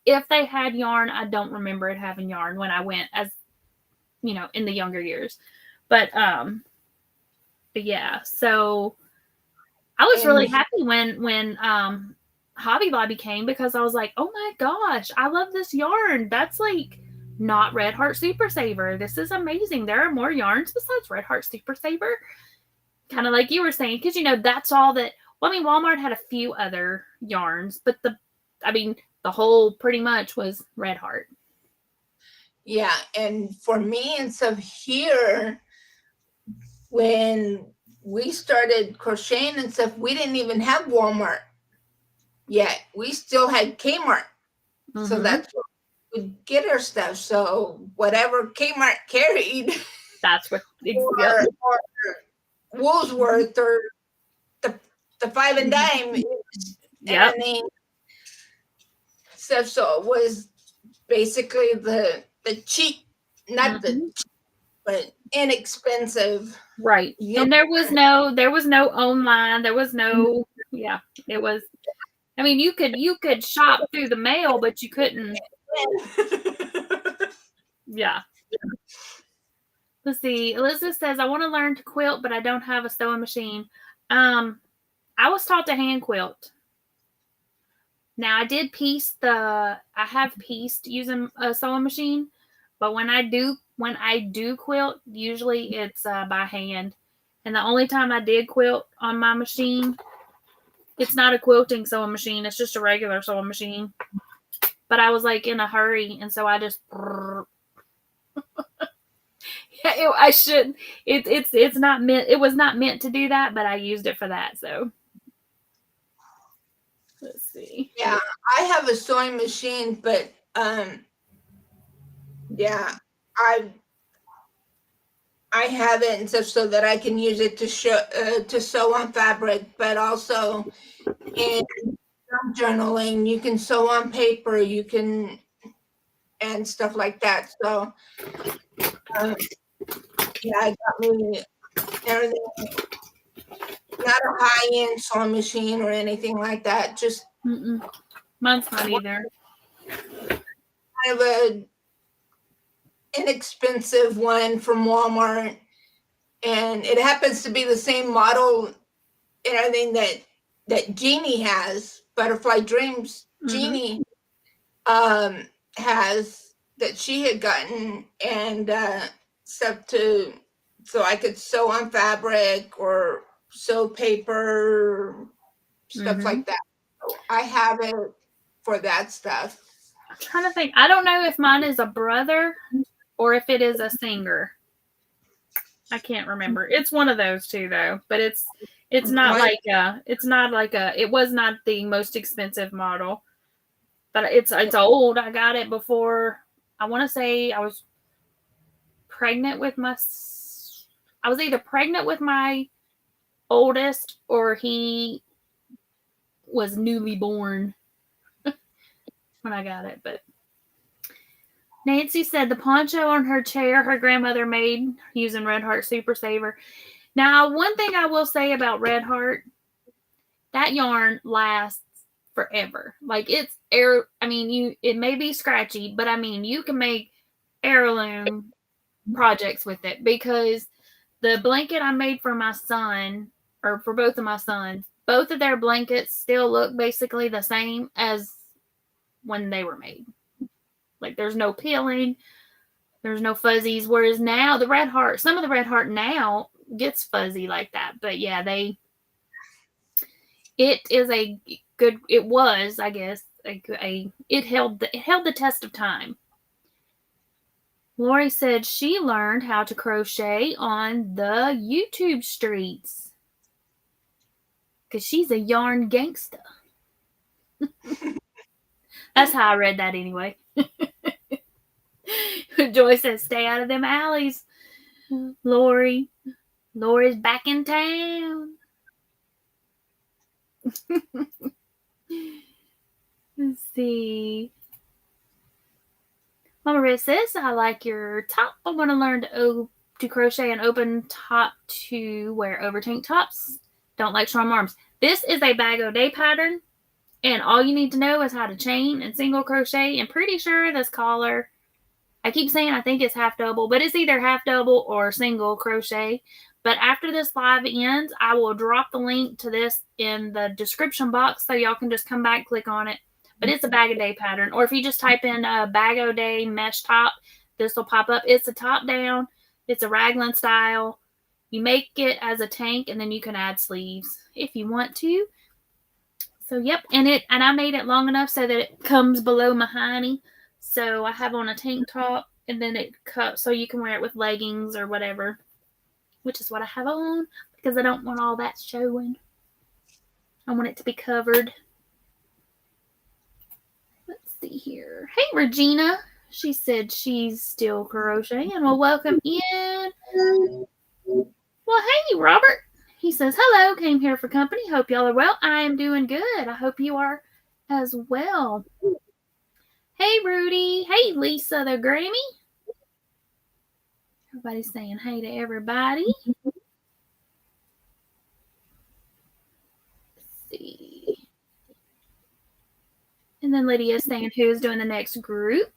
if they had yarn, I don't remember it having yarn when I went as, in the younger years. But yeah, so I was really happy when Hobby Lobby came because I was like, oh my gosh, I love this yarn. That's like not Red Heart Super Saver. This is amazing. There are more yarns besides Red Heart Super Saver. Kind of like you were saying, because that's all that. Well, I mean, Walmart had a few other yarns, but the whole pretty much was Red Heart. Yeah, and for me and stuff here, when we started crocheting and stuff, we didn't even have Walmart yet. We still had Kmart. Mm-hmm. So that's where we'd get our stuff. So whatever Kmart carried, that's what or Woolworth or the 5 and dime. Yep. Stuff. So it was basically the cheap, not the cheap, but inexpensive. Right. And there was no online. There was no, it was, I mean, you could shop through the mail, but you couldn't. Yeah. Let's see. Elizabeth says, I want to learn to quilt, but I don't have a sewing machine. I was taught to hand quilt. Now I did I have pieced using a sewing machine, but when I do quilt, usually it's by hand. And the only time I did quilt on my machine, it's not a quilting sewing machine. It's just a regular sewing machine. But I was like in a hurry, and so I just. I should. It's not meant. It was not meant to do that, but I used it for that. So. Let's see. Yeah, I have a sewing machine, but yeah, I have it and stuff so that I can use it to sew on fabric, but also in journaling, you can sew on paper, and stuff like that. So yeah, I got me everything. Not a high-end sewing machine or anything like that. Just mine's not either. I have an inexpensive one from Walmart, and it happens to be the same model and everything that Jeannie has. Butterfly Dreams Jeannie has that she had gotten, and stuff so I could sew on fabric or sew paper, stuff like that. So I have it for that stuff. I'm trying to think. I don't know if mine is a brother or if it is a singer. I can't remember. It's one of those two though, but it's not it was not the most expensive model, but it's old. I got it before. I want to say I was either pregnant with my oldest or he was newly born when I got it. But Nancy said the poncho on her chair her grandmother made using Red Heart Super Saver. Now, one thing I will say about Red Heart, that yarn lasts forever. Like it's it may be scratchy, but I mean, you can make heirloom projects with it, because the blanket I made for my son, or for both of my sons, both of their blankets still look basically the same as when they were made. Like, there's no peeling, there's no fuzzies. Whereas now the Red Heart, some of the Red Heart now gets fuzzy like that. But yeah, it was, I guess, it held the test of time. Lori said she learned how to crochet on the YouTube streets because she's a yarn gangsta. That's how I read that anyway. Joy says, stay out of them alleys, Lori's back in town. Let's see. Mama Riz says, I like your top. I want to learn to crochet an open top to wear over tank tops. Don't like strong arms. This is a bag-o-day pattern, and all you need to know is how to chain and single crochet. And pretty sure this collar, I keep saying I think it's half double, but it's either half double or single crochet. But after this live ends, I will drop the link to this in the description box so y'all can just come back, click on it. But it's a bag-o-day pattern. Or if you just type in a bag-o-day mesh top, this will pop up. It's a top down. It's a raglan style. You make it as a tank, and then you can add sleeves if you want to. So, yep. And I made it long enough so that it comes below my hiney. So I have on a tank top, and then it cuts so you can wear it with leggings or whatever, which is what I have on because I don't want all that showing. I want it to be covered. Let's see here. Hey, Regina. She said she's still crocheting. Well, welcome in. Well, hey, Robert. He says, hello. Came here for company. Hope y'all are well. I am doing good. I hope you are as well. Hey, Rudy. Hey, Lisa the Grammy. Everybody's saying hey to everybody. Let's see. And then Lydia is saying who's doing the next group.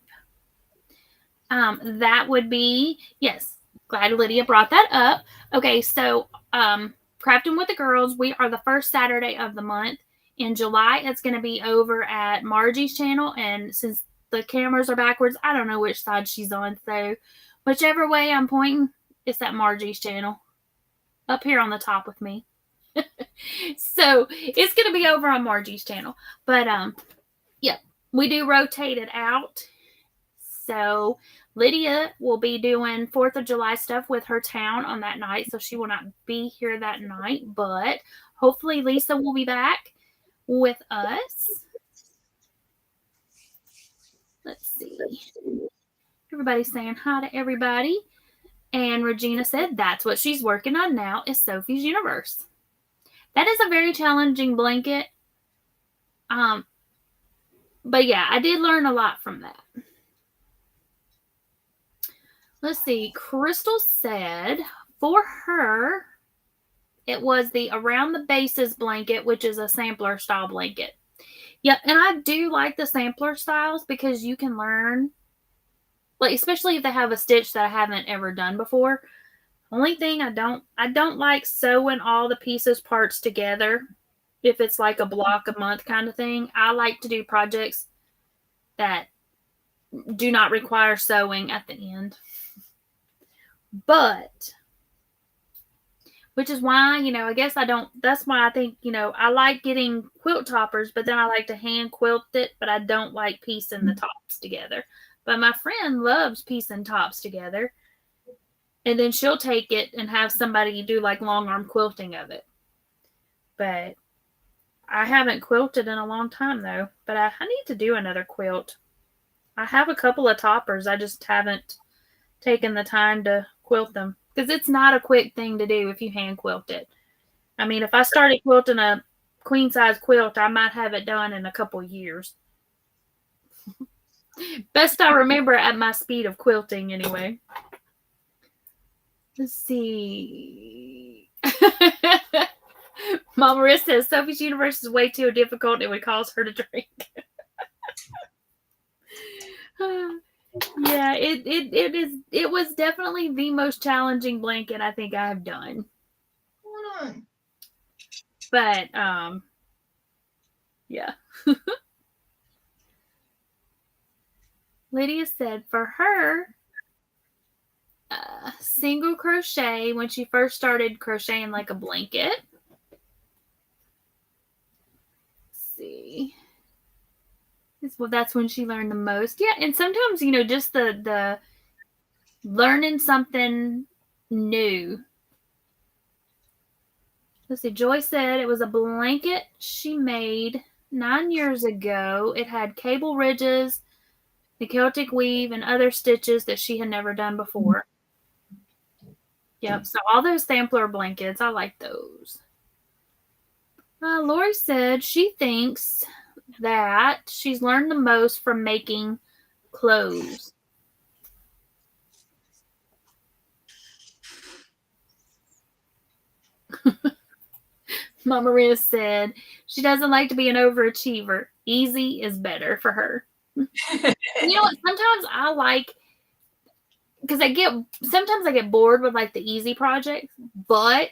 That would be, yes, glad Lydia brought that up. Okay, so Crafting with the Girls, we are the first Saturday of the month. In July, it's going to be over at Margie's channel. And since the cameras are backwards, I don't know which side she's on. So whichever way I'm pointing, it's at Margie's channel. Up here on the top with me. So it's going to be over on Margie's channel. But, yeah, we do rotate it out. So Lydia will be doing 4th of July stuff with her town on that night. So she will not be here that night. But hopefully Lisa will be back with us. Let's see. Everybody's saying hi to everybody. And Regina said that's what she's working on now is Sophie's Universe. That is a very challenging blanket. But yeah, I did learn a lot from that. Let's see. Crystal said for her, it was the Around the Bases blanket, which is a sampler style blanket. Yep, and I do like the sampler styles because you can learn, like, especially if they have a stitch that I haven't ever done before. Only thing I don't like sewing all the pieces parts together. If it's like a block a month kind of thing, I like to do projects that do not require sewing at the end. But, which is why, I guess that's why I think, I like getting quilt toppers, but then I like to hand quilt it, but I don't like piecing the tops together. But my friend loves piecing tops together. And then she'll take it and have somebody do like long arm quilting of it. But I haven't quilted in a long time though. But I need to do another quilt. I have a couple of toppers. I just haven't taken the time to quilt them. Because it's not a quick thing to do if you hand quilt it. I mean, if I started quilting a queen size quilt, I might have it done in a couple years. Best I remember at my speed of quilting anyway. Let's see. Mama Maria says Sophie's Universe is way too difficult. It would cause her to drink. Yeah, it was definitely the most challenging blanket I think I've done. But yeah. Lydia said for her, single crochet when she first started crocheting like a blanket. Let's see. Well, that's when she learned the most. Yeah, and sometimes, just the learning something new. Let's see. Joy said it was a blanket she made 9 years ago. It had cable ridges, the Celtic weave, and other stitches that she had never done before. Yep. So all those sampler blankets, I like those. Lori said she thinks that she's learned the most from making clothes. Mama Maria said she doesn't like to be an overachiever. Easy is better for her. You know what? Sometimes I like, because sometimes I get bored with like the easy projects, but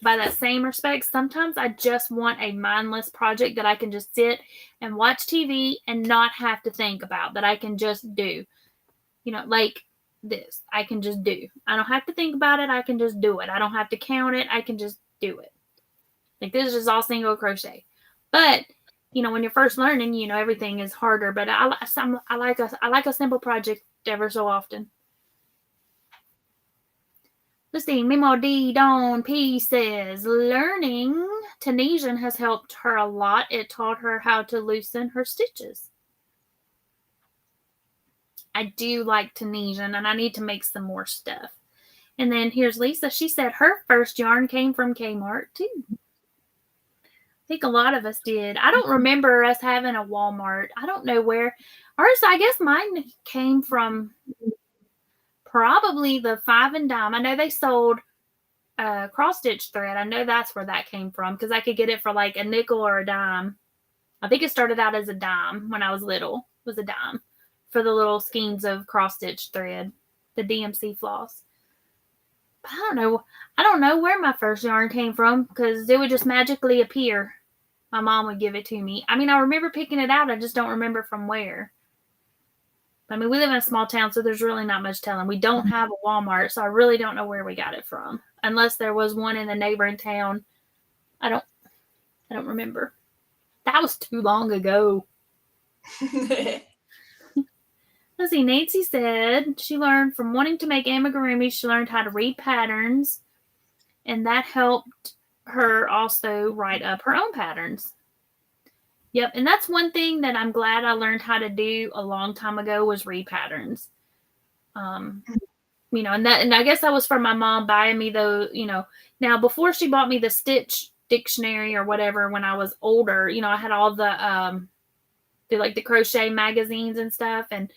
by that same respect, sometimes I just want a mindless project that I can just sit and watch TV and not have to think about, that I can just do. Like this. I can just do. I don't have to think about it. I can just do it. I don't have to count it. I can just do it. Like this is just all single crochet. But when you're first learning, everything is harder. But I like a simple project ever so often. Let's see. Mimo D Dawn P says learning Tunisian has helped her a lot. It taught her how to loosen her stitches. I do like Tunisian, and I need to make some more stuff. And then here's Lisa. She said her first yarn came from Kmart too. I think a lot of us did. I don't remember us having a Walmart. I don't know where. Ours, I guess mine came from probably the 5 and dime. I know they sold cross stitch thread. I know that's where that came from, because I could get it for like a nickel or a dime. I think it started out as a dime when I was little. It was a dime for the little skeins of cross stitch thread, the DMC floss. But I don't know where my first yarn came from, because it would just magically appear. My mom would give it to me. I mean, I remember picking it out. I just don't remember from where. I mean, we live in a small town, so there's really not much telling. We don't have a Walmart, so I really don't know where we got it from. Unless there was one in the neighboring town. I don't remember. That was too long ago. Let's see. Nancy said she learned from wanting to make amigurumi. She learned how to read patterns, and that helped her also write up her own patterns. Yep, and that's one thing that I'm glad I learned how to do a long time ago, was read patterns. And I guess that was from my mom buying me those. Now before she bought me the Stitch dictionary or whatever, when I was older, I had all the crochet magazines and stuff, and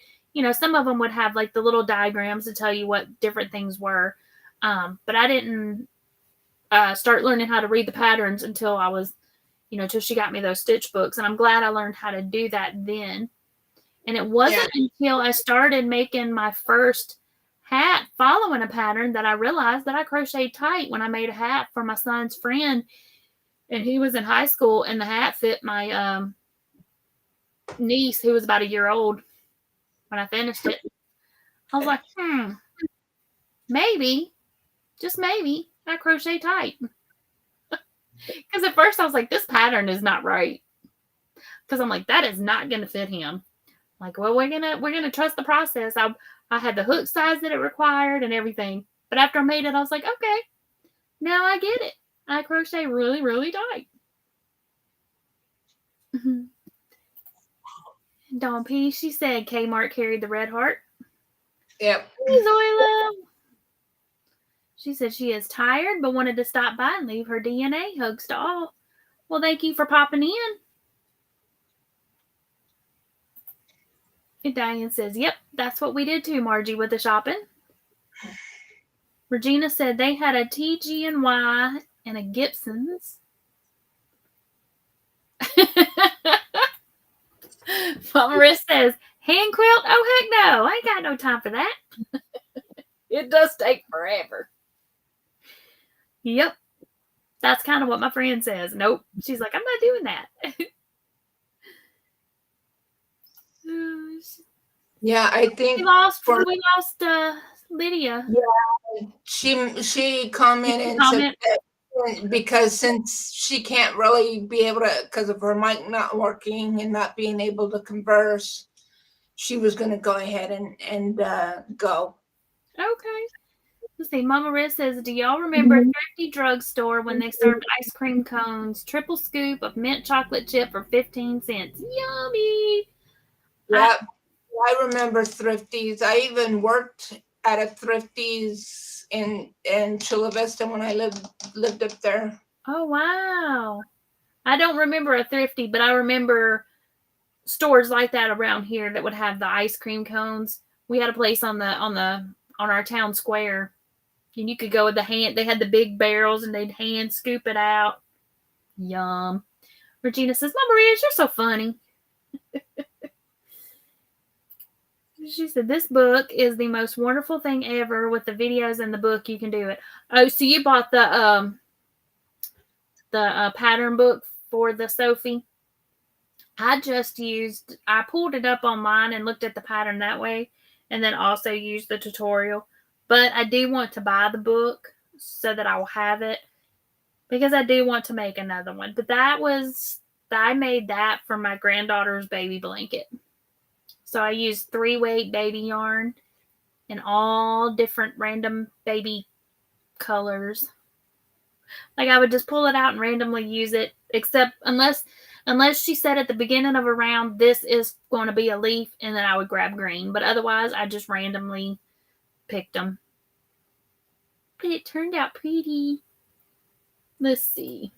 some of them would have like the little diagrams to tell you what different things were. But I didn't start learning how to read the patterns until I was, till she got me those stitch books. And I'm glad I learned how to do that then. And it wasn't until I started making my first hat following a pattern that I realized that I crocheted tight when I made a hat for my son's friend. And he was in high school, and the hat fit my niece, who was about a year old when I finished it. I was like, maybe, just maybe, I crochet tight. Because at first I was like, this pattern is not right. Because I'm like, that is not going to fit him. Like, well, we're gonna trust the process. I had the hook size that it required and everything. But after I made it, I was like, okay, now I get it. I crochet really, really tight. Dawn P, she said Kmart carried the red heart. Yep. Hey, Zoila. She said she is tired, but wanted to stop by and leave her DNA. Hugs to all. Well, thank you for popping in. And Diane says, yep, that's what we did too, Margie, with the shopping. Regina said they had a TG&Y and a Gibson's. Mama Riss says, Hand quilt? Oh, heck no. I ain't got no time for that. It does take forever. Yep. That's kind of what my friend says. Nope. She's like, I'm not doing that. Yeah, I think we lost Lydia. Yeah, she commented and said Comment. that because since she can't really be able to, because of her mic not working and not being able to converse, she was going to go ahead and go. Okay. Let's see. Mama Riz says, do y'all remember a thrifty drugstore when they served ice cream cones, triple scoop of mint chocolate chip for 15 cents? Yummy. Yeah, I remember Thrifties. I even worked at a Thrifties in Chula Vista when I lived up there. Oh, wow. I don't remember a thrifty, but I remember stores like that around here that would have the ice cream cones. We had a place on our town square, and you could go with the hand. They had the big barrels, and they'd hand scoop it out. Yum. Regina says, Mama Riz, you're so funny. She said, this book is the most wonderful thing ever. With the videos and the book, you can do it. Oh, so you bought the pattern book for the Sophie? I pulled it up online and looked at the pattern that way, and then also used the tutorial. But I do want to buy the book so that I will have it, because I do want to make another one. But I made that for my granddaughter's baby blanket. So I used 3-weight baby yarn in all different random baby colors. Like, I would just pull it out and randomly use it, except unless she said at the beginning of a round, this is going to be a leaf, and then I would grab green. But otherwise, I just randomly picked them. But it turned out pretty. Let's see.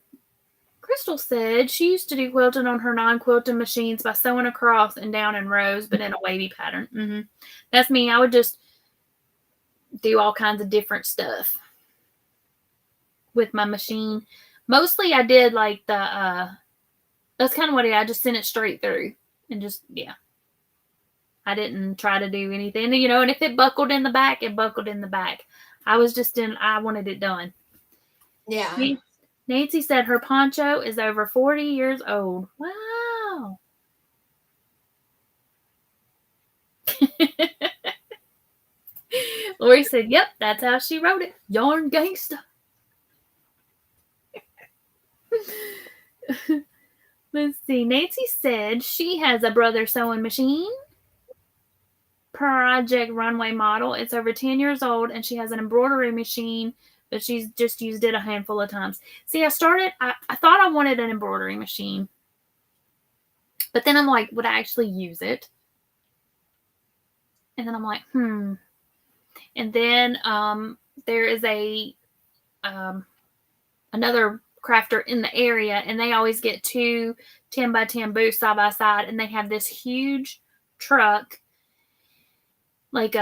Crystal said she used to do quilting on her non-quilting machines by sewing across and down in rows, but in a wavy pattern. Mm-hmm. That's me. I would just do all kinds of different stuff with my machine. Mostly I did like that's kind of what I just sent it straight through and just, yeah. I didn't try to do anything, and if it buckled in the back, it buckled in the back. I wanted it done. Yeah. Nancy said her poncho is over 40 years old. Wow. Lori said, yep, that's how she wrote it. Yarn gangsta. Let's see. Nancy said she has a brother sewing machine. Project Runway model. It's over 10 years old, and she has an embroidery machine, but she's just used it a handful of times. See, I thought I wanted an embroidery machine, but then I'm like, would I actually use it? And then I'm like, And then there is another crafter in the area, and they always get 2 10x10 booths side by side, and they have this huge truck, like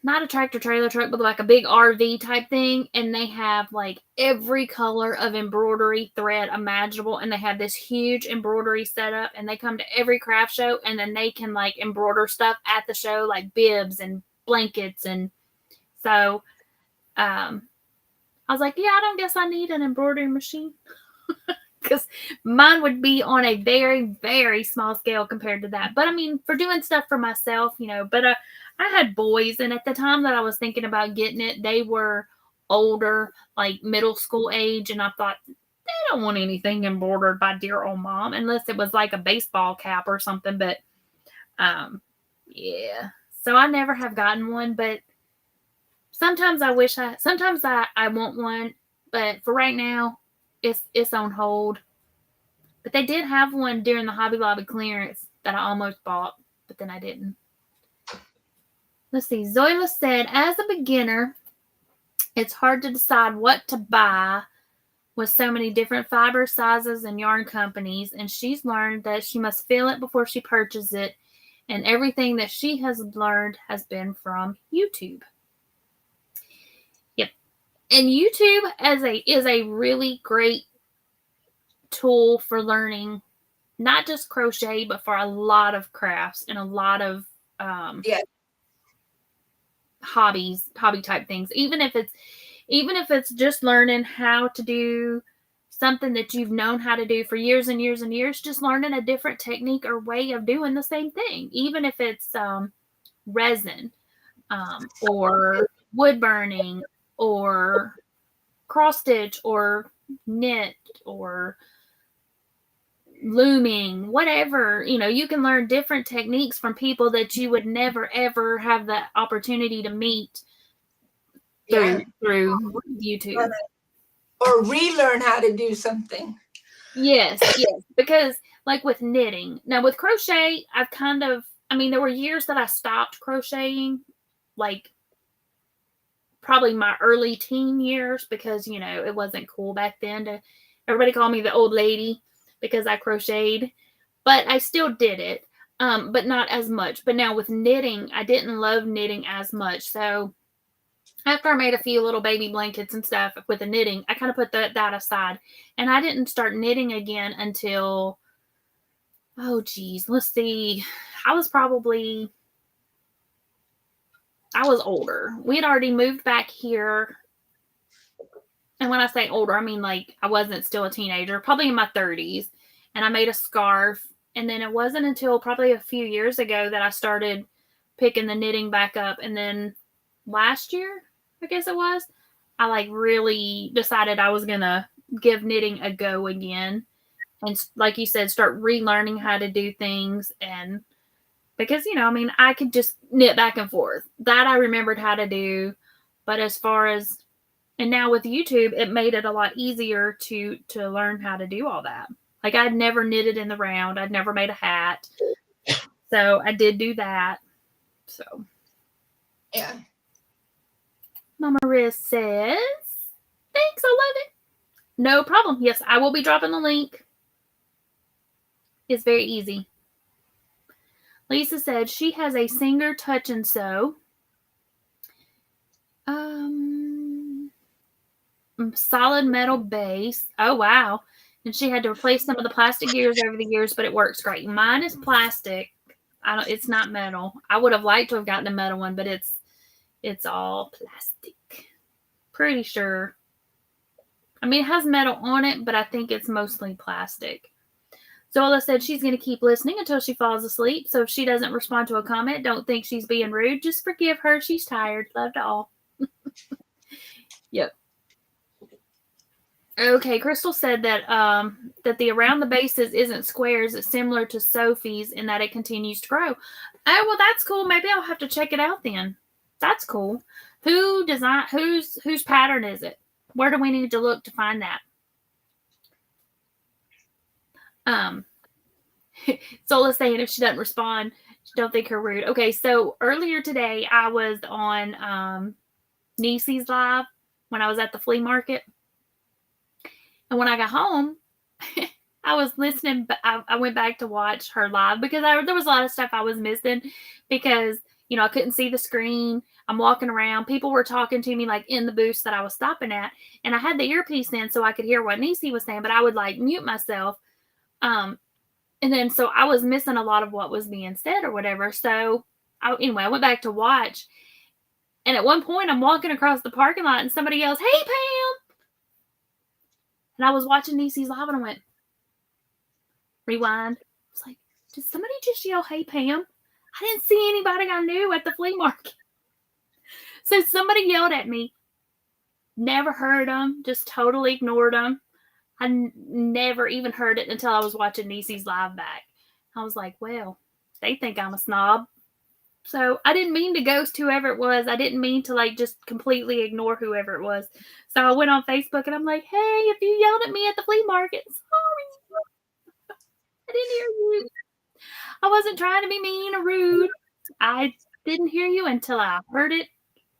not a tractor trailer truck, but like a big RV type thing, and they have like every color of embroidery thread imaginable, and they have this huge embroidery setup, and they come to every craft show, and then they can like embroider stuff at the show, like bibs and blankets. And so I was like, yeah, I don't guess I need an embroidery machine, because mine would be on a very, very small scale compared to that. But I mean, for doing stuff for myself, but I had boys, and at the time that I was thinking about getting it, they were older, like middle school age, and I thought, they don't want anything embroidered by dear old mom, unless it was like a baseball cap or something. But yeah, so I never have gotten one, but sometimes I want one, but for right now, it's on hold. But they did have one during the Hobby Lobby clearance that I almost bought, but then I didn't. Let's see. Zoila said, as a beginner, it's hard to decide what to buy with so many different fiber sizes and yarn companies, and she's learned that she must feel it before she purchases it, and everything that she has learned has been from YouTube. Yep. And YouTube is a really great tool for learning not just crochet, but for a lot of crafts and a lot of Yeah. hobby type things. Even if it's just learning how to do something that you've known how to do for years and years and years, just learning a different technique or way of doing the same thing. Even if it's resin, or wood burning, or cross stitch, or knit, or looming, whatever, you can learn different techniques from people that you would never ever have the opportunity to meet through YouTube. Or relearn how to do something. Yes, because like with knitting, now with crochet, there were years that I stopped crocheting, like probably my early teen years, because it wasn't cool back then. Everybody called me the old lady because I crocheted, but I still did it, but not as much. But now with knitting, I didn't love knitting as much. So after I made a few little baby blankets and stuff with the knitting, I kind of put that aside, and I didn't start knitting again until, let's see, I was older. We had already moved back here. And when I say older, I mean like I wasn't still a teenager, probably in my 30s. And I made a scarf. And then it wasn't until probably a few years ago that I started picking the knitting back up. And then last year, I guess it was, I like really decided I was going to give knitting a go again. And like you said, start relearning how to do things. And because, I could just knit back and forth. That I remembered how to do. But as far as, and now with YouTube, it made it a lot easier to learn how to do all that. Like I'd never knitted in the round. I'd never made a hat. So I did do that. So. Yeah. Mama Riz says, thanks, I love it. No problem. Yes, I will be dropping the link. It's very easy. Lisa said she has a Singer Touch and Sew. Solid metal base. Oh, wow. And she had to replace some of the plastic gears over the years, but it works great. Mine is plastic. It's not metal. I would have liked to have gotten a metal one, but it's all plastic. Pretty sure. I mean, it has metal on it, but I think it's mostly plastic. Zola said she's going to keep listening until she falls asleep. So if she doesn't respond to a comment, don't think she's being rude. Just forgive her. She's tired. Love to all. Yep. Okay, Crystal said that that the around the bases isn't squares. It's similar to Sophie's in that it continues to grow. Oh, well, that's cool. Maybe I'll have to check it out then. That's cool. Whose pattern is it? Where do we need to look to find that? Zola's saying if she doesn't respond, don't think her rude. Okay, so earlier today I was on Niecy's live when I was at the flea market. And when I got home, I was listening, but I went back to watch her live because there was a lot of stuff I was missing because, I couldn't see the screen. I'm walking around. People were talking to me like in the booths that I was stopping at. And I had the earpiece in so I could hear what Niecy was saying, but I would like mute myself. And then so I was missing a lot of what was being said or whatever. So I went back to watch. And at one point I'm walking across the parking lot and somebody yells, "Hey, Pam!" And I was watching Niecy's live and I went, rewind. I was like, did somebody just yell, "Hey, Pam"? I didn't see anybody I knew at the flea market. So somebody yelled at me. Never heard them. Just totally ignored them. I never even heard it until I was watching Niecy's live back. I was like, well, they think I'm a snob. So I didn't mean to ghost whoever it was. I didn't mean to like just completely ignore whoever it was. So I went on Facebook and I'm like, hey, if you yelled at me at the flea market, sorry. I didn't hear you. I wasn't trying to be mean or rude. I didn't hear you until I heard it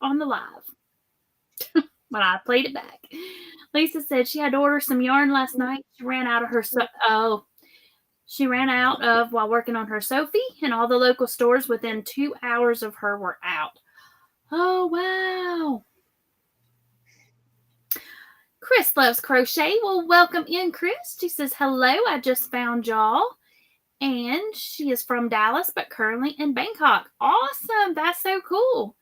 on the live. When I played it back. Lisa said she had to order some yarn last night. She ran out of while working on her Sophie, and all the local stores within 2 hours of her were out. Oh, wow. Chris loves crochet. Well, welcome in, Chris. She says, hello, I just found y'all. And she is from Dallas, but currently in Bangkok. Awesome. That's so cool.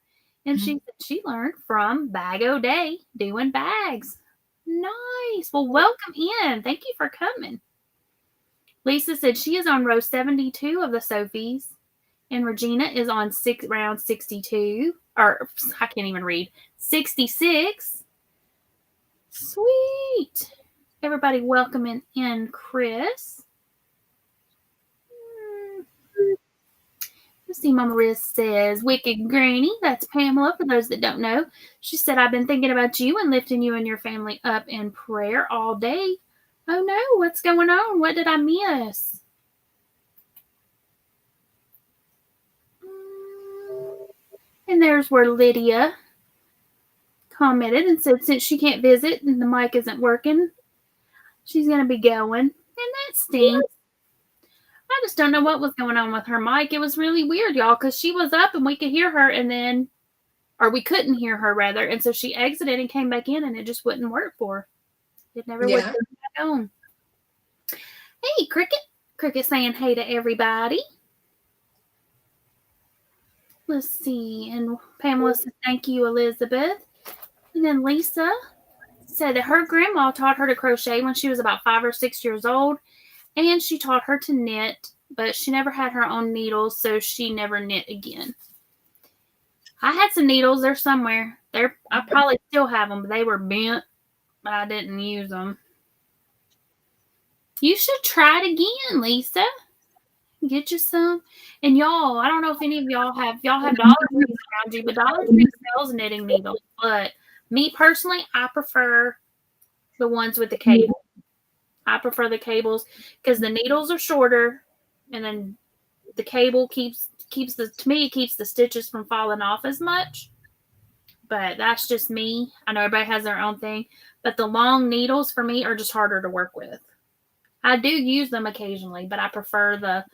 And she said she learned from Bag O'Day doing bags. Nice. Well, welcome in. Thank you for coming. Lisa said she is on row 72 of the Sophies. And Regina is on round 62. Or, I can't even read. 66. Sweet. Everybody welcoming in Chris. Let's see, Mama Riz says, Wicked Granny. That's Pamela, for those that don't know. She said, I've been thinking about you and lifting you and your family up in prayer all day. Oh, no. What's going on? What did I miss? And there's where Lydia commented and said, since she can't visit and the mic isn't working, she's going to be going. And that stinks. I just don't know what was going on with her mic. It was really weird, y'all, because she was up and we could hear her and then, or we couldn't hear her rather. And so she exited and came back in and it just wouldn't work for her. It never would come back on. Hey, Cricket. Cricket saying hey to everybody. Let's see. And Pamela said, thank you, Elizabeth. And then Lisa said that her grandma taught her to crochet when she was about 5 or 6 years old. And she taught her to knit, but she never had her own needles, so she never knit again. I had some needles. They're somewhere. I probably still have them, but they were bent, but I didn't use them. You should try it again, Lisa. Get you some. And y'all, I don't know if any of y'all have Dollar Trees around you, but Dollar Tree sells knitting needles. But me personally, I prefer the ones with the cable. I prefer the cables because the needles are shorter, and then the cable keeps the stitches from falling off as much. But that's just me. I know everybody has their own thing, but the long needles for me are just harder to work with. I do use them occasionally, but I prefer the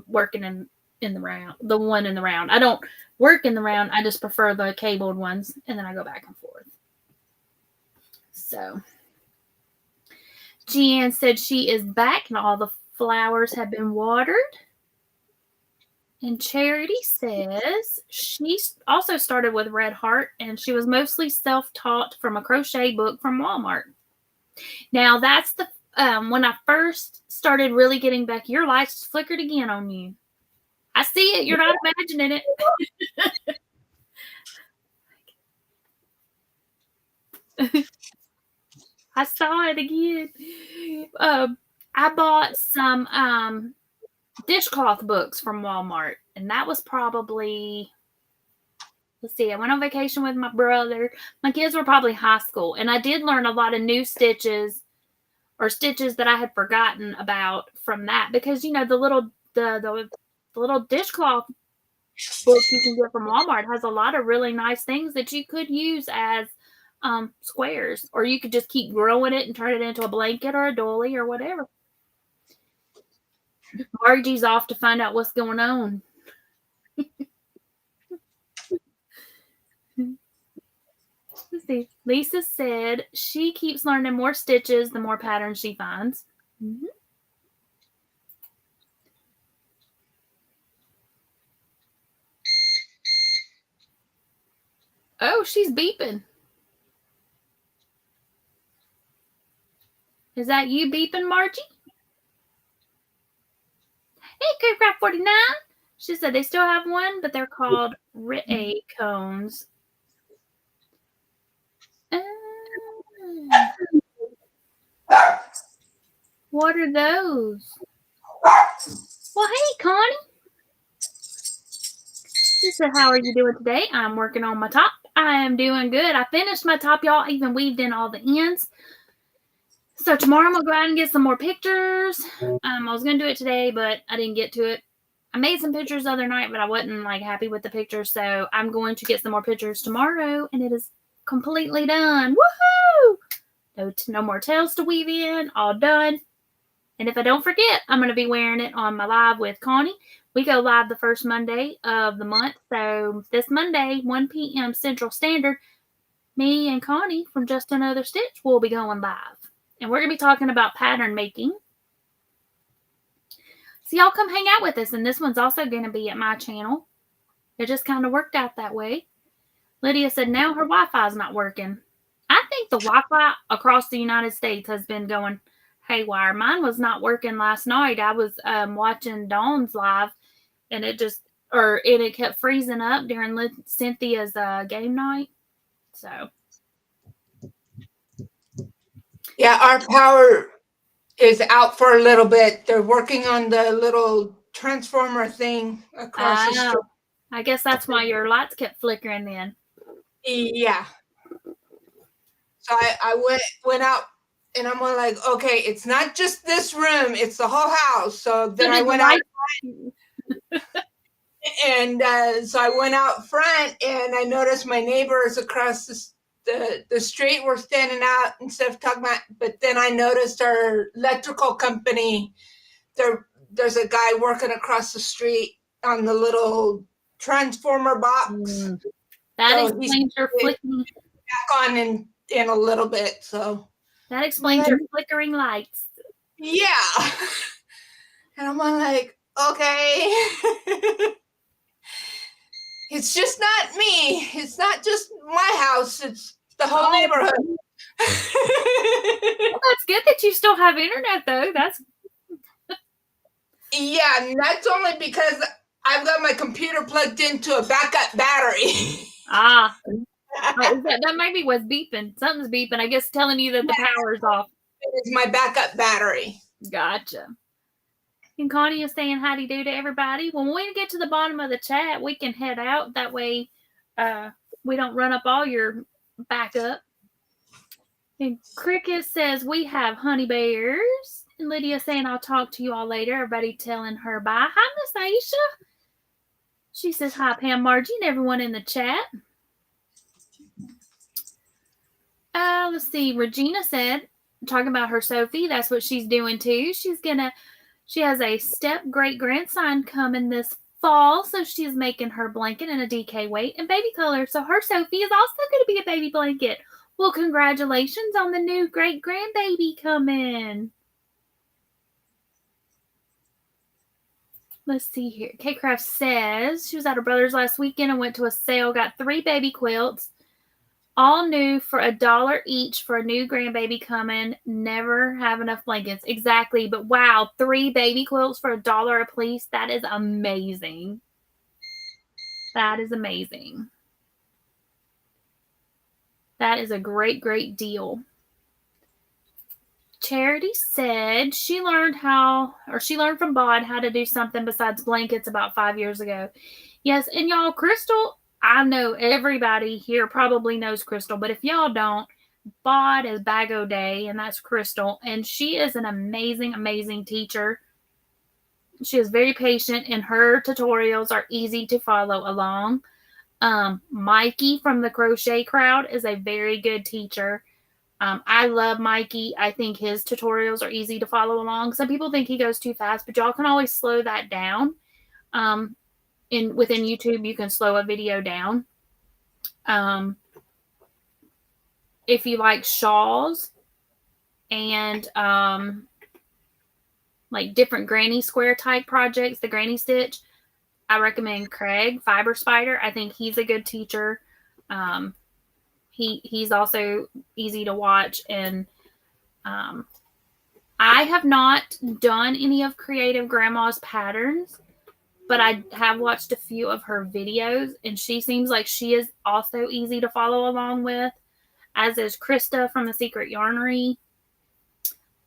working in the round, the one in the round. I don't work in the round. I just prefer the cabled ones, and then I go back and forth. So. Jeanne said she is back and all the flowers have been watered. And Charity says she also started with Red Heart and she was mostly self-taught from a crochet book from Walmart. Now that's the when I first started really getting back, your lights flickered again on you. I see it. You're not imagining it. I saw it again. I bought some dishcloth books from Walmart, and that was probably, let's see, I went on vacation with my brother. My kids were probably high school, and I did learn a lot of new stitches or stitches that I had forgotten about from that because, you know, the little dishcloth book you can get from Walmart has a lot of really nice things that you could use as squares, or you could just keep growing it and turn it into a blanket or a doily or whatever. Margie's off to find out what's going on. Let's see. Lisa said she keeps learning more stitches the more patterns she finds. Mm-hmm. Oh, she's beeping. Is that you beeping, Margie? Hey, Craft 49. She said they still have one, but they're called Ray cones. What are those? Well, hey, Connie. She said, how are you doing today? I'm working on my top. I am doing good. I finished my top, y'all. Even weaved in all the ends. So tomorrow I'm going to go out and get some more pictures. I was going to do it today, but I didn't get to it. I made some pictures the other night, but I wasn't happy with the pictures. So I'm going to get some more pictures tomorrow, and it is completely done. Woohoo! No more tails to weave in. All done. And if I don't forget, I'm going to be wearing it on my live with Connie. We go live the first Monday of the month. So this Monday, 1 p.m. Central Standard, me and Connie from Just Another Stitch will be going live. And we're going to be talking about pattern making. So y'all come hang out with us. And this one's also going to be at my channel. It just kind of worked out that way. Lydia said now her Wi-Fi is not working. I think the Wi-Fi across the United States has been going haywire. Mine was not working last night. I was watching Dawn's live, and it kept freezing up during Cynthia's game night. So yeah, our power is out for a little bit. They're working on the little transformer thing across the street. I guess that's why your lights kept flickering then. Yeah. So I went out, and I'm like, okay, it's not just this room, it's the whole house. So then I went out, and so I went out front, and I noticed my neighbors across the street were standing out and stuff talking about. But then I noticed our electrical company. There's a guy working across the street on the little transformer box. That explains your flickering. Back on in a little bit, so that explains your flickering lights. Yeah, and I'm like, okay, it's just not me. It's not just my house. It's the whole neighborhood. Well, that's good that you still have internet, though. Yeah, and that's only because I've got my computer plugged into a backup battery. That maybe was beeping. Something's beeping. I guess telling you that the power's off. It is my backup battery. Gotcha. And Connie is saying howdy do to everybody. When we get to the bottom of the chat, we can head out. That way we don't run up all your backup. And Cricket says we have honey bears. And Lydia saying I'll talk to you all later. Everybody telling her bye. Hi, Miss Aisha. She says hi, Pam, Margie, and everyone in the chat. Let's see. Regina said, talking about her Sophie, that's what she's doing too. She has a step great grandson coming this fall, so she's making her blanket in a DK weight and baby color. So her Sophie is also going to be a baby blanket. Well, congratulations on the new great grandbaby coming. Let's see here. K-Craft says she was at her brother's last weekend and went to a sale, got 3 baby quilts, all new for $1 each for a new grandbaby coming. Never have enough blankets. Exactly. But wow, 3 baby quilts for $1 a piece. That is amazing. That is amazing. That is a great, great deal. Charity said she learned from Bod how to do something besides blankets about 5 years ago. Yes, and y'all, Crystal, I know everybody here probably knows Crystal, but if y'all don't, Bod is Bago Day, and that's Crystal, and she is an amazing, amazing teacher. She is very patient, and her tutorials are easy to follow along. Mikey from the Crochet Crowd is a very good teacher. I love Mikey. I think his tutorials are easy to follow along. Some people think he goes too fast, but y'all can always slow that down. Within YouTube, you can slow a video down. If you like shawls and like different granny square type projects, the granny stitch, I recommend Craig Fiber Spider. I think he's a good teacher. He's also easy to watch, and I have not done any of Creative Grandma's patterns, but I have watched a few of her videos, and she seems like she is also easy to follow along with, as is Krista from the Secret Yarnery.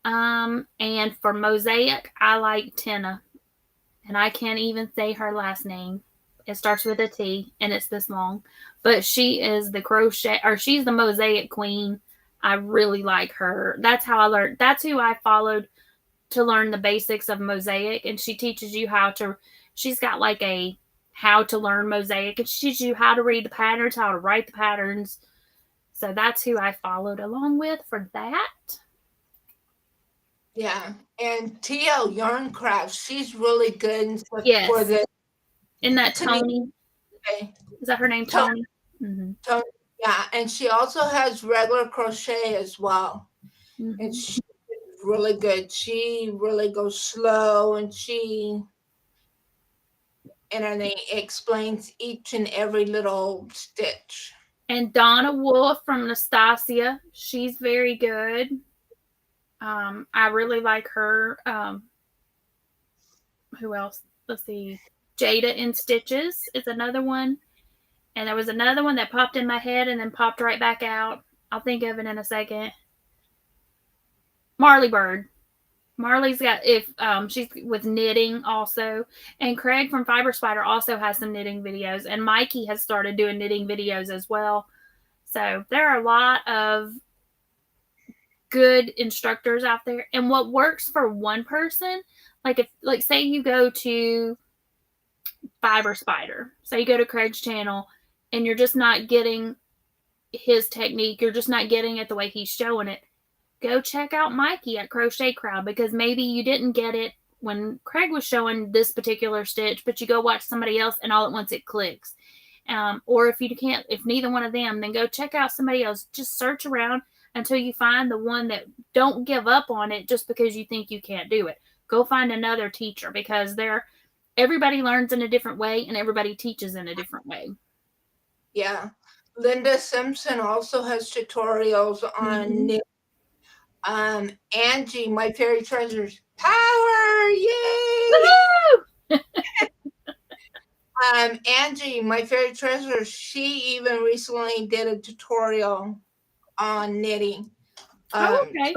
And for Mosaic, I like Tina, and I can't even say her last name. It starts with a T, and it's this long. But she is she's the Mosaic queen. I really like her. That's how I learned. That's who I followed to learn the basics of Mosaic. And she teaches you she's got like a how to learn Mosaic. And she teaches you how to read the patterns, how to write the patterns. So that's who I followed along with for that. Yeah. And TL Yarn Crafts, she's really good yes. for the. Isn't that Tony? Okay. Is that her name, Tony? Mm-hmm. Tony, yeah, and she also has regular crochet as well. Mm-hmm. And she's really good. She really goes slow, and then it explains each and every little stitch. And Donna Wolf from Nastasia, she's very good. I really like her. Who else? Let's see. Jada in Stitches is another one. And there was another one that popped in my head and then popped right back out. I'll think of it in a second. Marley Bird. Marley's got she's with knitting also, and Craig from Fiber Spider also has some knitting videos, and Mikey has started doing knitting videos as well. So there are a lot of good instructors out there, and what works for one person, like say you go to Fiber Spider, so you go to Craig's channel, and you're just not getting his technique, you're just not getting it the way he's showing it. Go check out Mikey at Crochet Crowd, because maybe you didn't get it when Craig was showing this particular stitch, but you go watch somebody else and all at once it clicks. Or if you can't, if neither one of them, then go check out somebody else. Just search around until you find the one that, don't give up on it just because you think you can't do it. Go find another teacher, because everybody learns in a different way and everybody teaches in a different way. Yeah. Linda Simpson also has tutorials on knitting. Angie, my fairy treasures, power, yay! Angie, my fairy treasures, she even recently did a tutorial on knitting. Okay.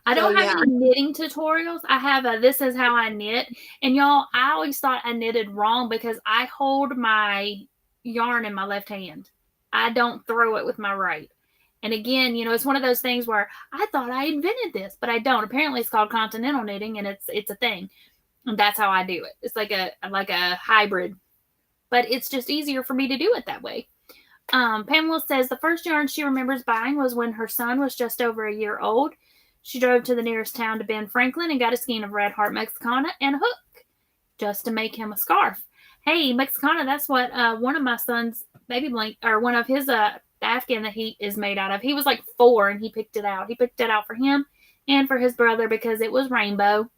I don't have any knitting tutorials. I have a This Is How I Knit. And y'all, I always thought I knitted wrong because I hold my yarn in my left hand. I don't throw it with my right. And again, it's one of those things where I thought I invented this, but I don't. Apparently it's called continental knitting, and it's a thing. And that's how I do it. It's like a hybrid. But it's just easier for me to do it that way. Pamela says the first yarn she remembers buying was when her son was just over a year old. She drove to the nearest town to Ben Franklin and got a skein of Red Heart Mexicana and a hook just to make him a scarf. Hey, Mexicana, that's what one of my son's baby blanket, or one of his Afghan that he is made out of. He was like 4 and he picked it out. He picked it out for him and for his brother because it was rainbow.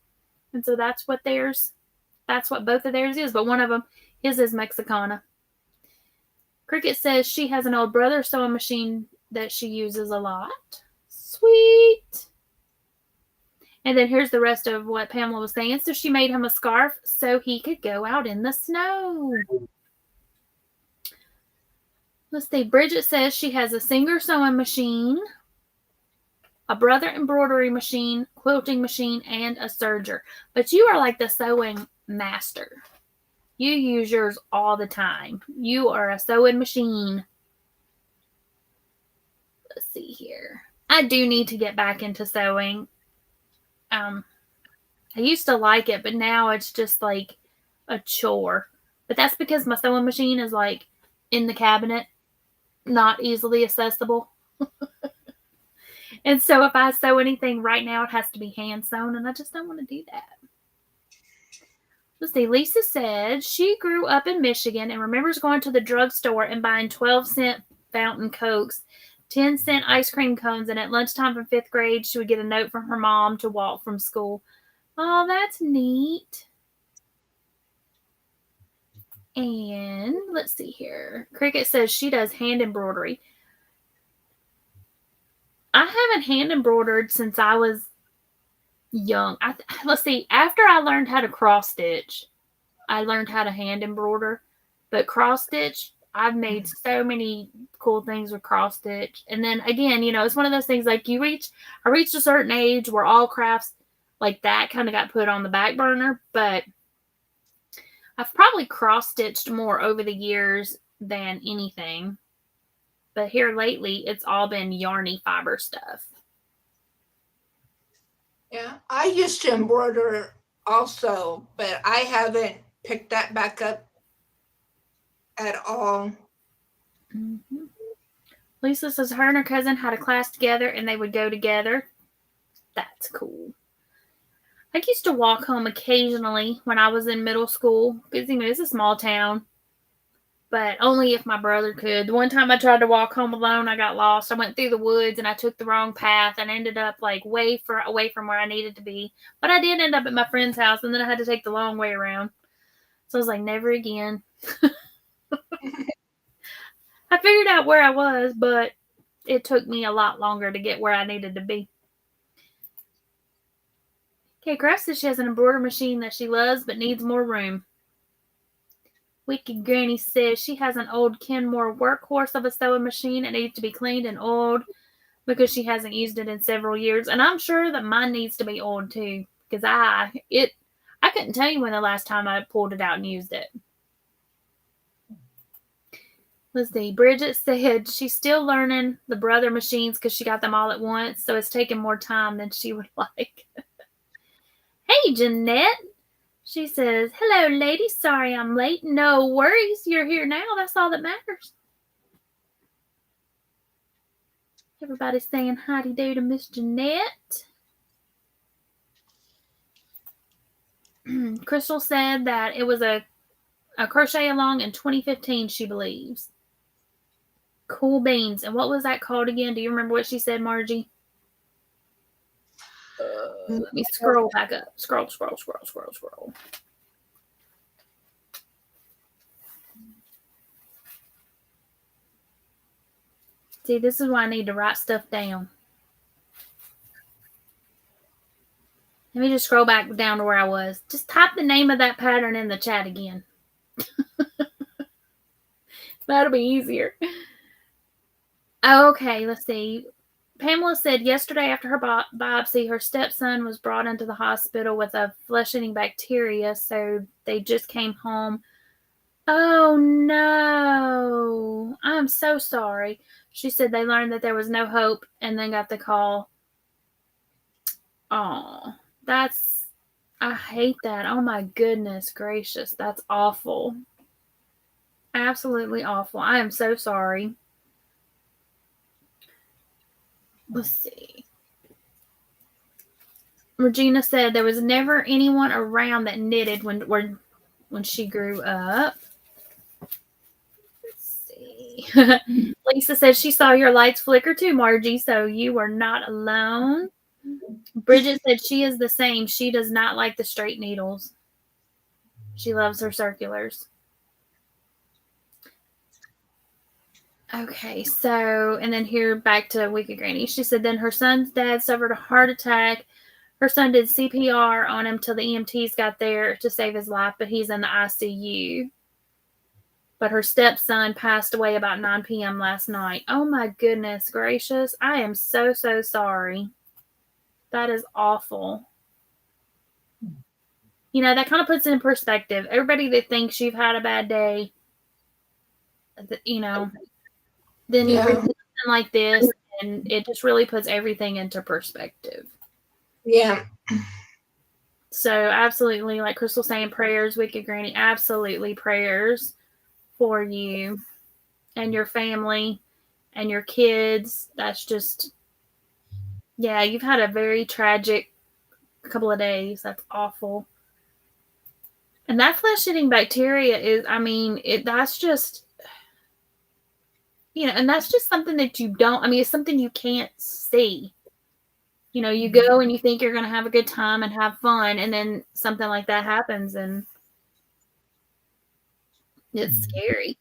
And so that's what both of theirs is. But one of them, his is Mexicana. Cricket says she has an old brother sewing machine that she uses a lot. Sweet. And then here's the rest of what Pamela was saying. So she made him a scarf so he could go out in the snow. Let's see. Bridget says she has a Singer sewing machine, a brother embroidery machine, quilting machine, and a serger. But you are like the sewing master. You use yours all the time. You are a sewing machine. Let's see here. I do need to get back into sewing. I used to like it, but now it's just like a chore. But that's because my sewing machine is like in the cabinet, not easily accessible. And so if I sew anything right now, it has to be hand sewn, and I just don't want to do that. Let's see. Lisa said she grew up in Michigan and remembers going to the drugstore and buying 12-cent fountain Cokes, 10-cent ice cream cones, and at lunchtime from 5th grade, she would get a note from her mom to walk from school. Oh, that's neat. And let's see here. Cricket says she does hand embroidery. I haven't hand embroidered since I was young. Let's see. After I learned how to cross stitch, I learned how to hand embroider. But cross stitch, I've made so many cool things with cross stitch. And then again, it's one of those things like I reached a certain age where all crafts like that kind of got put on the back burner. But I've probably cross stitched more over the years than anything. But here lately, it's all been yarny fiber stuff. Yeah, I used to embroider also, but I haven't picked that back up at all. Mm-hmm. Lisa says her and her cousin had a class together and they would go together. That's cool. I used to walk home occasionally when I was in middle school because, it's a small town. but only if my brother could. The one time I tried to walk home alone, I got lost. I went through the woods and I took the wrong path and ended up like way away from where I needed to be. But I did end up at my friend's house, and then I had to take the long way around. So I was like, never again. I figured out where I was, but it took me a lot longer to get where I needed to be. Okay, Crafts says she has an embroidery machine that she loves but needs more room. Wicked Granny says she has an old Kenmore workhorse of a sewing machine. It needs to be cleaned and oiled because she hasn't used it in several years. And I'm sure that mine needs to be oiled too, because I couldn't tell you when the last time I pulled it out and used it. Let's see. Bridget said she's still learning the brother machines because she got them all at once, so it's taking more time than she would like. Hey, Jeanette. She says, hello, lady. Sorry I'm late. No worries. You're here now. That's all that matters. Everybody's saying howdy-do to Miss Jeanette. Crystal said that it was a crochet along in 2015, she believes. Cool beans. And what was that called again? Do you remember what she said, Margie? Let me scroll back up. Scroll. See, this is why I need to write stuff down. Let me just scroll back down to where I was. Just type the name of that pattern in the chat again. That'll be easier. Okay, let's see. Pamela said yesterday after her biopsy, her stepson was brought into the hospital with a flesh-eating bacteria, so they just came home. Oh, no. I'm so sorry. She said they learned that there was no hope and then got the call. Oh, I hate that. Oh, my goodness gracious. That's awful. Absolutely awful. I am so sorry. Let's see. Regina said there was never anyone around that knitted when she grew up. Let's see. Lisa said she saw your lights flicker too, Margie, so you were not alone. Bridget said she is the same. She does not like the straight needles. She loves her circulars. Okay, so, and then here back to Wicked Granny. She said then her son's dad suffered a heart attack. Her son did CPR on him till the EMTs got there to save his life, but he's in the ICU. But her stepson passed away about 9 p.m. last night. Oh my goodness gracious. I am so, so sorry. That is awful. You know, that kind of puts it in perspective. Everybody that thinks you've had a bad day, you know, then you read something like this, and it just really puts everything into perspective. Yeah. So absolutely, like Crystal saying, prayers, Wicked Granny, absolutely prayers for you and your family and your kids. That's just, yeah, you've had a very tragic couple of days. That's awful. And that flesh-eating bacteria is, I mean, that's just, you know, and that's just something that you don't, I mean, it's something you can't see. You know, you go and you think you're going to have a good time and have fun, and then something like that happens, and it's scary.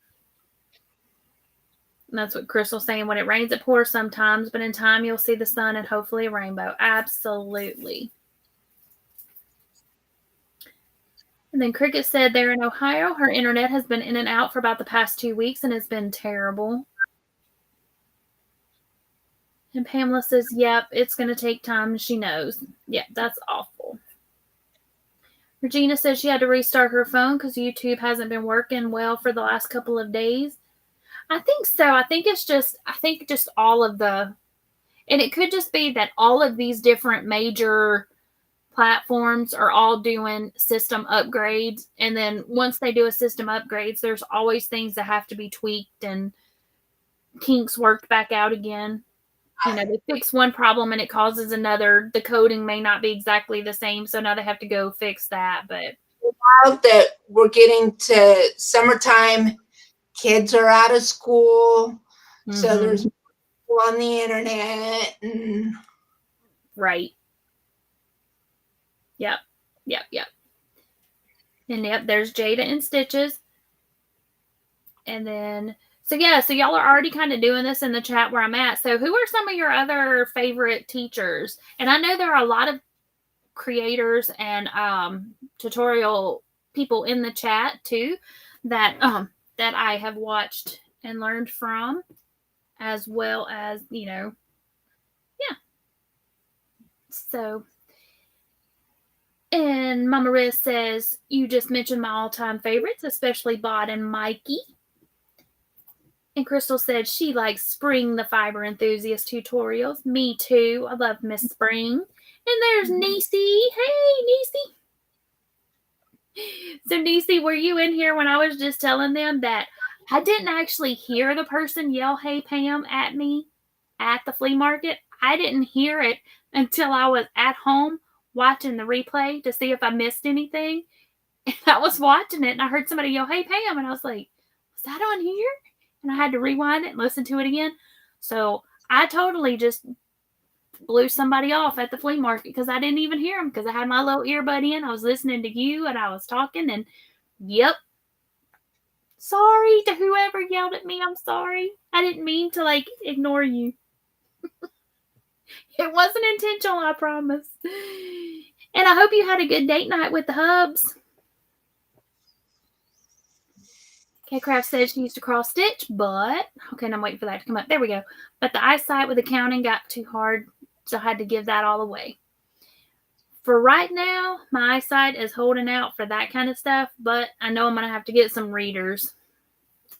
And that's what Crystal's saying. When it rains, it pours sometimes, but in time, you'll see the sun and hopefully a rainbow. Absolutely. And then Cricket said there in Ohio, her internet has been in and out for about the past 2 weeks and has been terrible. And Pamela says, yep, it's going to take time. She knows. Yeah, that's awful. Regina says she had to restart her phone because YouTube hasn't been working well for the last couple of days. I think so. I think just all of the, and it could just be that all of these different major platforms are all doing system upgrades. And then once they do a system upgrades, there's always things that have to be tweaked and kinks worked back out again. You know, they fix one problem and it causes another. The coding may not be exactly the same, so now they have to go fix that. But now that we're getting to summertime kids are out of school, so Mhm. there's people on the internet. And Right. Yep. And yep, there's Jada and Stitches. And then, so y'all are already kind of doing this in the chat where I'm at. So who are some of your other favorite teachers? And I know there are a lot of creators and tutorial people in the chat too that I have watched and learned from, as well as, yeah. So, and Mama Riz says, you just mentioned my all-time favorites, especially Bot and Mikey. And Crystal said she likes Spring the Fiber Enthusiast tutorials. Me too. I love Miss Spring. And there's Niecy. Hey, Niecy. So, Niecy, were you in here when I was just telling them that I didn't actually hear the person yell, "Hey, Pam," at me at the flea market? I didn't hear it until I was at home watching the replay to see if I missed anything. And I was watching it and I heard somebody yell, "Hey, Pam." And I was like, was that on here? And I had to rewind it and listen to it again. So I totally just blew somebody off at the flea market because I didn't even hear them because I had my little earbud in. I was listening to you and I was talking, and yep. Sorry to whoever yelled at me. I'm sorry. I didn't mean to ignore you. It wasn't intentional, I promise. And I hope you had a good date night with the hubs. Okay, Craft says she used to cross stitch, but okay, and I'm waiting for that to come up. There we go. But the eyesight with the counting got too hard, so I had to give that all away. For right now, my eyesight is holding out for that kind of stuff, but I know I'm going to have to get some readers.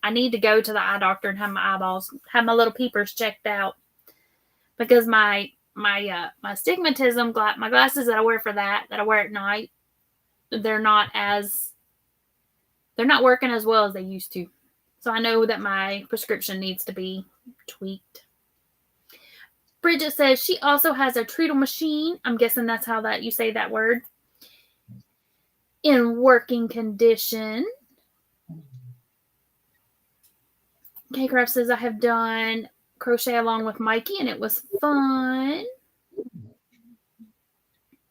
I need to go to the eye doctor and have my eyeballs, have my little peepers checked out, because my astigmatism, my glasses that I wear for that I wear at night, they're not working as well as they used to. So I know that my prescription needs to be tweaked. Bridget says she also has a treadle machine. I'm guessing that's how that you say that word. In working condition. K-Craft says I have done crochet along with Mikey and it was fun.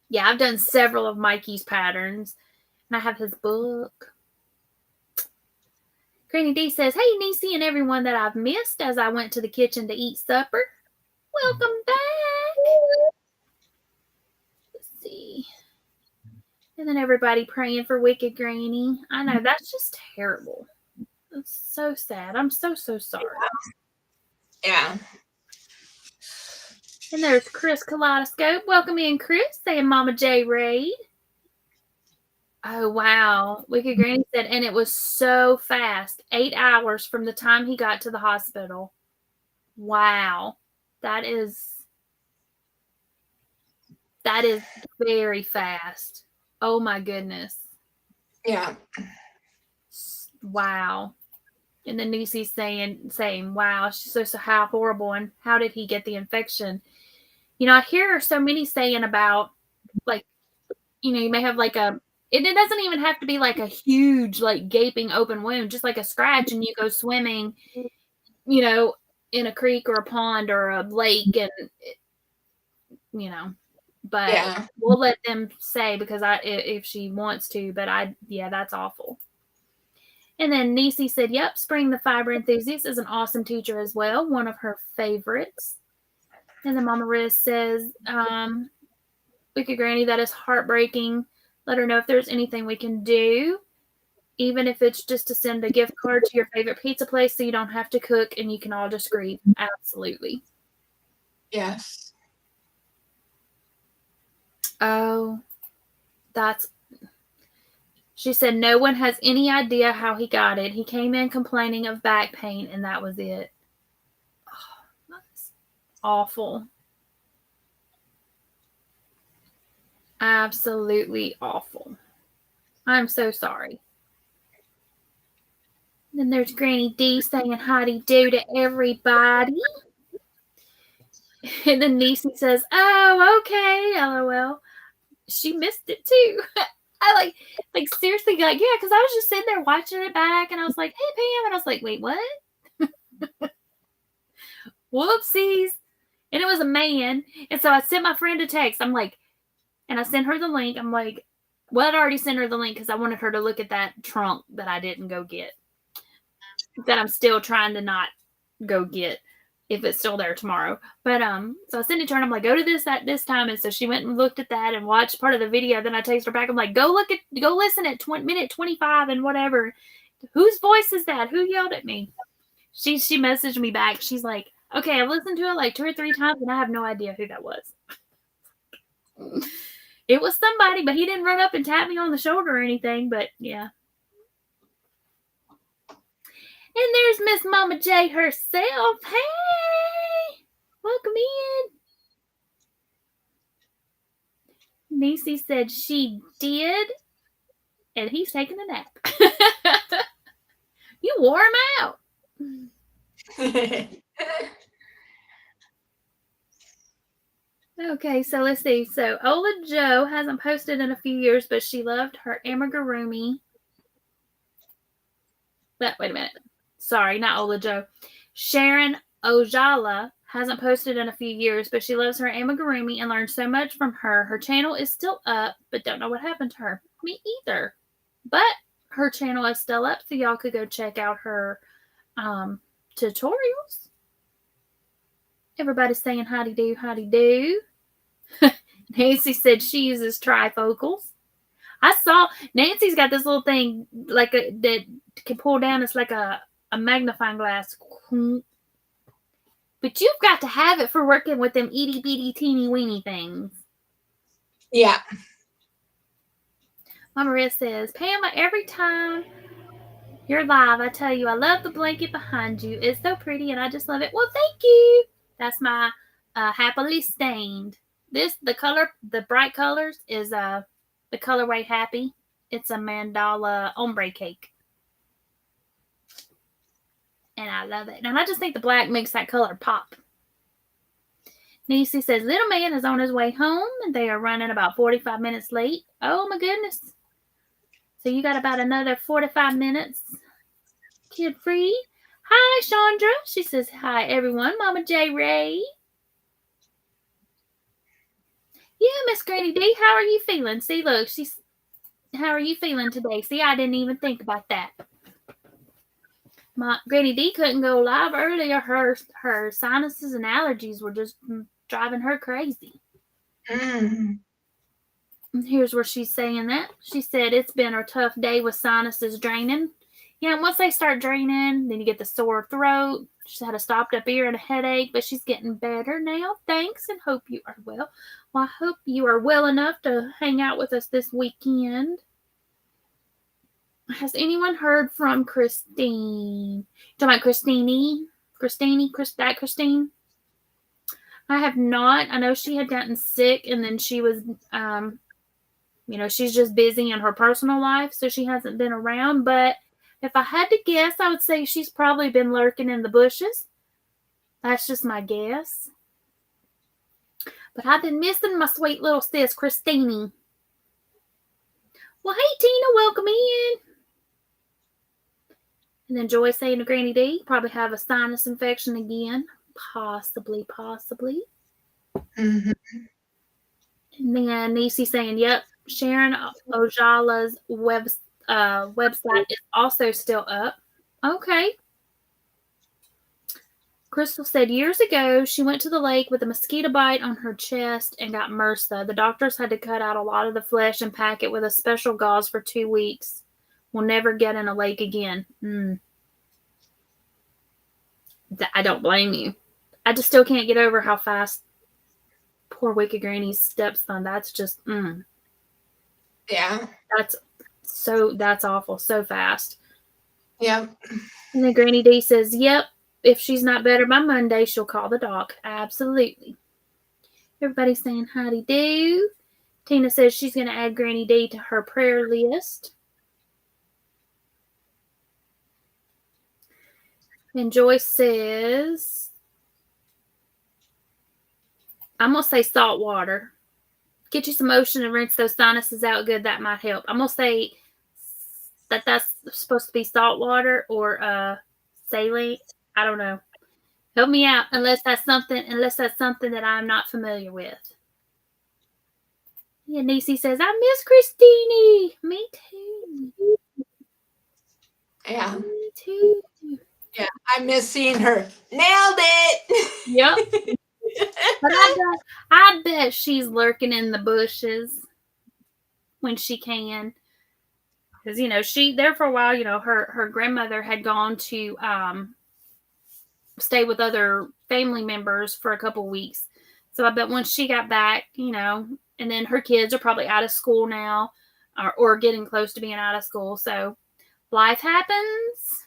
Yeah, I've done several of Mikey's patterns. And I have his book. Granny D says, hey, Niecy and everyone that I've missed as I went to the kitchen to eat supper. Welcome back. Let's see. And then everybody praying for Wicked Granny. I know, that's just terrible. It's so sad. I'm so sorry. Yeah. And there's Chris Kaleidoscope. Welcome in, Chris, saying Mama J Raid. Oh, wow. Wicked Granny said, and it was so fast. 8 hours from the time he got to the hospital. Wow. That is very fast. Oh, my goodness. Yeah. Wow. And then Niecy's saying, wow, she's so how horrible, and how did he get the infection? I hear so many saying about, you may have it doesn't even have to be like a huge, gaping open wound, just like a scratch, and you go swimming, in a creek or a pond or a lake, and, but yeah. We'll let them say, because if she wants to, but that's awful. And then Niecy said, yep, Spring the Fiber Enthusiast is an awesome teacher as well. One of her favorites. And then Mama Riz says, Wicked Granny, that is heartbreaking. Let her know if there's anything we can do, even if it's just to send a gift card to your favorite pizza place so you don't have to cook and you can all just grieve. Absolutely. Yes. Oh, she said no one has any idea how he got it. He came in complaining of back pain, and that was it. Oh, that's awful. Absolutely awful. I'm so sorry. Then there's Granny D saying howdy do to everybody. And then Niecy says, oh, okay, LOL. She missed it too. I like seriously, like, yeah, because I was just sitting there watching it back, and I was like, hey, Pam. And I was like, wait, what? Whoopsies. And it was a man. And so I sent my friend a text. I'm like, and I sent her the link. I'm like, well, I'd already sent her the link because I wanted her to look at that trunk that I didn't go get, that I'm still trying to not go get if it's still there tomorrow. But so I sent it to her and I'm like, go to this at this time. And so she went and looked at that and watched part of the video. Then I text her back. I'm like, go listen at minute 25 and whatever. Whose voice is that? Who yelled at me? She messaged me back. She's like, okay, I've listened to it like 2 or 3 times and I have no idea who that was. It was somebody, but he didn't run up and tap me on the shoulder or anything. But yeah. And there's Miss Mama J herself. Hey, welcome in. Niecy said she did, and he's taking a nap. You wore him out. Okay, so let's see. So Ola Jo hasn't posted in a few years, but she loved her amigurumi. But wait a minute. Sorry, not Ola Jo. Sharon Ojala hasn't posted in a few years, but she loves her amigurumi and learned so much from her. Her channel is still up, but don't know what happened to her. Me either. But her channel is still up, so y'all could go check out her tutorials. Everybody's saying howdy do, howdy do. Nancy said she uses trifocals. I saw Nancy's got this little thing like that can pull down. It's like a magnifying glass. But you've got to have it for working with them itty bitty teeny weeny things. Yeah. Mama Maria says, Pam, every time you're live, I tell you, I love the blanket behind you. It's so pretty and I just love it. Well, thank you. That's my happily stained. The bright colors is the colorway Happy. It's a mandala ombre cake. And I love it. And I just think the black makes that color pop. Niecy says, little man is on his way home and they are running about 45 minutes late. Oh my goodness. So you got about another 45 minutes. Kid free. Hi, Chandra. She says, hi, everyone. Mama J. Ray. Yeah, Miss Granny D, how are you feeling? See, look, how are you feeling today? See, I didn't even think about that. My Granny D couldn't go live earlier. Her sinuses and allergies were just driving her crazy. Mm. Here's where she's saying that. She said it's been a tough day with sinuses draining. Yeah, and once they start draining, then you get the sore throat. She's had a stopped up ear and a headache, but she's getting better now. Thanks, and hope you are well. Well, I hope you are well enough to hang out with us this weekend. Has anyone heard from Christine? You talking about Christine? Christine? I have not. I know she had gotten sick, and then she was, she's just busy in her personal life, so she hasn't been around. But if I had to guess, I would say she's probably been lurking in the bushes. That's just my guess. But I've been missing my sweet little sis, Christine. Well, hey, Tina, welcome in. And then Joy saying to Granny D, probably have a sinus infection again. Possibly. Mm-hmm. And then Niecy saying, yep, Sharon Ojala's website is also still up. Okay. Crystal said years ago she went to the lake with a mosquito bite on her chest and got MRSA. The doctors had to cut out a lot of the flesh and pack it with a special gauze for 2 weeks. We'll never get in a lake again. I don't blame you. I just still can't get over how fast poor Wicked Granny's stepson. That's just, Yeah. That's awful. So fast. Yep. And then Granny D says, yep, if she's not better by Monday, she'll call the doc. Absolutely. Everybody's saying howdy do. Tina says she's going to add Granny D to her prayer list. And Joyce says, I'm going to say salt water. Get you some lotion and rinse those sinuses out good. That might help. I'm going to say that that's supposed to be salt water or saline. I don't know. Help me out unless that's something that I'm not familiar with. Yeah, Niecy says, I miss Christine. Me too. Yeah. Me too. Yeah, I miss seeing her. Nailed it. Yep. But I bet she's lurking in the bushes when she can. Because, she, there for a while, her grandmother had gone to stay with other family members for a couple weeks. So I bet once she got back, and then her kids are probably out of school now or getting close to being out of school. So life happens.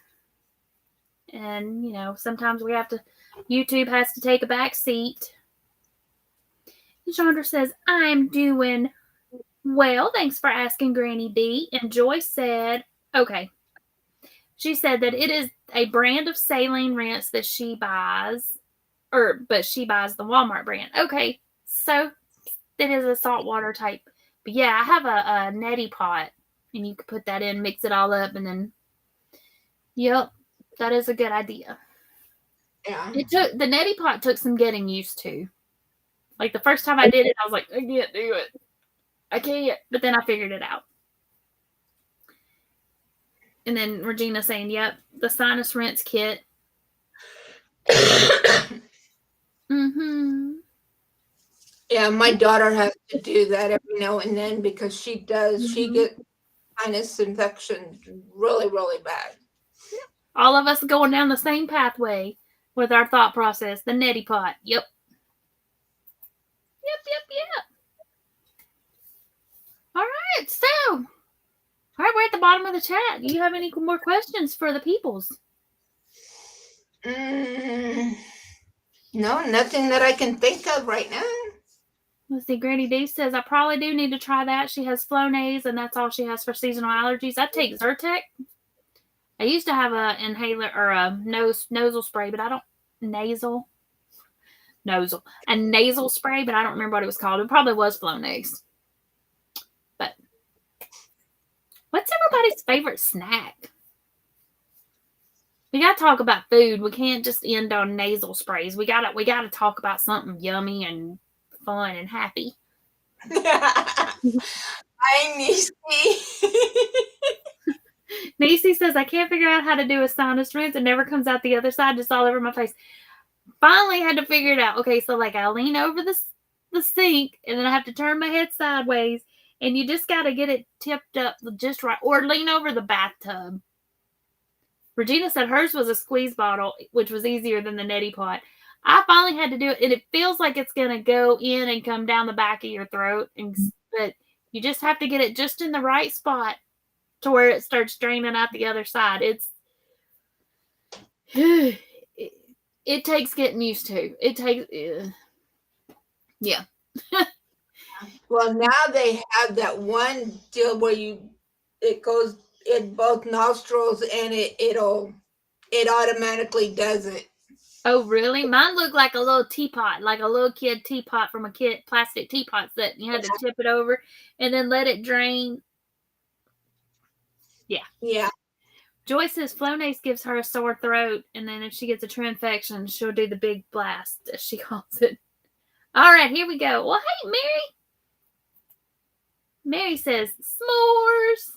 And, sometimes YouTube has to take a back seat. Chandra says, I'm doing well. Thanks for asking, Granny D. And Joyce said, okay. She said that it is a brand of saline rinse that she buys, but she buys the Walmart brand. Okay, so it is a saltwater type. But yeah, I have a neti pot, and you can put that in, mix it all up, and then, yep, that is a good idea. Yeah. The neti pot took some getting used to. Like the first time I did it, I was like, I can't do it. I can't. But then I figured it out. And then Regina saying, yep, the sinus rinse kit. Mm-hmm. Yeah, my daughter has to do that every now and then because she gets sinus infection really, really bad. All of us going down the same pathway with our thought process. The neti pot. Yep. Yep. All right, so. All right, we're at the bottom of the chat. Do you have any more questions for the peoples? No, nothing that I can think of right now. Let's see. Granny D says, I probably do need to try that. She has Flonase, and that's all she has for seasonal allergies. I take Zyrtec. I used to have a inhaler or a nasal spray, but I don't a nasal spray, but I don't remember what it was called. It probably was Flonase. But what's everybody's favorite snack? We gotta talk about food. We can't just end on nasal sprays. We gotta talk about something yummy and fun and happy. Hi, Niecy. Niecy says, I can't figure out how to do a sinus rinse. It never comes out the other side, just all over my face. Finally had to figure it out. Okay, so like I lean over the sink and then I have to turn my head sideways and you just got to get it tipped up just right or lean over the bathtub. Regina said hers was a squeeze bottle, which was easier than the neti pot. I finally had to do it, and it feels like it's going to go in and come down the back of your throat, but you just have to get it just in the right spot to where it starts draining out the other side. It takes getting used to. It takes, yeah. Well, now they have that one deal where it goes in both nostrils and it automatically does it. Oh, really? Mine looked like a little teapot, like a little kid teapot from a kid plastic teapot that you had to tip it over and then let it drain. Yeah. Yeah. Joy says Flonase gives her a sore throat, and then if she gets a true infection, she'll do the big blast, as she calls it. All right, here we go. Well, hey, Mary. Mary says, s'mores.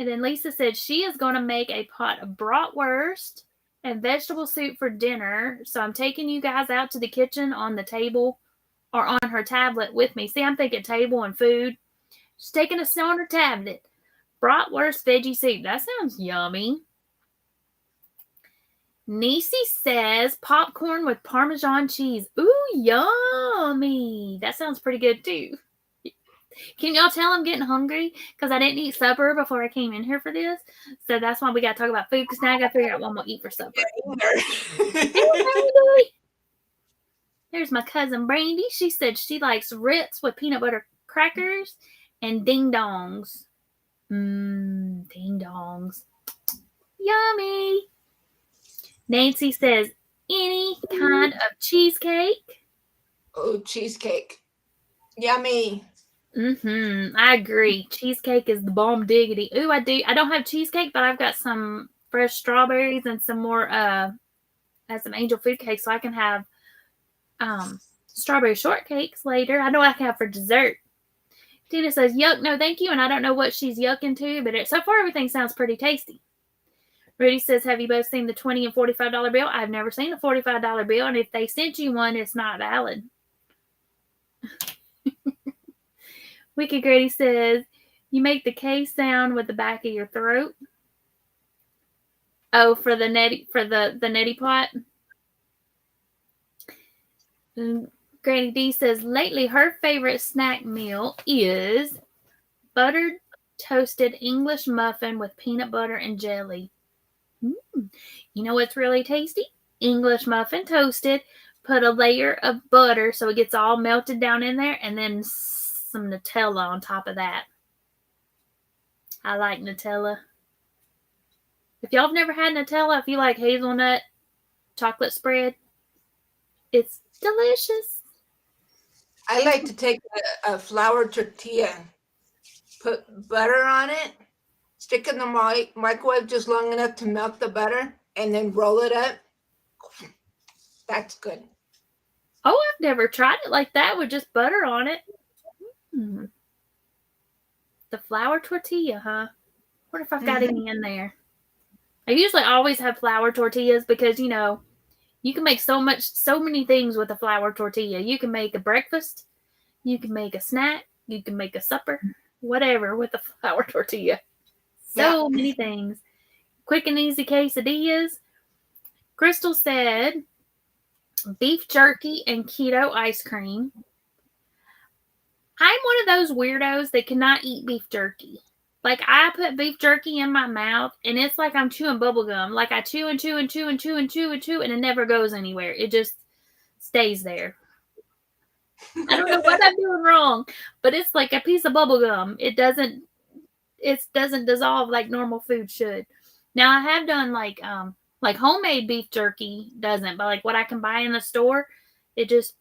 And then Lisa said she is going to make a pot of bratwurst and vegetable soup for dinner. So I'm taking you guys out to the kitchen on the table or on her tablet with me. See, I'm thinking table and food. She's taking us on her tablet. Bratwurst veggie soup. That sounds yummy. Niecy says popcorn with Parmesan cheese. Ooh, yummy. That sounds pretty good too. Can y'all tell I'm getting hungry? Because I didn't eat supper before I came in here for this. So that's why we got to talk about food, because now I got to figure out what I'm going to eat for supper. There's my cousin Brandy. She said she likes Ritz with peanut butter crackers and ding dongs. Ding dongs. Yummy. Nancy says any kind of cheesecake. Oh, cheesecake. Yummy. I agree. Cheesecake is the bomb diggity. Ooh, I don't have cheesecake, but I've got some fresh strawberries and some more some angel food cake, so I can have strawberry shortcakes later. I know I can have for dessert. Tina says, yuck, no thank you, and I don't know what she's yucking to, but so far everything sounds pretty tasty. Rudy says, have you both seen the $20 and $45 bill? I've never seen a $45 bill, and if they sent you one, it's not valid. Wicked Grady says, you make the K sound with the back of your throat. Oh, for the neti pot. And Granny D says, lately her favorite snack meal is buttered toasted English muffin with peanut butter and jelly. You know what's really tasty? English muffin toasted. Put a layer of butter so it gets all melted down in there, and then some Nutella on top of that. I like Nutella. If y'all have never had Nutella, if you like hazelnut chocolate spread, it's delicious. I like to take a flour tortilla, put butter on it, stick it in the microwave just long enough to melt the butter, and then roll it up. That's good. Oh, I've never tried it like that with just butter on it. The flour tortilla, huh? What if I've got any in there? I usually always have flour tortillas because, you know, you can make so many things with a flour tortilla. You can make a breakfast, you can make a snack, you can make a supper, whatever with a flour tortilla. So many things. Quick and easy quesadillas. Crystal said beef jerky and keto ice cream. I'm one of those weirdos that cannot eat beef jerky. Like, I put beef jerky in my mouth, and it's like I'm chewing bubble gum. Like, I chew and chew and chew and chew and chew and chew, and it never goes anywhere. It just stays there. I don't know what I'm doing wrong, but it's like a piece of bubble gum. It doesn't dissolve like normal food should. Now, I have done like homemade beef jerky doesn't, but like what I can buy in the store, it just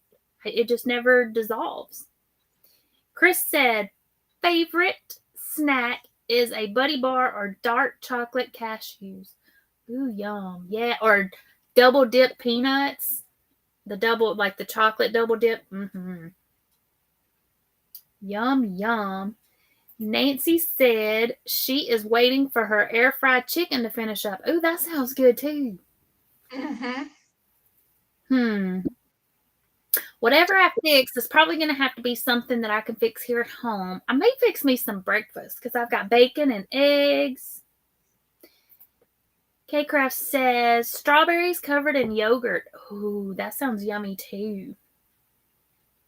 never dissolves. Chris said, favorite snack is a Buddy Bar or dark chocolate cashews. Ooh, yum. Yeah, or double dip peanuts. The chocolate double dip. Yum, yum. Nancy said she is waiting for her air fried chicken to finish up. Ooh, that sounds good too. Whatever I fix is probably going to have to be something that I can fix here at home. I may fix me some breakfast because I've got bacon and eggs. K-Craft says strawberries covered in yogurt. Ooh, that sounds yummy too.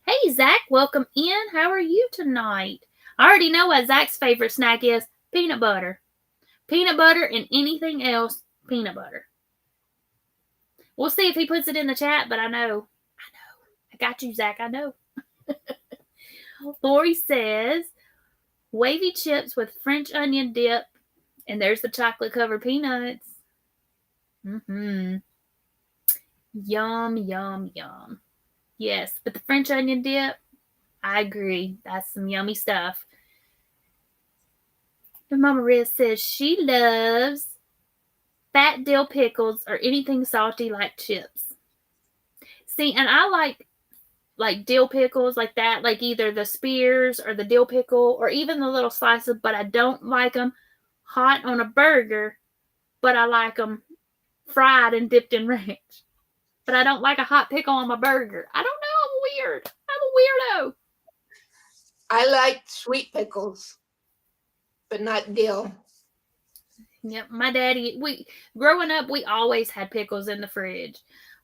Hey, Zach, welcome in. How are you tonight? I already know what Zach's favorite snack is. Peanut butter. Peanut butter and anything else, peanut butter. We'll see if he puts it in the chat, but I know. I got you, Zach. I know. Lori says, wavy chips with French onion dip. And there's the chocolate-covered peanuts. Yum, yum, yum. Yes, but the French onion dip, I agree. That's some yummy stuff. And Mama Riz says she loves fat dill pickles or anything salty like chips. See, and I like dill pickles like that, like either the spears or the dill pickle or even the little slices, but I don't like them hot on a burger, but I like them fried and dipped in ranch. But I don't like a hot pickle on my burger. I don't know. I'm weird. I'm a weirdo. I like sweet pickles, but not dill. Yep, my daddy, growing up, we always had pickles in the fridge.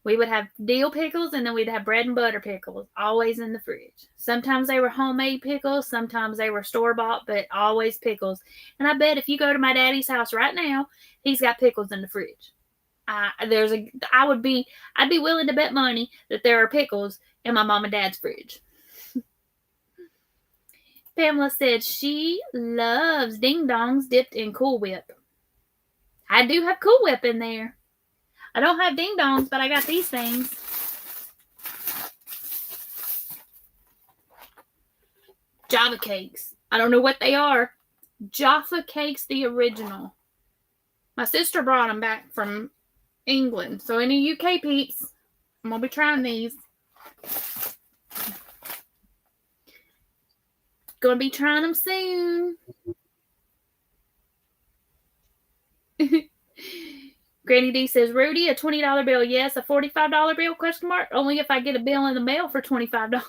We would have dill pickles, and then we'd have bread and butter pickles, always in the fridge. Sometimes they were homemade pickles, sometimes they were store-bought, but always pickles. And I bet if you go to my daddy's house right now, he's got pickles in the fridge. I'd be willing to bet money that there are pickles in my mom and dad's fridge. Pamela said she loves ding dongs dipped in Cool Whip. I do have Cool Whip in there. I don't have ding dongs, but I got these things. Java cakes. I don't know what they are. Jaffa cakes, the original. My sister brought them back from England. So any UK peeps, I'm going to be trying these. Going to be trying them soon. Granny D says, Rudy, a $20 bill. Yes, a $45 bill, question mark. Only if I get a bill in the mail for $25.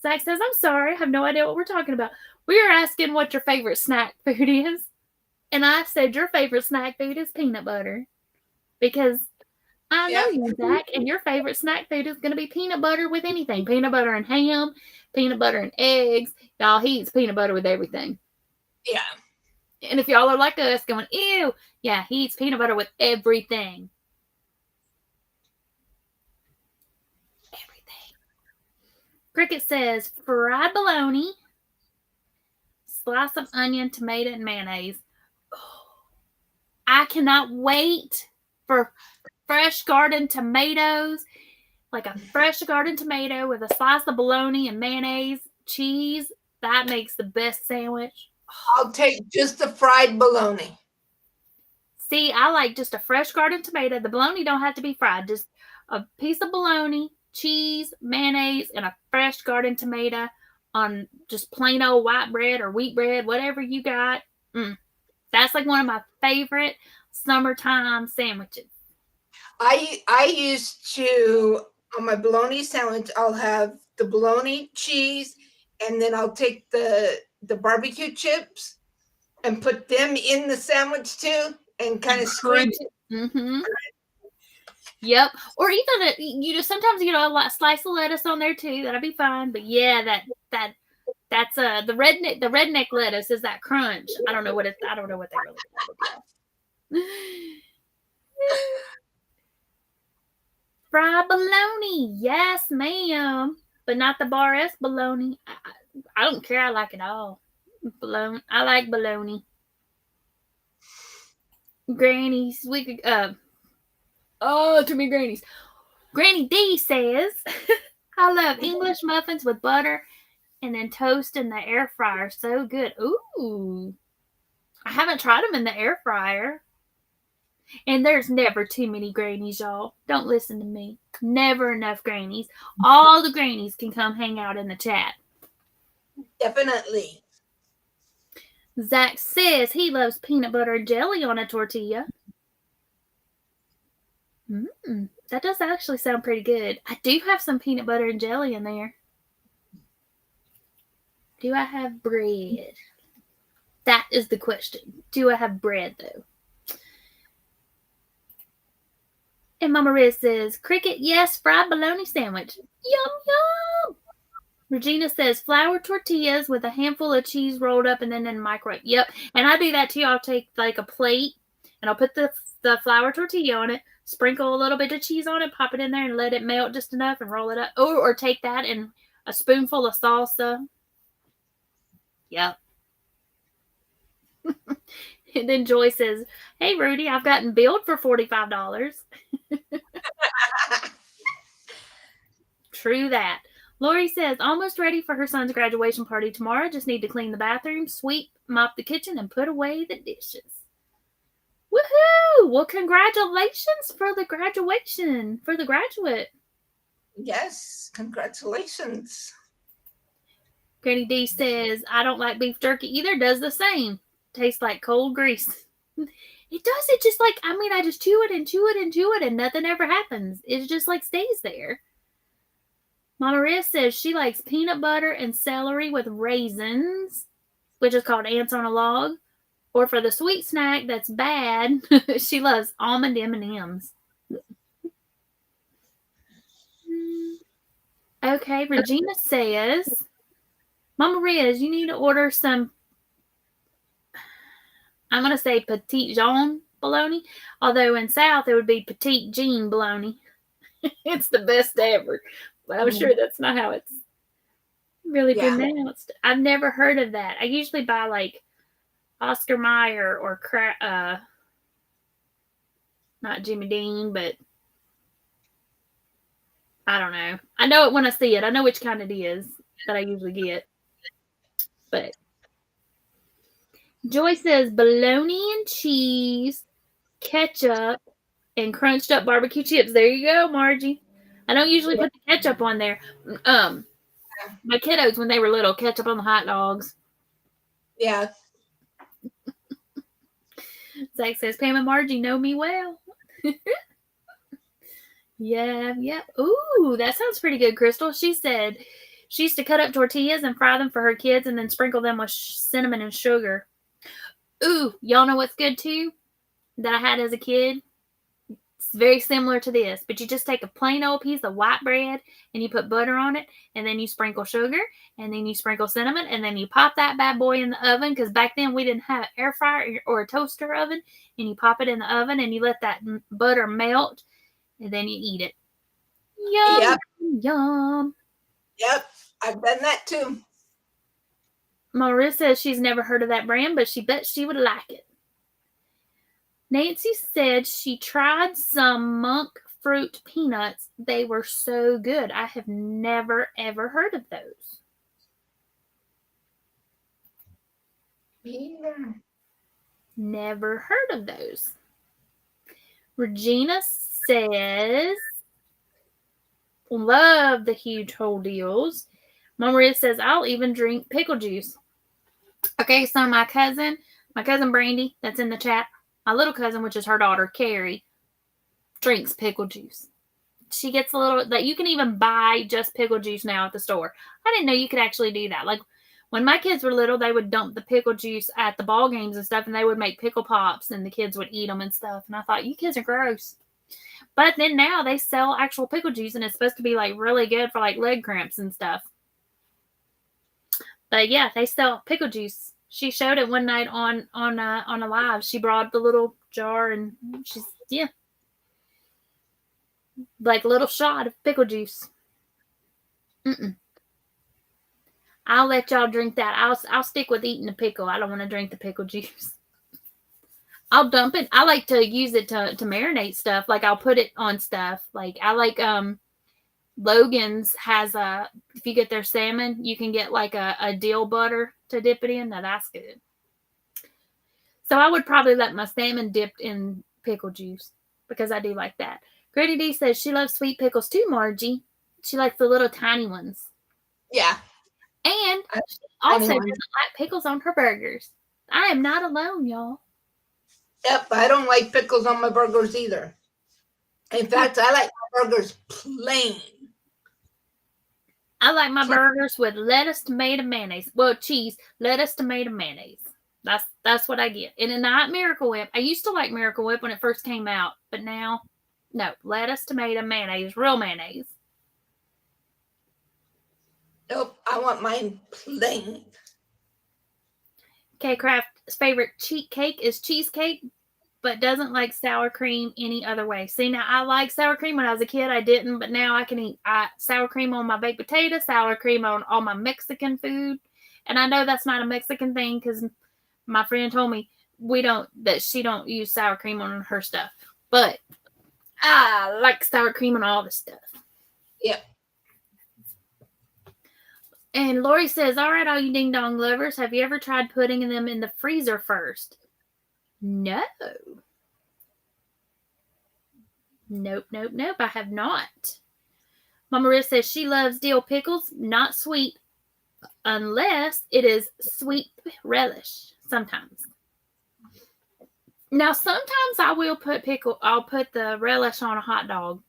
Zach says, I'm sorry. I have no idea what we're talking about. We are asking what your favorite snack food is. And I said, your favorite snack food is peanut butter. Because I know you, Zach, and your favorite snack food is going to be peanut butter with anything. Peanut butter and ham, peanut butter and eggs. Y'all, he eats peanut butter with everything. Yeah. And if y'all are like us going, ew, yeah, he eats peanut butter with everything. Everything. Cricket says, fried bologna, slice of onion, tomato, and mayonnaise. Oh, I cannot wait for fresh garden tomatoes. Like a fresh garden tomato with a slice of bologna and mayonnaise, cheese. That makes the best sandwich. I'll take just the fried bologna. See, I like just a fresh garden tomato. The bologna don't have to be fried. Just a piece of bologna, cheese, mayonnaise, and a fresh garden tomato on just plain old white bread or wheat bread, whatever you got. That's like one of my favorite summertime sandwiches. I used to, on my bologna sandwich, I'll have the bologna, cheese, and then I'll take the barbecue chips and put them in the sandwich too, and kind of squeeze it. Mm-hmm. Yep. Or even you just sometimes a slice of lettuce on there too. That'll be fine. But yeah, that's the redneck lettuce is that crunch. I don't know what they really call it. Fried bologna, yes, ma'am. But not the bar S bologna. I don't care. I like it all. Bologna. I like bologna. Grannies, we could too many grannies. Granny D says, I love English muffins with butter and then toast in the air fryer. So good. Ooh. I haven't tried them in the air fryer. And there's never too many grannies, y'all. Don't listen to me. Never enough grannies. All the grannies can come hang out in the chat. Definitely. Zach says he loves peanut butter and jelly on a tortilla. That does actually sound pretty good. I do have some peanut butter and jelly in there. Do I have bread? That is the question. Do I have bread, though? And Mama Riz says, Cricket, yes, fried bologna sandwich. Yum, yum. Regina says, flour tortillas with a handful of cheese rolled up and then in the microwave. Yep. And I do that too. I'll take like a plate and I'll put the flour tortilla on it, sprinkle a little bit of cheese on it, pop it in there and let it melt just enough and roll it up. Or take that and a spoonful of salsa. Yep. And then Joy says, hey, Rudy, I've gotten billed for $45. True that. Lori says, almost ready for her son's graduation party tomorrow. Just need to clean the bathroom, sweep, mop the kitchen, and put away the dishes. Woohoo! Well, congratulations for the graduation, for the graduate. Yes, congratulations. Granny D says, I don't like beef jerky either. Does the same. Tastes like cold grease. It does. It just like, I just chew it and chew it and chew it and nothing ever happens. It just like stays there. Mama Riz says she likes peanut butter and celery with raisins, which is called ants on a log. Or for the sweet snack that's bad, she loves almond M&Ms. Okay, Regina says, Mama Riz, you need to order some, I'm going to say Petite Jean bologna, although in South it would be Petite Jean bologna. It's the best ever. But I'm sure that's not how it's really pronounced. I've never heard of that. I usually buy like Oscar Mayer or not Jimmy Dean, but I don't know. I know it when I see it. I know which kind it is. that I usually get. But Joy says bologna and cheese, ketchup, and crunched up barbecue chips. There you go, Margie. I don't usually put the ketchup on there. My kiddos, when they were little, ketchup on the hot dogs. Yeah. Zach says, Pam and Margie know me well. Yeah. Ooh, that sounds pretty good, Crystal. She said she used to cut up tortillas and fry them for her kids and then sprinkle them with cinnamon and sugar. Ooh, y'all know what's good too that I had as a kid? It's very similar to this, but you just take a plain old piece of white bread and you put butter on it, and then you sprinkle sugar, and then you sprinkle cinnamon, and then you pop that bad boy in the oven, because back then we didn't have an air fryer or a toaster oven, and you pop it in the oven and you let that butter melt, and then you eat it. Yum, Yep. yum. Yep. I've done that too. Marissa says she's never heard of that brand, but she bet she would like it. Nancy said she tried some monk fruit peanuts. They were so good. I have never, ever heard of those. Yeah. Never heard of those. Regina says, love the huge whole deals. Maria says, I'll even drink pickle juice. Okay, so my cousin Brandy, that's in the chat, my little cousin, which is her daughter, Carrie, drinks pickle juice. She gets a little, that you can even buy just pickle juice now at the store. I didn't know you could actually do that. Like, when my kids were little, they would dump the pickle juice at the ball games and stuff, and they would make pickle pops, and the kids would eat them and stuff. And I thought, you kids are gross. But then now they sell actual pickle juice, and it's supposed to be like really good for like leg cramps and stuff. But yeah, they sell pickle juice. She showed it one night on a live. She brought the little jar, and she's like a little shot of pickle juice. I'll let y'all drink that. I'll stick with eating the pickle. I don't want to drink the pickle juice. I'll dump it. I like to use it to marinate stuff. Like, I'll put it on stuff. Like, I like Logan's has a, if you get their salmon, you can get like a dill butter to dip it in. Now that's good. So I would probably let my salmon dipped in pickle juice because I do like that. Gritty D says she loves sweet pickles too, Margie. She likes the little tiny ones. Yeah. And she also doesn't like pickles on her burgers. I am not alone, y'all. Yep, I don't like pickles on my burgers either. In fact, I like my burgers plain. I like my burgers with lettuce, tomato, mayonnaise. Well, cheese, lettuce, tomato, mayonnaise. That's what I get. And not Miracle Whip. I used to like Miracle Whip when it first came out, but now, no. Lettuce, tomato, mayonnaise, real mayonnaise. Nope, I want mine plain. K Craft's favorite cheat cake is cheesecake, but doesn't like sour cream any other way. See, now I like sour cream. When I was a kid, I didn't, but now I can eat sour cream on my baked potato, sour cream on all my Mexican food. And I know that's not a Mexican thing because my friend told me that she don't use sour cream on her stuff. But I like sour cream on all the stuff. Yep. And Lori says, all right, all you ding dong lovers, have you ever tried putting them in the freezer first? No. Nope. I have not. Mama Maria says she loves dill pickles, not sweet, unless it is sweet relish. Sometimes. Now, sometimes I will I'll put the relish on a hot dog.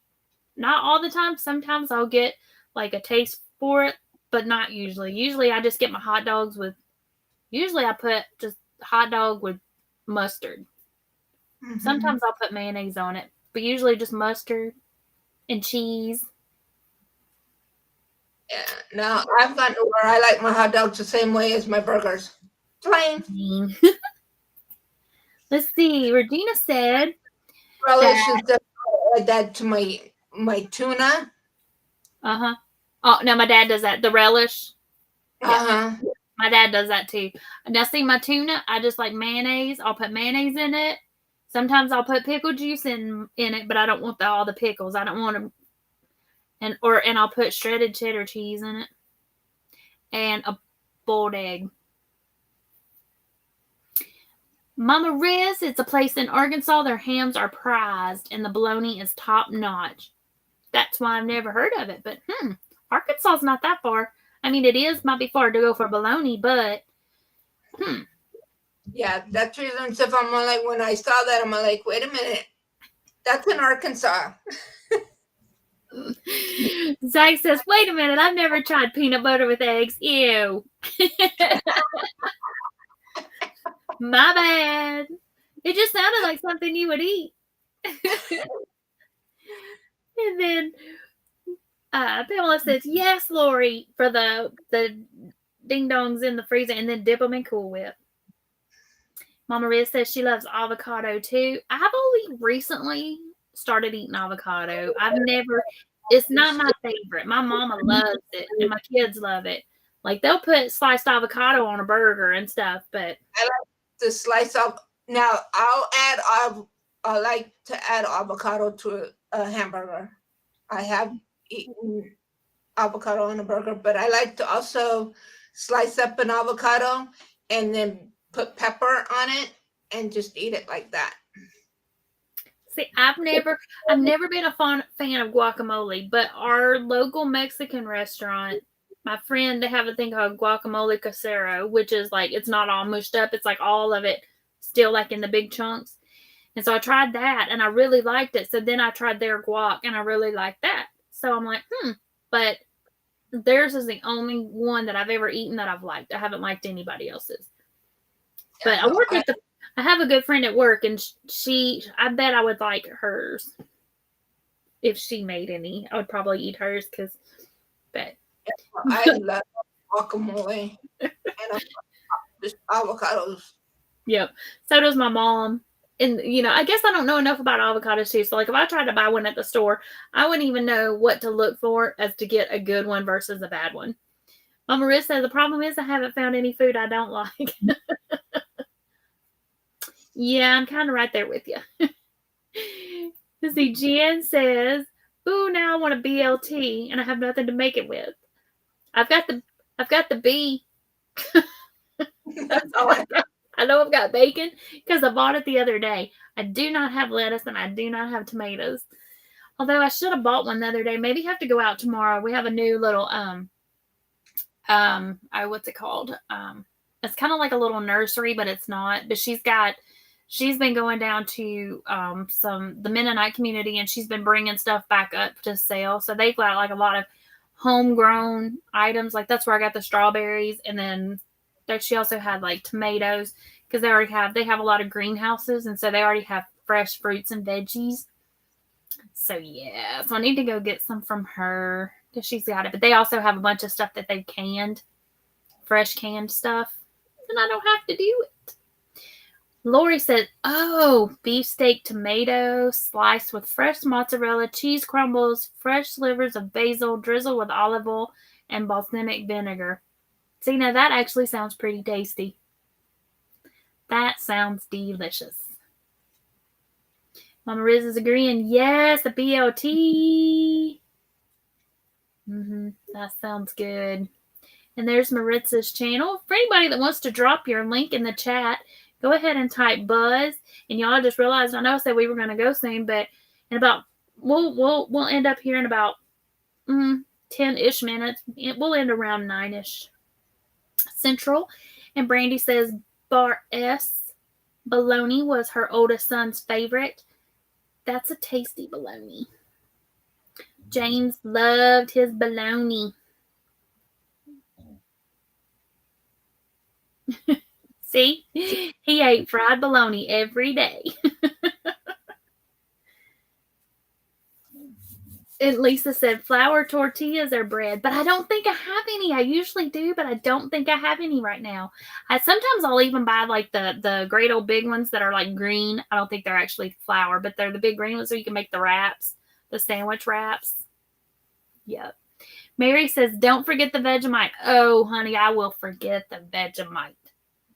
Not all the time. Sometimes I'll get like a taste for it, but not usually. Usually I just get my hot dogs usually I put just hot dog with mustard. Mm-hmm. Sometimes I'll put mayonnaise on it, but usually just mustard and cheese. Yeah, now I've gotten to where I like my hot dogs the same way as my burgers. Plain. Let's see. Regina said relish is add that to my tuna. Uh-huh. Oh, no, my dad does that. The relish. Uh-huh. Yeah. My dad does that too. Now, see, my tuna, I just like mayonnaise. I'll put mayonnaise in it. Sometimes I'll put pickle juice in it, but I don't want all the pickles. I don't want them. And I'll put shredded cheddar cheese in it. and a boiled egg. Mama Riz, it's a place in Arkansas. Their hams are prized and the bologna is top notch. That's why I've never heard of it. But Arkansas's not that far. I mean, it is might be far to go for bologna, but Yeah, that's reason stuff. I'm like, when I saw that, I'm like, wait a minute, that's in Arkansas. Zach says, wait a minute, I've never tried peanut butter with eggs. Ew. My bad. It just sounded like something you would eat. And then Pamela says, yes, Lori, for the ding dongs in the freezer and then dip them in Cool Whip. Mama Riz says she loves avocado too. I've only recently started eating avocado. It's not my favorite. My mama loves it and my kids love it. Like they'll put sliced avocado on a burger and stuff, but I like to slice up. Now I like to add avocado to a hamburger. I have eaten avocado on a burger, but I like to also slice up an avocado and then put pepper on it and just eat it like that. see, I've never been a fan of guacamole, but our local Mexican restaurant, my friend, they have a thing called guacamole casero, which is like it's not all mushed up; it's like all of it still like in the big chunks. And so I tried that, and I really liked it. So then I tried their guac, and I really liked that. So I'm like, but theirs is the only one that I've ever eaten that I've liked. I haven't liked anybody else's. But I have a good friend at work, and I bet I would like hers. If she made any, I would probably eat hers but I love guacamole and just avocados. Yep. So does my mom. And, I guess I don't know enough about avocados too. So, like, if I tried to buy one at the store, I wouldn't even know what to look for as to get a good one versus a bad one. Mama Riz says, the problem is I haven't found any food I don't like. Yeah, I'm kind of right there with you. See, Jen says, ooh, now I want a BLT and I have nothing to make it with. I've got the B. That's all I got. I know I've got bacon because I bought it the other day. I do not have lettuce and I do not have tomatoes. Although I should have bought one the other day. Maybe have to go out tomorrow. We have a new little what's it called? It's kind of like a little nursery, but it's not. But she's been going down to the Mennonite community and she's been bringing stuff back up to sale. So they've got like a lot of homegrown items. Like that's where I got the strawberries, and then she also had like tomatoes because they have a lot of greenhouses, and so they already have fresh fruits and veggies. So yeah, so I need to go get some from her because she's got it. But they also have a bunch of stuff that they've canned, fresh canned stuff, and I don't have to do it. Lori said, oh, beefsteak tomato sliced with fresh mozzarella, cheese crumbles, fresh slivers of basil, drizzled with olive oil and balsamic vinegar. See, now that actually sounds pretty tasty. That sounds delicious. Mama Riz is agreeing. Yes, the BLT. That sounds good. And there's Maritza's channel. For anybody that wants to drop your link in the chat, go ahead and type Buzz. And y'all just realized, I know I said we were going to go soon, but in about, we'll end up here in about 10-ish minutes. We'll end around 9-ish Central. And Brandy says Bar S bologna was her oldest son's favorite. That's a tasty bologna. James loved his bologna. See? He ate fried bologna every day. And Lisa said flour tortillas are bread, but I don't think I have any. I usually do, but I don't think I have any right now. Sometimes I'll even buy like the great old big ones that are like green. I don't think they're actually flour, but they're the big green ones so you can make the wraps, the sandwich wraps. Yep. Mary says, don't forget the Vegemite. Oh, honey, I will forget the Vegemite.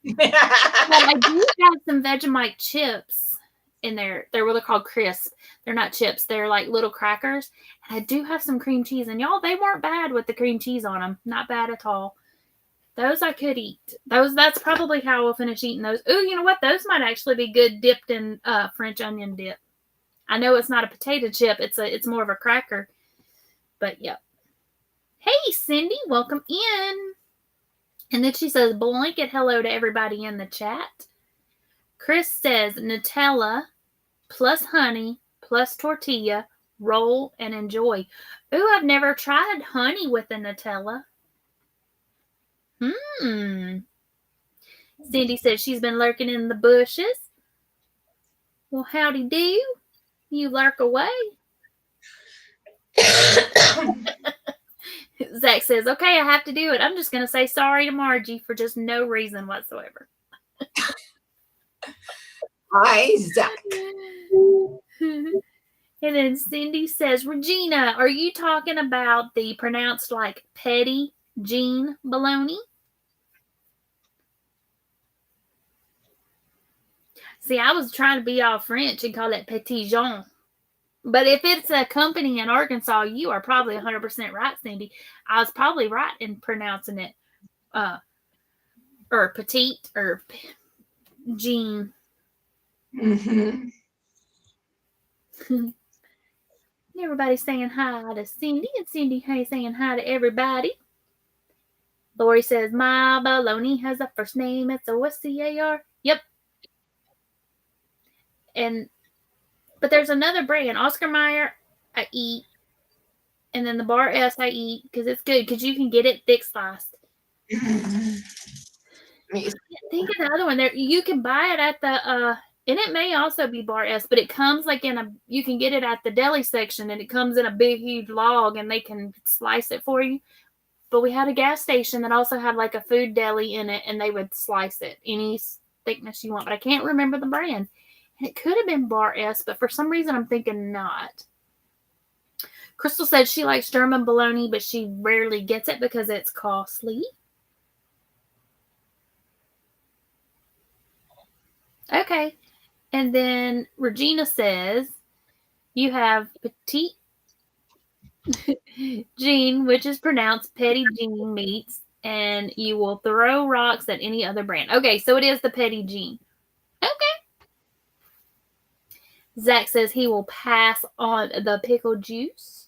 Well, I do have some Vegemite chips in there. They're what they're called crisp. They're not chips. They're like little crackers. And I do have some cream cheese. And y'all, they weren't bad with the cream cheese on them. Not bad at all. Those I could eat. That's probably how we'll finish eating those. Ooh, you know what? Those might actually be good dipped in French onion dip. I know it's not a potato chip. It's more of a cracker. But yep. Hey, Cindy, welcome in. And then she says, blanket hello to everybody in the chat. Chris says, Nutella plus honey plus tortilla, roll and enjoy. Ooh, I've never tried honey with the Nutella. Cindy says she's been lurking in the bushes. Well, howdy do. You lurk away. Zach says, okay, I have to do it. I'm just going to say sorry to Margie for just no reason whatsoever. Hi, Zach. And then Cindy says, Regina, are you talking about the pronounced like Petty Jean bologna? See, I was trying to be all French and call it Petit Jean. But if it's a company in Arkansas, you are probably 100% right, Cindy. I was probably right in pronouncing it or petite or Jean. Mm-hmm. Everybody's saying hi to Cindy, and Cindy saying hi to everybody. Lori says, my bologna has a first name. It's O-S-C-A-R. Yep. But there's another brand, Oscar Mayer, I eat. And then the Bar S I eat because it's good because you can get it thick sliced. Think of the other one there. You can buy it at the and it may also be Bar S, but it comes like you can get it at the deli section, and it comes in a big huge log, and they can slice it for you. But we had a gas station that also had like a food deli in it, and they would slice it any thickness you want. But I can't remember the brand. And it could have been Bar S, but for some reason I'm thinking not. Crystal said she likes German bologna, but she rarely gets it because it's costly. Okay. And then Regina says you have Petite Jean, which is pronounced Petty Jean meats, and you will throw rocks at any other brand. Okay, so it is the Petty Jean. Okay. Zach says he will pass on the pickle juice.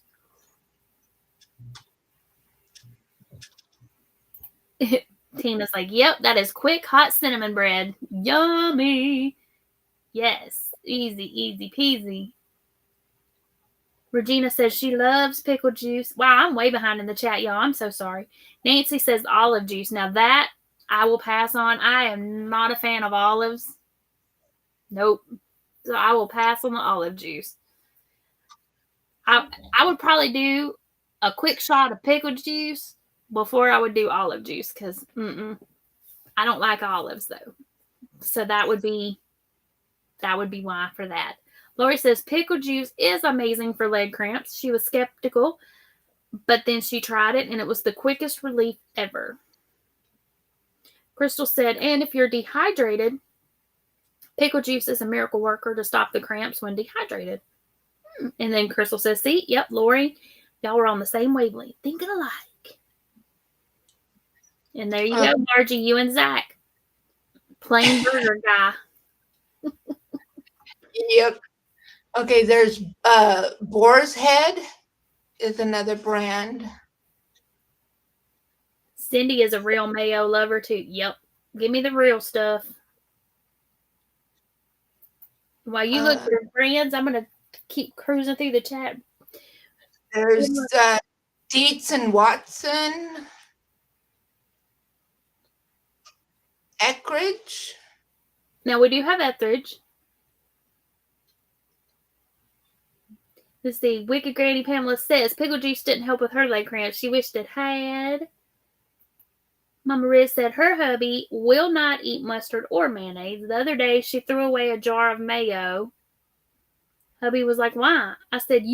Tina's like, yep, that is quick, hot cinnamon bread. Yummy. Yes, easy peasy. Regina says she loves pickle juice. Wow, I'm way behind in the chat, y'all. I'm so sorry. Nancy says olive juice. Now that I will pass on. I am not a fan of olives. Nope. So I will pass on the olive juice. I would probably do a quick shot of pickle juice before I would do olive juice because I don't like olives though. So that would be why for that. Lori says pickle juice is amazing for leg cramps. She was skeptical, but then she tried it and it was the quickest relief ever. Crystal said, and if you're dehydrated, pickle juice is a miracle worker to stop the cramps when dehydrated. And then Crystal says, see, yep, Lori, y'all were on the same wavelength, thinking alike. And there you go, Margie, you and Zach. Plain burger guy. Yep. Okay, there's Boar's Head is another brand. Cindy is a real mayo lover too. Yep. Give me the real stuff. While you look for brands, I'm going to keep cruising through the chat. There's Dietz and Watson. Eckridge. Now, we do have Eckridge. Let's see. Wicked Granny Pamela says pickle juice didn't help with her leg cramps. She wished it had. Mama Riz said her hubby will not eat mustard or mayonnaise. The other day, she threw away a jar of mayo. Hubby was like, why? I said,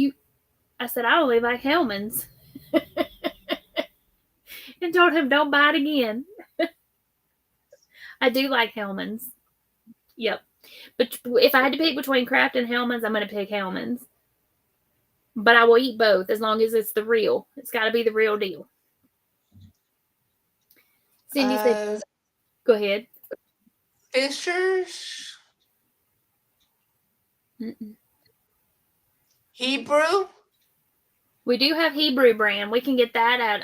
I only like Hellmann's. And told him, don't buy it again. I do like Hellmann's. Yep. But if I had to pick between Kraft and Hellmann's, I'm going to pick Hellmann's. But I will eat both as long as it's the real. It's got to be the real deal. Cindy said, go ahead. Fisher's. Mm-mm. Hebrew. We do have Hebrew brand. We can get that at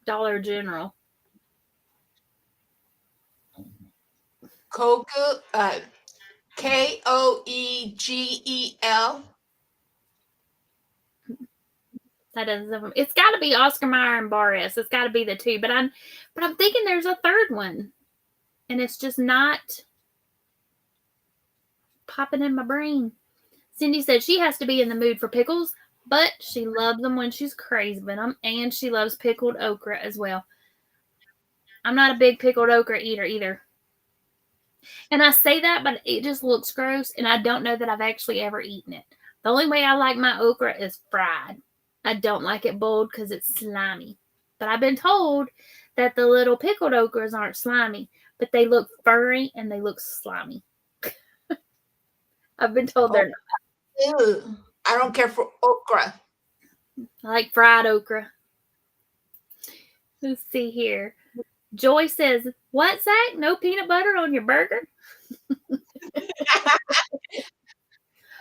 Dollar General. Kogel. Koegel. That doesn't. It's got to be Oscar Mayer and Bar S. It's got to be the two. But I'm thinking there's a third one, and it's just not popping in my brain. Cindy said she has to be in the mood for pickles, but she loves them when she's craving them, and she loves pickled okra as well. I'm not a big pickled okra eater either. And I say that, but it just looks gross, and I don't know that I've actually ever eaten it. The only way I like my okra is fried. I don't like it boiled because it's slimy. But I've been told that the little pickled okras aren't slimy, but they look furry and they look slimy. I've been told they're not. Ew. I don't care for okra. I like fried okra. Let's see here. Joy says, what, Zach? No peanut butter on your burger?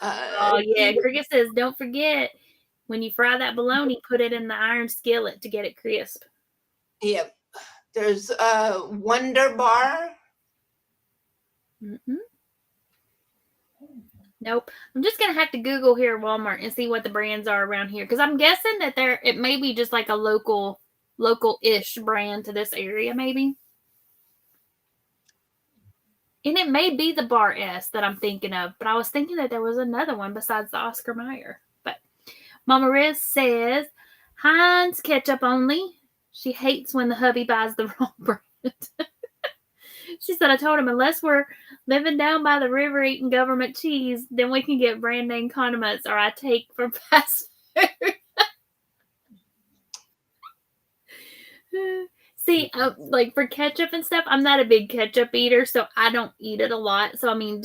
Oh, yeah. Cricket says, don't forget, when you fry that bologna, put it in the iron skillet to get it crisp. Yep. There's a Wonder Bar. Mm-mm. Nope. I'm just going to have to Google here at Walmart and see what the brands are around here. Because I'm guessing that it may be just like a local-ish brand to this area, maybe. And it may be the Bar S that I'm thinking of. But I was thinking that there was another one besides the Oscar Mayer. But Mama Riz says, Heinz ketchup only. She hates when the hubby buys the wrong brand. She said, I told him, unless we're living down by the river eating government cheese, then we can get brand name condiments or I take from fast food. See, like for ketchup and stuff, I'm not a big ketchup eater, so I don't eat it a lot. So, I mean,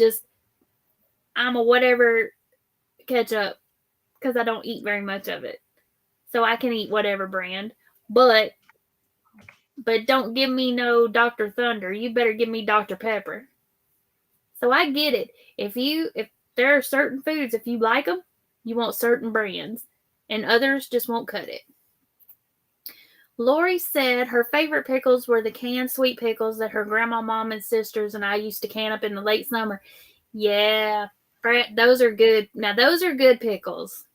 I'm a whatever ketchup because I don't eat very much of it. So I can eat whatever brand. But don't give me no Dr. Thunder. You better give me Dr. Pepper. So I get it. If there are certain foods, if you like them, you want certain brands, and others just won't cut it. Lori said her favorite pickles were the canned sweet pickles that her grandma, mom, and sisters and I used to can up in the late summer. Yeah, those are good. Now, those are good pickles.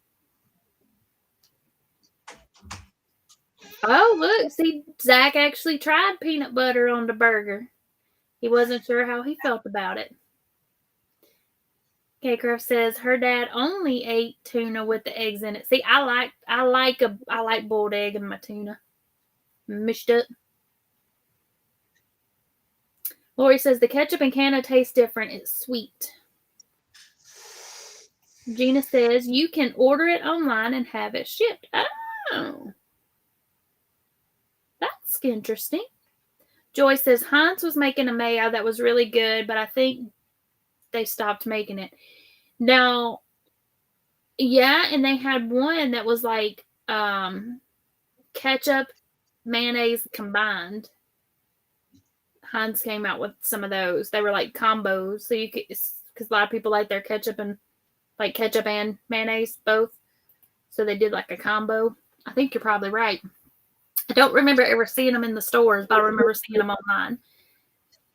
Oh, look. See, Zach actually tried peanut butter on the burger. He wasn't sure how he felt about it. K-Craft says her dad only ate tuna with the eggs in it. See, I like boiled egg in my tuna. Mished up. Lori says the ketchup in Canada tastes different. It's sweet. Gina says you can order it online and have it shipped. Oh. That's interesting. Joy says Heinz was making a mayo that was really good, but I think they stopped making it. Now, yeah, and they had one that was like ketchup, mayonnaise combined. Heinz came out with some of those. They were like combos, so you could, because a lot of people like their ketchup and mayonnaise both. So they did like a combo. I think you're probably right. I don't remember ever seeing them in the stores, but I remember seeing them online.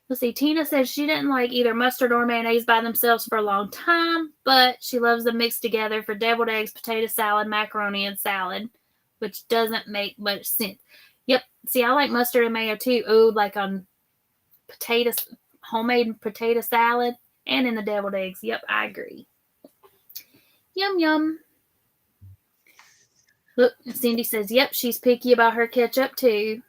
Let's see. Tina says she didn't like either mustard or mayonnaise by themselves for a long time, but she loves them mixed together for deviled eggs, potato salad, macaroni, and salad, which doesn't make much sense. Yep. See, I like mustard and mayo too. Oh, like on homemade potato salad and in the deviled eggs. Yep, I agree. Yum, yum. Look, Cindy says, yep, she's picky about her ketchup too.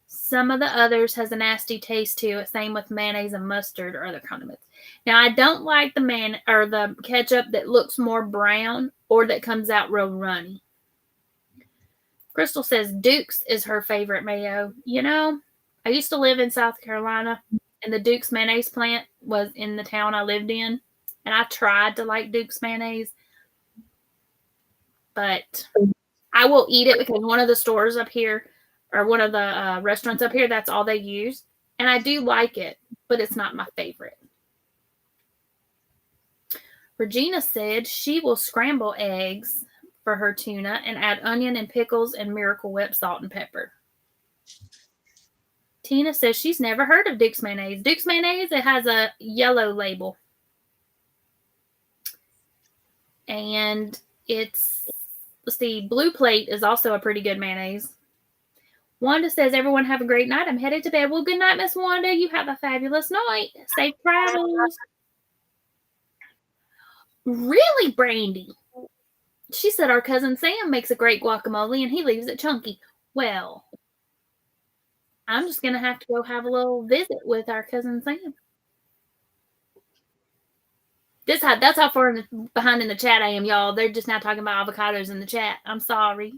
Some of the others has a nasty taste to it. Same with mayonnaise and mustard or other condiments. Now, I don't like the ketchup that looks more brown or that comes out real runny. Crystal says Duke's is her favorite mayo. You know, I used to live in South Carolina, and the Duke's mayonnaise plant was in the town I lived in, and I tried to like Duke's mayonnaise, but I will eat it because one of the stores up here or one of the restaurants up here, that's all they use. And I do like it, but it's not my favorite. Regina said she will scramble eggs for her tuna and add onion and pickles and Miracle Whip salt and pepper. Tina says she's never heard of Duke's mayonnaise. Duke's mayonnaise, it has a yellow label. And it's, let's see, Blue Plate is also a pretty good mayonnaise. Wanda says, everyone have a great night. I'm headed to bed. Well, good night, Miss Wanda. You have a fabulous night. Safe travels. Really, Brandy? She said our cousin Sam makes a great guacamole and he leaves it chunky. Well, I'm just going to have to go have a little visit with our cousin Sam. That's how far behind in the chat I am, y'all. They're just now talking about avocados in the chat. I'm sorry.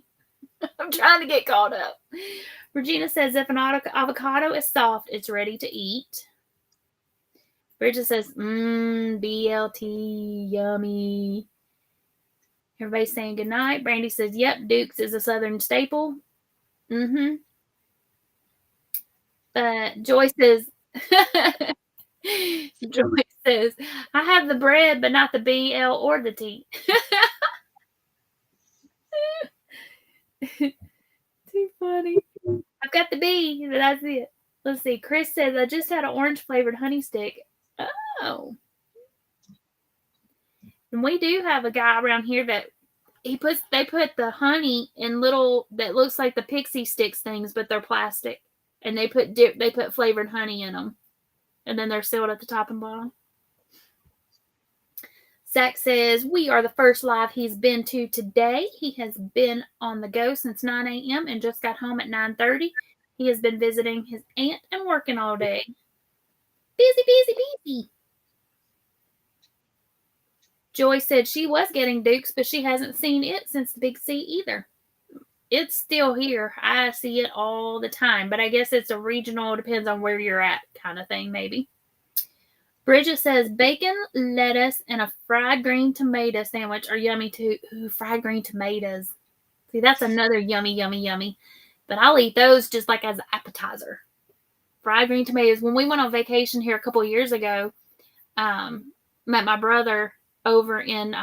I'm trying to get caught up. Regina says, if an avocado is soft, it's ready to eat. Bridget says, BLT, yummy. Everybody's saying goodnight. Brandy says, yep, Duke's is a Southern staple. Joy says, I have the bread, but not the B, L, or the T. Too funny. I've got the B, but that's it. Let's see. Chris says, I just had an orange flavored honey stick. Oh. And we do have a guy around here that they put the honey in little, that looks like the pixie sticks things, but they're plastic. And they put flavored honey in them. And then they're sealed at the top and bottom. Zach says, we are the first live he's been to today. He has been on the go since 9 a.m. and just got home at 9:30. He has been visiting his aunt and working all day. Busy, busy, busy. Joy said she was getting Duke's, but she hasn't seen it since the Big C either. It's still here. I see it all the time, but I guess it's a regional, depends on where you're at kind of thing, maybe. Bridget says bacon, lettuce, and a fried green tomato sandwich are yummy too. Ooh, fried green tomatoes. See, that's another yummy, yummy, yummy. But I'll eat those just like as an appetizer. Fried green tomatoes. When we went on vacation here a couple of years ago, met my brother over in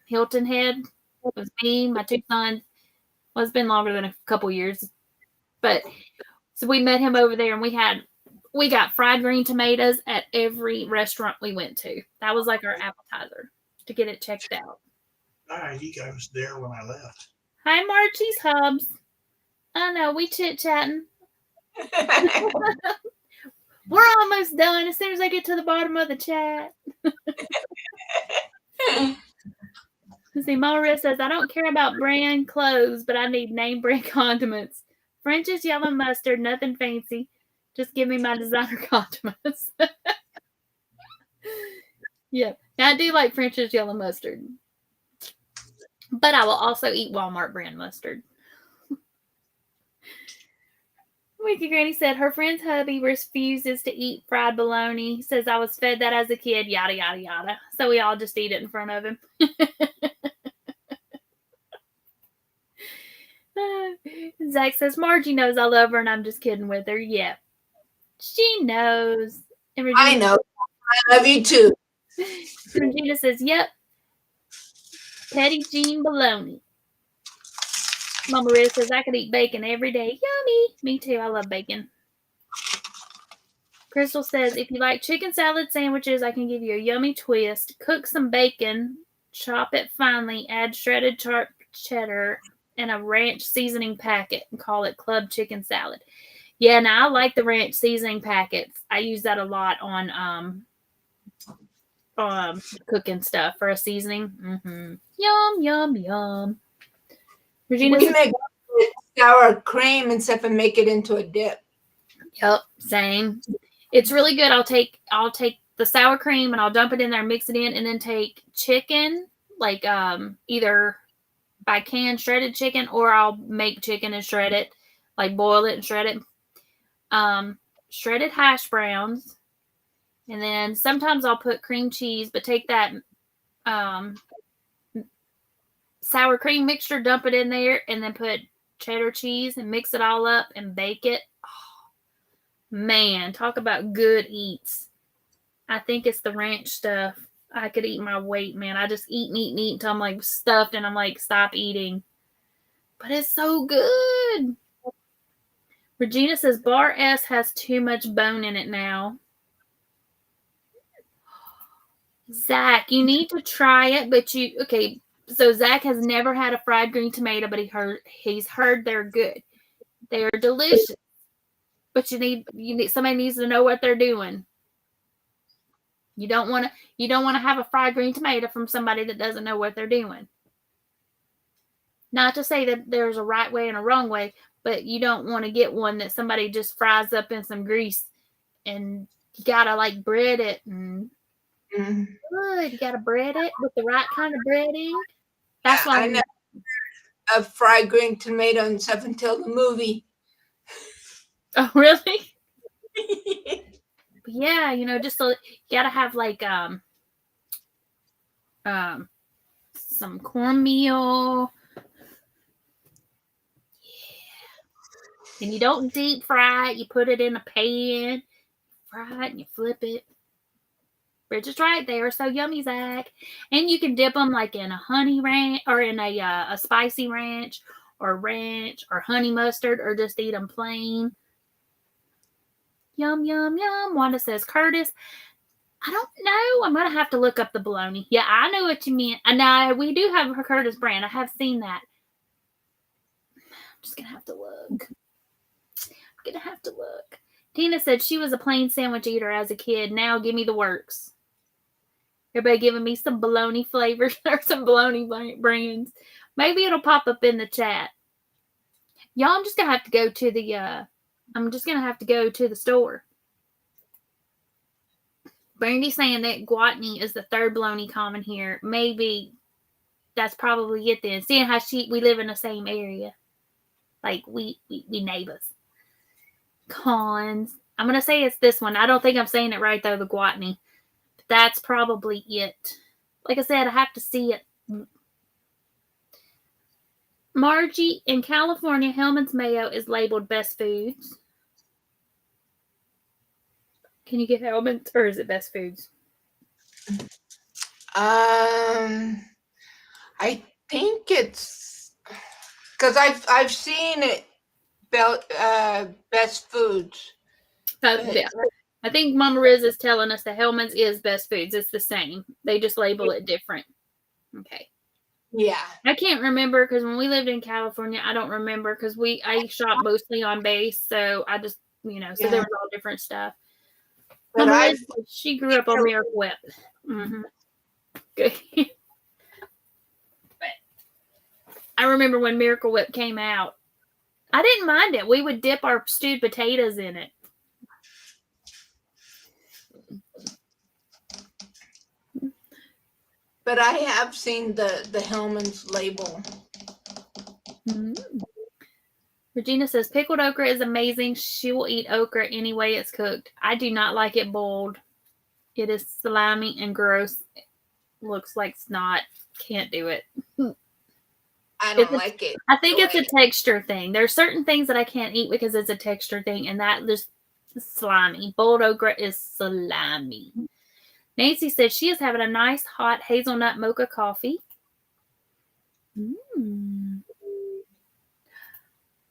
Hilton Head. It was me, my two sons. Well, it's been longer than a couple years. But so we met him over there and we got fried green tomatoes at every restaurant we went to. That was like our appetizer to get it checked out. Hi, you guys there when I left. Hi, Margie's Hubs. I know, we chit-chatting. We're almost done as soon as I get to the bottom of the chat. Let's see, Maria says, I don't care about brand clothes, but I need name brand condiments. French's yellow mustard, nothing fancy. Just give me my designer condiments. Yeah, now, I do like French's yellow mustard. But I will also eat Walmart brand mustard. Wiki Granny said her friend's hubby refuses to eat fried bologna. He says, I was fed that as a kid, yada, yada, yada. So we all just eat it in front of him. Zach says, Margie knows I love her and I'm just kidding with her. Yeah. She knows. And Regina, I know. I love you too. Regina says, yep. Petty Jean bologna. Mama Rita says, I could eat bacon every day. Yummy. Me too. I love bacon. Crystal says, if you like chicken salad sandwiches, I can give you a yummy twist. Cook some bacon, chop it finely, add shredded sharp cheddar and a ranch seasoning packet and call it club chicken salad. Yeah, now I like the ranch seasoning packets. I use that a lot on cooking stuff for a seasoning. Mm-hmm. Yum, yum, yum. Regina we make sour cream and stuff and make it into a dip. Yep, same. It's really good. I'll take the sour cream and I'll dump it in there, mix it in, and then take chicken, like either by can shredded chicken, or I'll make chicken and shred it, like boil it and shred it. Shredded hash browns, and then sometimes I'll put cream cheese, but take that sour cream mixture, dump it in there, and then put cheddar cheese and mix it all up and bake it. Oh, man, talk about good eats. I think it's the ranch stuff. I could eat my weight, man. I just eat and eat and eat until I'm like stuffed and I'm like, stop eating. But it's so good. Regina says Bar S has too much bone in it now. Zach, you need to try it, but okay. So Zach has never had a fried green tomato, but he's heard they're good. They are delicious. But you need somebody needs to know what they're doing. You don't want to have a fried green tomato from somebody that doesn't know what they're doing. Not to say that there's a right way and a wrong way, but you don't want to get one that somebody just fries up in some grease and you gotta like bread it and good. You gotta bread it with the right kind of breading. That's why I never heard of fried green tomato and stuff until the movie. Oh, really? Yeah, just so you gotta have like some cornmeal. Yeah. And you don't deep fry it. You put it in a pan, fry it, and you flip it. Bridget's right. They are so yummy, Zach. And you can dip them like in a honey ranch or in a spicy ranch or honey mustard or just eat them plain. Yum, yum, yum. Wanda says, Curtis, I don't know. I'm going to have to look up the bologna. Yeah, I know what you mean. And now we do have a Curtis brand. I have seen that. I'm just going to have to look. Tina said she was a plain sandwich eater as a kid. Now give me the works. Everybody giving me some bologna flavors or some bologna brands. Maybe it'll pop up in the chat. Y'all, I'm just going to have to go to the store. Brandy's saying that guatni is the third bologna common here. Maybe that's probably it then. Seeing how we live in the same area. Like we neighbors. Cons. I'm going to say it's this one. I don't think I'm saying it right though, the guatni. That's probably it. Like I said, I have to see it. Margie, in California, Hellman's Mayo is labeled Best Foods. Can you get Hellman's or is it Best Foods? I think it's because I've seen it Best Foods. Yeah. I think Mama Riz is telling us that Hellman's is Best Foods. It's the same. They just label it different. Okay. Yeah. I can't remember because when we lived in California, I don't remember because I shop mostly on base. So I just, so there was all different stuff. But Mama Riz, she grew up on Miracle Whip. Mm-hmm. Good. I remember when Miracle Whip came out. I didn't mind it. We would dip our stewed potatoes in it. But I have seen the Hellman's label. Mm-hmm. Regina says, pickled okra is amazing. She will eat okra any way it's cooked. I do not like it boiled. It is slimy and gross. It looks like snot. Can't do it. I don't like it. I think it's a texture thing. There are certain things that I can't eat because it's a texture thing, and that just slimy. Boiled okra is slimy. Nancy said she is having a nice hot hazelnut mocha coffee.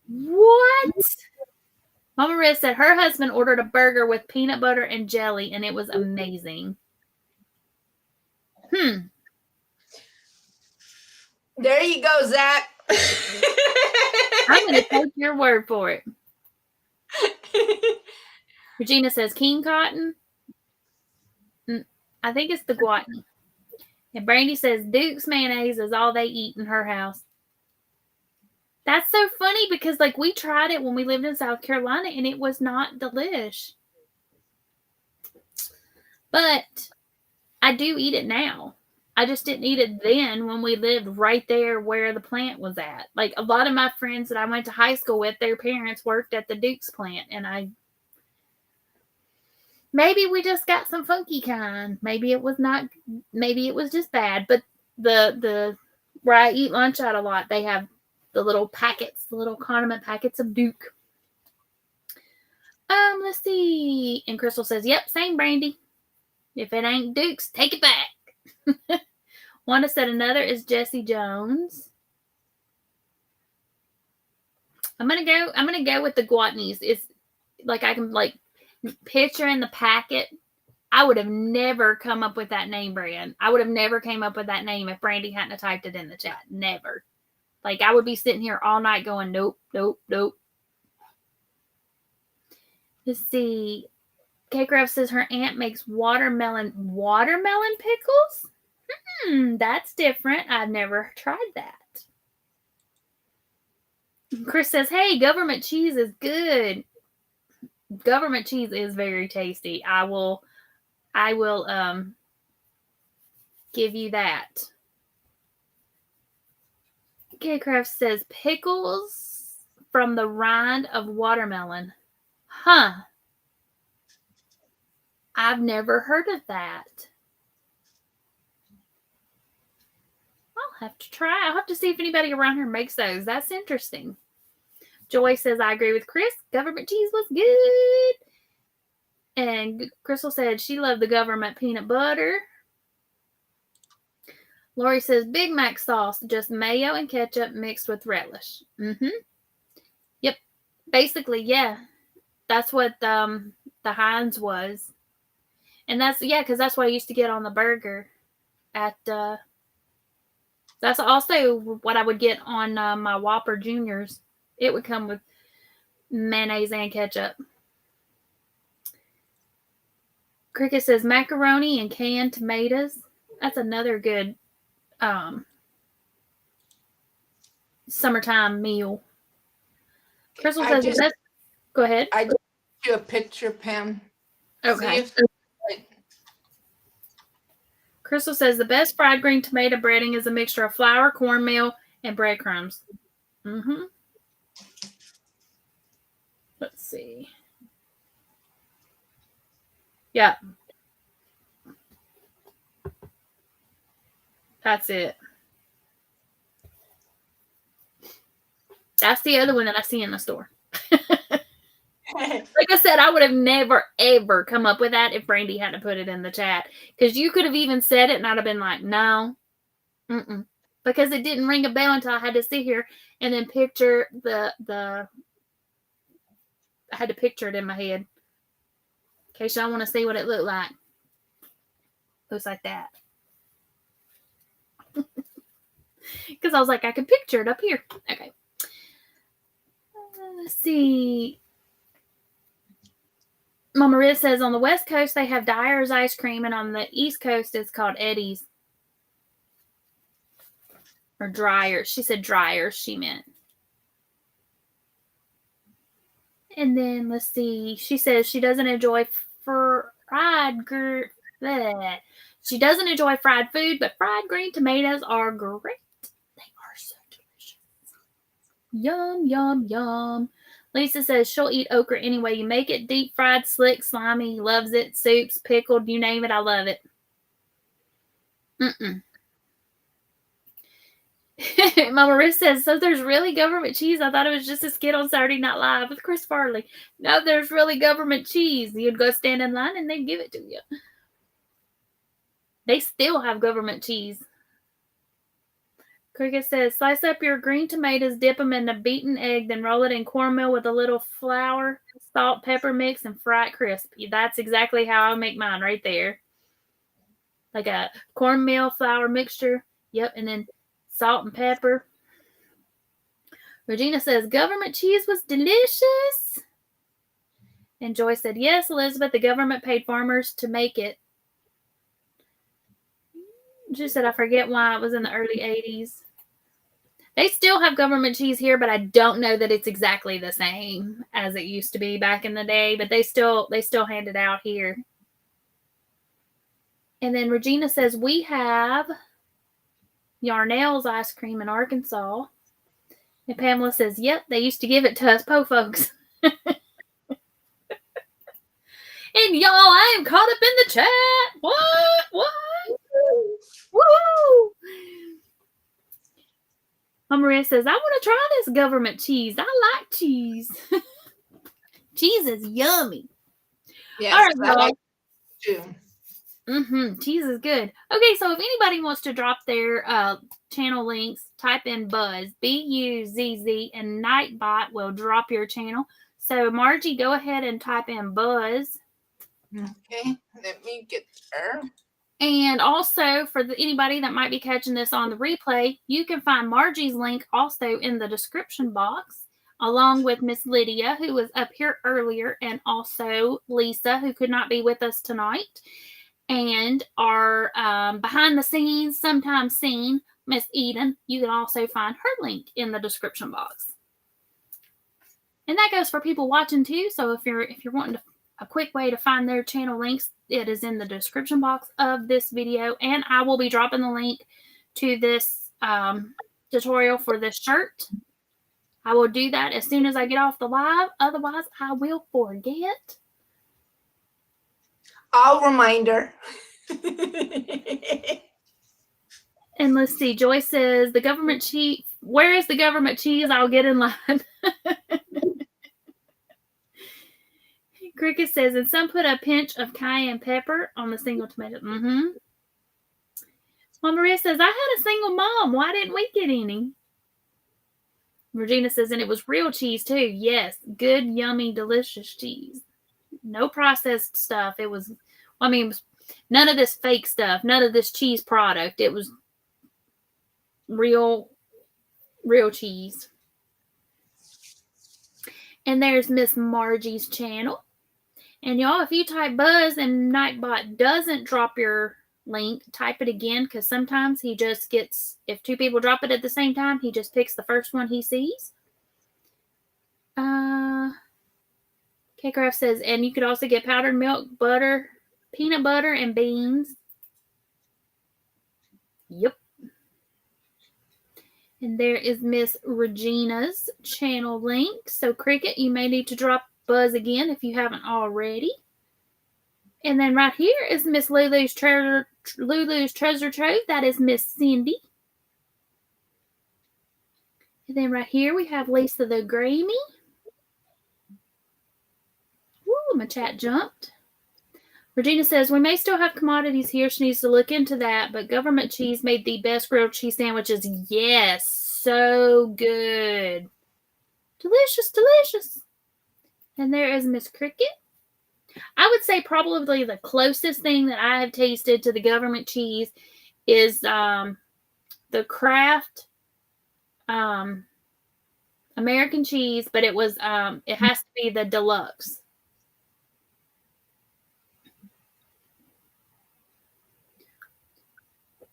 What? Mama Riz said her husband ordered a burger with peanut butter and jelly, and it was amazing. There you go, Zach. I'm going to take your word for it. Regina says King Cotton. I think it's the guatni. And Brandy says Duke's mayonnaise is all they eat in her house. That's so funny because we tried it when we lived in South Carolina and it was not delish. But I do eat it now. I just didn't eat it then when we lived right there where the plant was at. Like a lot of my friends that I went to high school with, their parents worked at the Duke's plant and maybe we just got some funky kind. Maybe it was just bad. But the where I eat lunch at a lot, they have the little packets, the little condiment packets of Duke. Let's see. And Crystal says, yep, same Brandy. If it ain't Duke's, take it back. Wanda said another is Jesse Jones. I'm gonna go with the Guatney's. It's like I can like picture in the packet. I would have never come up with that name brand. I would have never came up with that name if Brandy hadn't typed it in the chat. Never. Like I would be sitting here all night going, nope, nope, nope. Let's see. K-Craft says her aunt makes watermelon pickles. That's different. I've never tried that. Chris says, hey, government cheese is good. Government cheese is very tasty. I will give you that. K-Craft says pickles from the rind of watermelon. Huh. I've never heard of that. I'll have to try. I'll have to see if anybody around here makes those. That's interesting. Joy says, I agree with Chris. Government cheese was good. And Crystal said she loved the government peanut butter. Lori says, Big Mac sauce, just mayo and ketchup mixed with relish. Yep. Basically, yeah. That's what the Heinz was. And because that's what I used to get on the burger at, that's also what I would get on my Whopper Juniors. It would come with mayonnaise and ketchup. Cricket says macaroni and canned tomatoes. That's another good summertime meal. Crystal says, go ahead. I just sent you a picture, Pam. Okay. Crystal says the best fried green tomato breading is a mixture of flour, cornmeal, and breadcrumbs. Let's see. Yeah. That's it. That's the other one that I see in the store. Like I said, I would have never, ever come up with that if Brandy hadn't put it in the chat. Because you could have even said it and I'd have been like, no. Because it didn't ring a bell until I had to sit here and then picture I had to picture it in my head. In case y'all want to see what it looked like. Looks like that. Because I was like, I could picture it up here. Okay. Let's see. Mama Riz says on the West Coast they have Dyer's ice cream, and on the East Coast it's called Eddie's. Or Dryers. She said Dryers, she meant. And then let's see. She says she doesn't enjoy She doesn't enjoy fried food, but fried green tomatoes are great. They are so delicious. Yum, yum, yum. Lisa says she'll eat okra any way you make it. Deep fried, slick, slimy. Loves it. Soups, pickled, you name it. I love it. Mama Riz says, so there's really government cheese? I thought it was just a skit on Saturday Night Live with Chris Farley. No, there's really government cheese. You'd go stand in line and they'd give it to you. They still have government cheese. Cricket says, slice up your green tomatoes, dip them in a beaten egg, then roll it in cornmeal with a little flour, salt, pepper mix, and fry it crispy. That's exactly how I make mine right there. Like a cornmeal flour mixture. Yep, and then salt and pepper. Regina says, government cheese was delicious. And Joy said, yes, Elizabeth, the government paid farmers to make it. She said, I forget why it was in the early 80s. They still have government cheese here, but I don't know that it's exactly the same as it used to be back in the day. But they still hand it out here. And then Regina says, we have Yarnell's ice cream in Arkansas. And Pamela says, yep, they used to give it to us po folks. And y'all, I am caught up in the chat. What? Woo! Maria says, I want to try this government cheese. I like cheese. Cheese is yummy. Yes, All right, I y'all. like it too. Cheese is good. Okay, so if anybody wants to drop their channel links, type in Buzz, BUZZ, and Nightbot will drop your channel. So Margie, go ahead and type in Buzz. Okay, let me get there. And also, for anybody that might be catching this on the replay, you can find Margie's link also in the description box, along with Miss Lydia, who was up here earlier, and also Lisa, who could not be with us tonight. And our behind the scenes, sometimes seen, Miss Eden. You can also find her link in the description box. And that goes for people watching too. So if you're wanting a quick way to find their channel links, it is in the description box of this video. And I will be dropping the link to this tutorial for this shirt. I will do that as soon as I get off the live. Otherwise, I will forget. I'll remind her. And let's see. Joyce says, the government cheese. Where is the government cheese? I'll get in line. Cricket says, and some put a pinch of cayenne pepper on the single tomato. Mom Maria says, I had a single mom. Why didn't we get any? Regina says, and it was real cheese too. Yes. Good, yummy, delicious cheese. No processed stuff. It was, it was none of this fake stuff. None of this cheese product. It was real cheese. And there's Miss Margie's channel. And y'all, if you type Buzz and Nightbot doesn't drop your link, type it again, because sometimes he just gets, if two people drop it at the same time, he just picks the first one he sees. K-Craft says, and you could also get powdered milk, butter, peanut butter, and beans. Yep. And there is Miss Regina's channel link. So, Cricket, you may need to drop Buzz again if you haven't already. And then right here is Miss Lulu's treasure trove. That is Miss Cindy. And then right here we have Lisa the Grammy. Woo, my chat jumped. Regina says, we may still have commodities here. She needs to look into that. But government cheese made the best grilled cheese sandwiches. Yes, so good. Delicious, delicious. And there is Miss Cricket. I would say probably the closest thing that I have tasted to the government cheese is the Kraft American cheese, but it was it has to be the deluxe.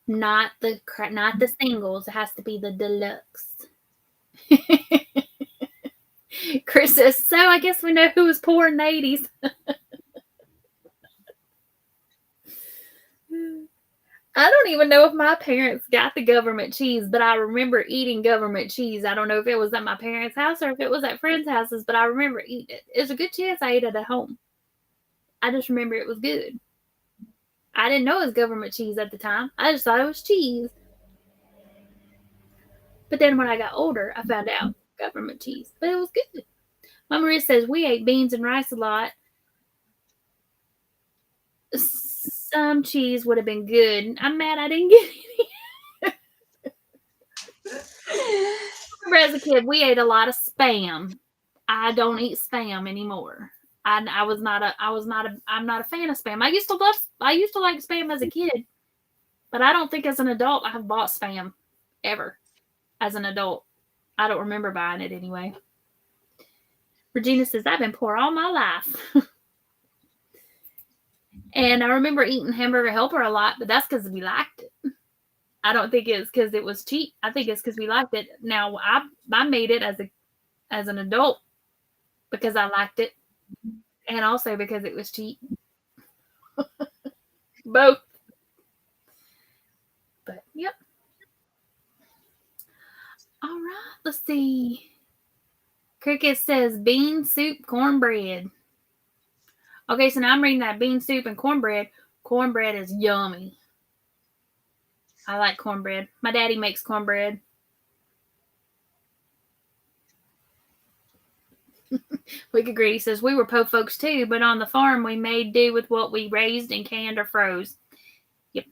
Not the singles. It has to be the deluxe. Chris says, so I guess we know who was poor in the 80s. I don't even know if my parents got the government cheese, but I remember eating government cheese. I don't know if it was at my parents' house or if it was at friends' houses, but I remember eating it. It's a good chance I ate it at home. I just remember it was good. I didn't know it was government cheese at the time. I just thought it was cheese. But then when I got older, I found out government cheese. But it was good. Mama Maria says, we ate beans and rice a lot. Some cheese would have been good. I'm mad I didn't get any. As a kid, we ate a lot of Spam. I don't eat Spam anymore. I'm not a fan of Spam. I used to like Spam as a kid, but I don't think as an adult I have bought Spam ever. As an adult, I don't remember buying it anyway. Regina says, I've been poor all my life. And I remember eating Hamburger Helper a lot, but that's because we liked it. I don't think it's because it was cheap. I think it's because we liked it. Now, I made it as an adult because I liked it, and also because it was cheap. Both. But, yep. All right, let's see. Cricket says bean soup cornbread. Okay, so now I'm reading that bean soup and cornbread. Cornbread is yummy. I like cornbread. My daddy makes cornbread. Wicked Greedy says, we were po folks too, but on the farm we made do with what we raised and canned or froze. Yep.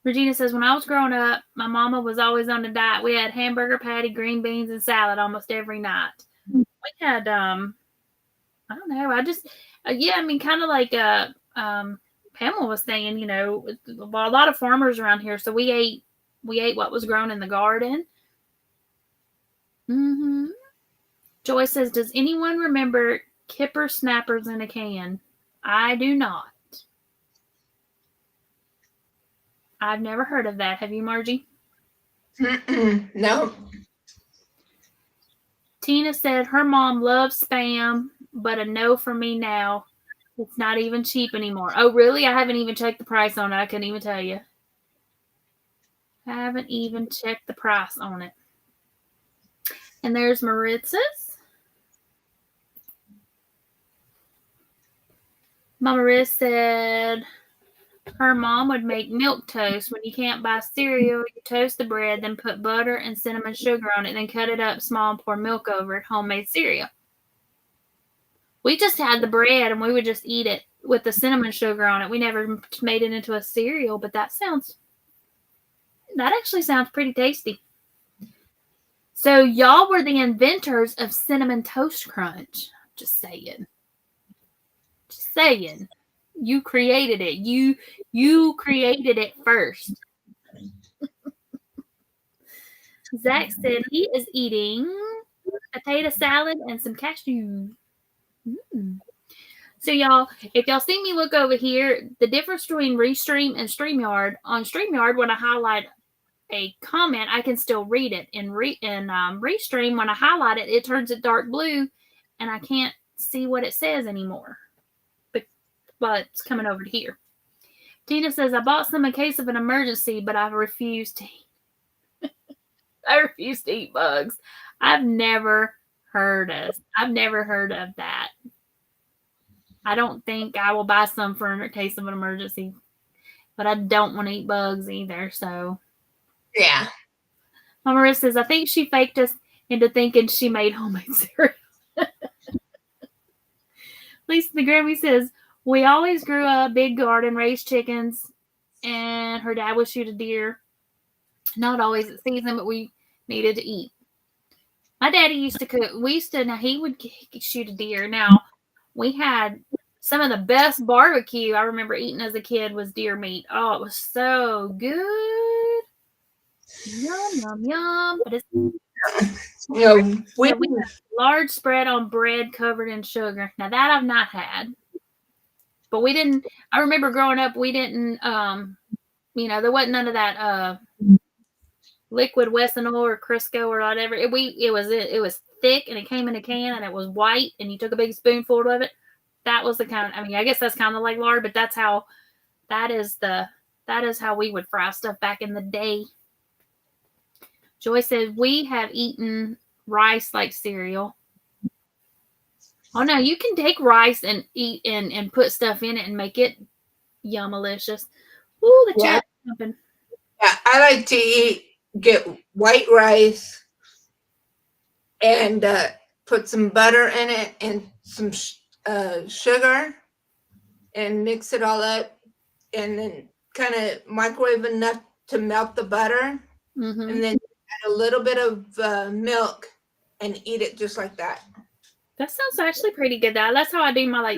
Regina says, when I was growing up, my mama was always on a diet. We had hamburger patty, green beans, and salad almost every night. We had, I don't know, kind of like Pamela was saying, you know, a lot of farmers around here, so we ate what was grown in the garden. Mm-hmm. Joy says, does anyone remember Kipper Snappers in a can? I do not. I've never heard of that. Have you, Margie? No. Tina said her mom loves Spam, but a no for me now. It's not even cheap anymore. Oh, really? I haven't even checked the price on it. I couldn't even tell you. I haven't even checked the price on it. And there's Maritza's. Mama Riz said her mom would make milk toast. When you can't buy cereal, you toast the bread, then put butter and cinnamon sugar on it, then cut it up small and pour milk over it. Homemade cereal. We just had the bread and we would just eat it with the cinnamon sugar on it. We never made it into a cereal, but that actually sounds pretty tasty. So y'all were the inventors of Cinnamon Toast Crunch. Just saying. You created it. You created it first. Zach said he is eating potato salad and some cashews. So y'all, if y'all see me look over here, the difference between Restream and StreamYard, on StreamYard, when I highlight a comment, I can still read it. In Restream, when I highlight it, it turns it dark blue, and I can't see what it says anymore. But it's coming over to here. Tina says, I bought some in case of an emergency, but I refuse to eat. I refuse to eat bugs. I've never heard of that. I don't think I will buy some for in case of an emergency, but I don't want to eat bugs either. So, yeah. Mama Riz says, I think she faked us into thinking she made homemade cereal. Lisa the Grammy says, we always grew up, big garden, raised chickens, and her dad would shoot a deer. Not always at season, but we needed to eat. My daddy used to cook. He would shoot a deer. Now, we had some of the best barbecue I remember eating as a kid was deer meat. Oh, it was so good. Yum, yum, yum. But it's we had a large spread on bread covered in sugar. Now, that I've not had. But we didn't, I remember growing up, we didn't, there wasn't none of that liquid Wesson or Crisco or whatever. It was thick and it came in a can and it was white and you took a big spoonful of it. That was the kind of, I guess that's kind of like lard, but that is how we would fry stuff back in the day. Joy said, we have eaten rice like cereal. Oh no, you can take rice and eat and put stuff in it and make it yummalicious. Ooh, the chat's jumping. Yeah, I like to get white rice and put some butter in it and some sugar and mix it all up and then kind of microwave enough to melt the butter and then add a little bit of milk and eat it just like that. That sounds actually pretty good. That's how I do my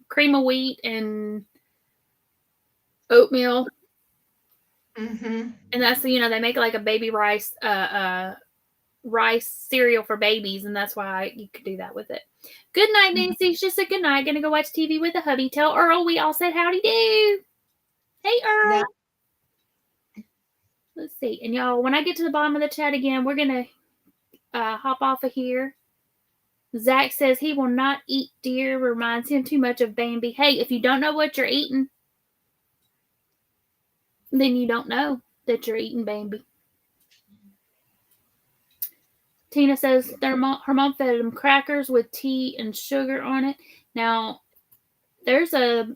cream of wheat and oatmeal. And that's, they make like a baby rice rice cereal for babies, and that's why you could do that with it. Good night, Nancy. She said good night. Gonna go watch TV with the hubby. Tell Earl we all said howdy do. Hey, Earl. No. Let's see. And y'all, when I get to the bottom of the chat again, we're gonna hop off of here. Zach says he will not eat deer. Reminds him too much of Bambi. Hey, if you don't know what you're eating, then you don't know that you're eating Bambi. Tina says her mom fed them crackers with tea and sugar on it. Now, there's a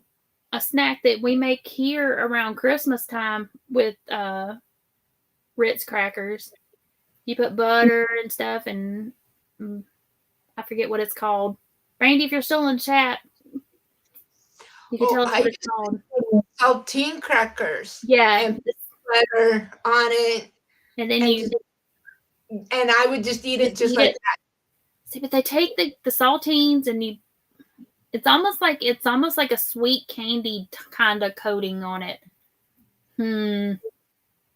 snack that we make here around Christmas time with Ritz crackers. You put butter and stuff, and I forget what it's called. Randy, if you're still in chat, you can tell us what it's called. Saltine crackers. Yeah. And butter on it. And then and I would just eat it just like that. See, but they take the saltines and it's almost like a sweet candy kind of coating on it.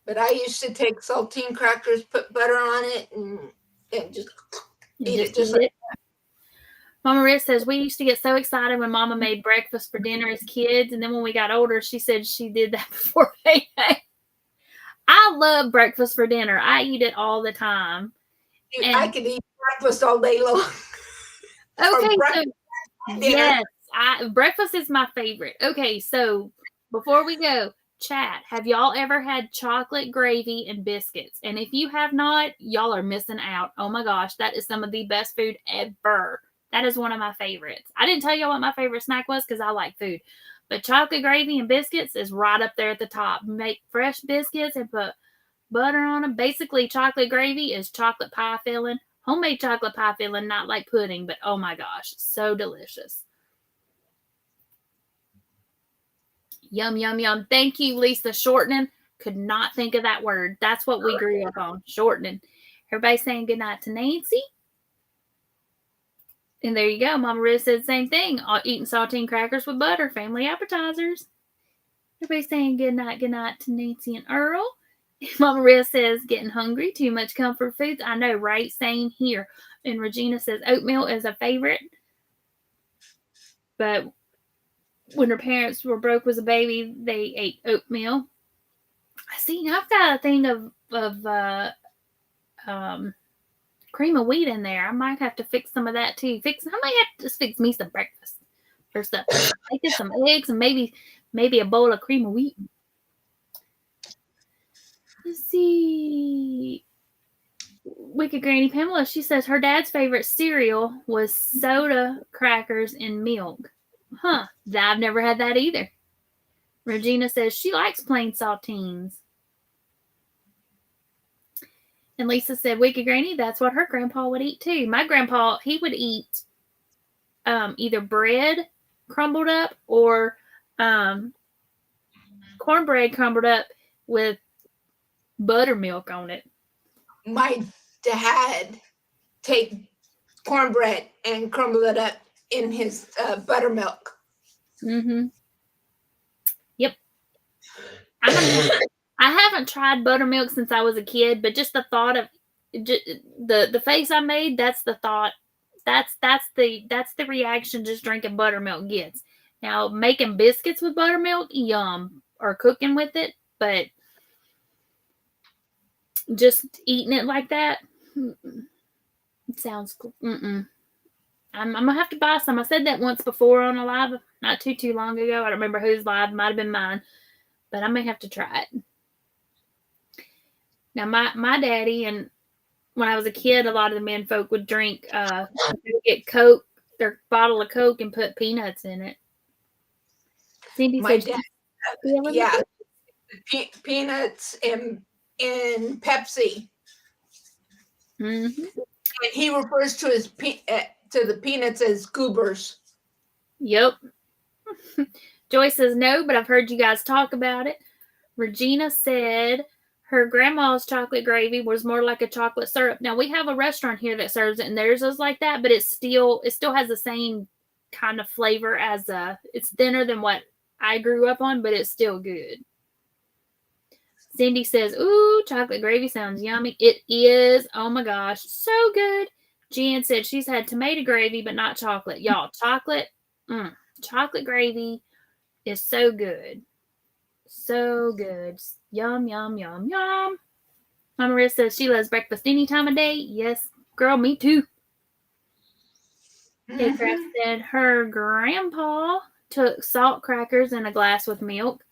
But I used to take saltine crackers, put butter on it, and just eat it just like that. Mama Riz says, we used to get so excited when Mama made breakfast for dinner as kids, and then when we got older, she said she did that before payday. I love breakfast for dinner. I eat it all the time. I could eat breakfast all day long. Okay, so yes, breakfast is my favorite. Okay, so before we go, chat, have y'all ever had chocolate gravy and biscuits? And if you have not, y'all are missing out. Oh my gosh, that is some of the best food ever. That is one of my favorites. I didn't tell y'all what my favorite snack was because I like food. But chocolate gravy and biscuits is right up there at the top. Make fresh biscuits and put butter on them. Basically, chocolate gravy is chocolate pie filling. Homemade chocolate pie filling, not like pudding, but oh my gosh, so delicious. Yum, yum, yum. Thank you, Lisa. Shortening. Could not think of that word. That's what we grew up on, shortening. Everybody saying goodnight to Nancy. And there you go. Mama Riz said the same thing. Eating saltine crackers with butter. Family appetizers. Everybody saying goodnight to Nancy and Earl. Mama Riz says, getting hungry. Too much comfort foods. I know, right? Same here. And Regina says, oatmeal is a favorite. But when her parents were broke as a baby, they ate oatmeal. See, I've got a thing of cream of wheat in there. I might have to fix some of that too. I might have to just fix me some breakfast or stuff. Make some eggs and maybe a bowl of cream of wheat. Let's see. Wicked Granny Pamela, she says her dad's favorite cereal was soda crackers and milk. Huh. I've never had that either. Regina says she likes plain saltines. And Lisa said, Wicked Granny, that's what her grandpa would eat too. My grandpa, he would eat either bread crumbled up or cornbread crumbled up with buttermilk on it. My dad take cornbread and crumble it up in his buttermilk. Mm-hmm. Yep. I haven't tried buttermilk since I was a kid, but just the thought of the face I made, that's the thought. That's the reaction just drinking buttermilk gets. Now, making biscuits with buttermilk, yum, or cooking with it, but just eating it like that, it sounds cool. I'm gonna have to buy some. I said that once before on a live, not too long ago. I don't remember whose live, might have been mine, but I may have to try it. Now, my daddy, and when I was a kid, a lot of the men folk would drink, get Coke, their bottle of Coke, and put peanuts in it. Cindy My said, dad, peanuts in Pepsi. Mm-hmm. And he refers to the peanuts as goobers. Yep. Joyce says no, but I've heard you guys talk about it. Regina said her grandma's chocolate gravy was more like a chocolate syrup. Now, we have a restaurant here that serves it, and theirs is like that, but it still has the same kind of flavor as it's thinner than what I grew up on, but it's still good. Cindy says, ooh, chocolate gravy sounds yummy. It is. Oh my gosh, so good. Jan said she's had tomato gravy, but not chocolate. Y'all, chocolate gravy is so good. So good. Yum, yum, yum, yum. Mama Riz says she loves breakfast any time of day. Yes, girl, me too. Mm-hmm. Craft said her grandpa took salt crackers and a glass with milk.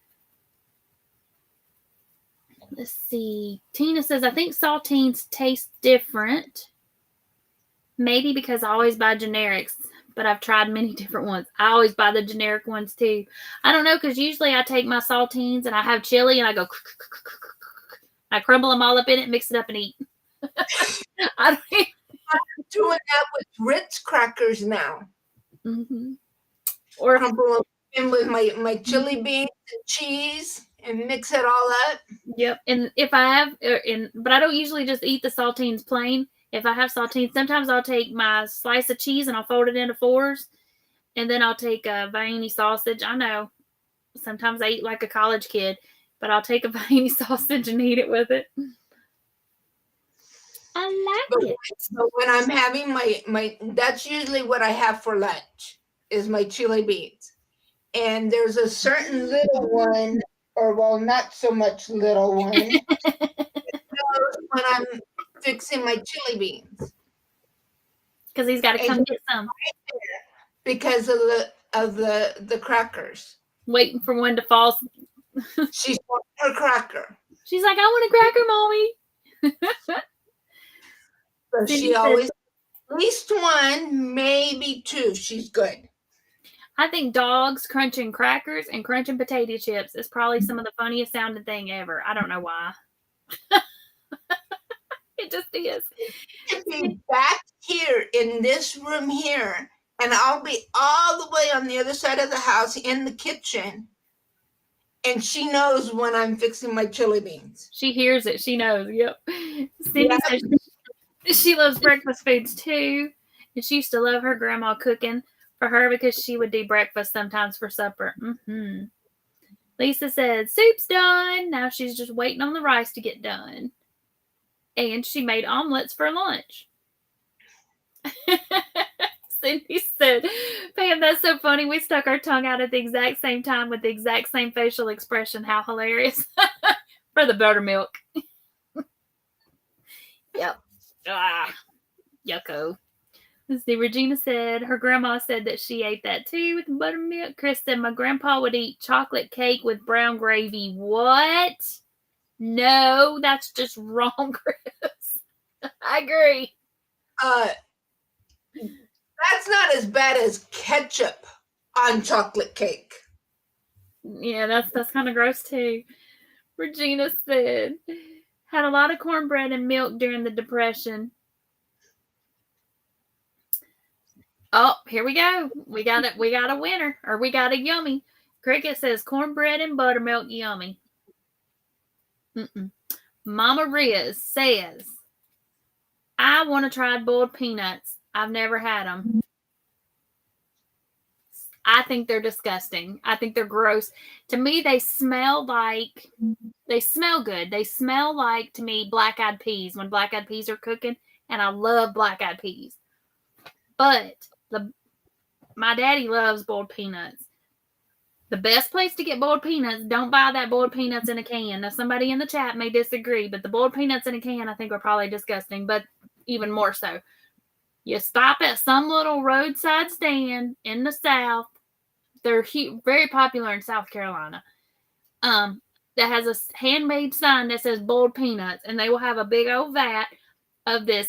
Let's see. Tina says, I think saltines taste different. Maybe because I always buy generics, but I've tried many different ones. I always buy the generic ones too. I don't know, because usually I take my saltines and I have chili and I go, I crumble them all up in it, mix it up and eat. I don't Doing that with Ritz crackers now. mm-hmm. Or Crumble them in with my chili beans and cheese and mix it all up. yep. And if I have, but I don't usually just eat the saltines plain. If I have saltines, sometimes I'll take my slice of cheese and I'll fold it into fours, and then I'll take a Vienna sausage. I know sometimes I eat like a college kid, but I'll take a Vienna sausage and eat it with it. I like it. So when I'm having my that's usually what I have for lunch is my chili beans. And there's a certain little one, or well, not so much little one, when I'm fixing my chili beans. Because he's got to come get some. Because of the crackers. Waiting for one to fall. She's want her cracker. She's like, I want a cracker, Mommy. So she always, at least one, maybe two. She's good. I think dogs crunching crackers and crunching potato chips is probably some of the funniest sounding thing ever. I don't know why. It just is. She'll be back here in this room here, and I'll be all the way on the other side of the house in the kitchen. And she knows when I'm fixing my chili beans. She hears it. She knows. Yep. Cindy says she loves breakfast foods too. And she used to love her grandma cooking for her because she would do breakfast sometimes for supper. Mm-hmm. Lisa said, soup's done. Now she's just waiting on the rice to get done. And she made omelets for lunch. Cindy said, Pam, that's so funny. We stuck our tongue out at the exact same time with the exact same facial expression. How hilarious. For the buttermilk. Yep. Ah, yucko. Let's see. Regina said her grandma said that she ate that too with buttermilk. Chris said my grandpa would eat chocolate cake with brown gravy. What? No, that's just wrong, Chris. I agree. That's not as bad as ketchup on chocolate cake. Yeah, that's kind of gross too. Regina said had a lot of cornbread and milk during the Depression. Oh, here we go. We got it. We got a winner, or we got a yummy. Cricket says cornbread and buttermilk yummy. Mama Riz says, I want to try boiled peanuts. I've never had them. I think they're disgusting. I think they're gross. To me, they smell good. They smell like, to me, black-eyed peas when black-eyed peas are cooking, and I love black-eyed peas. But my daddy loves boiled peanuts. The best place to get boiled peanuts, don't buy that boiled peanuts in a can. Now, somebody in the chat may disagree, but the boiled peanuts in a can, I think, are probably disgusting, but even more so. You stop at some little roadside stand in the South. They're very popular in South Carolina. That has a handmade sign that says boiled peanuts, and they will have a big old vat of this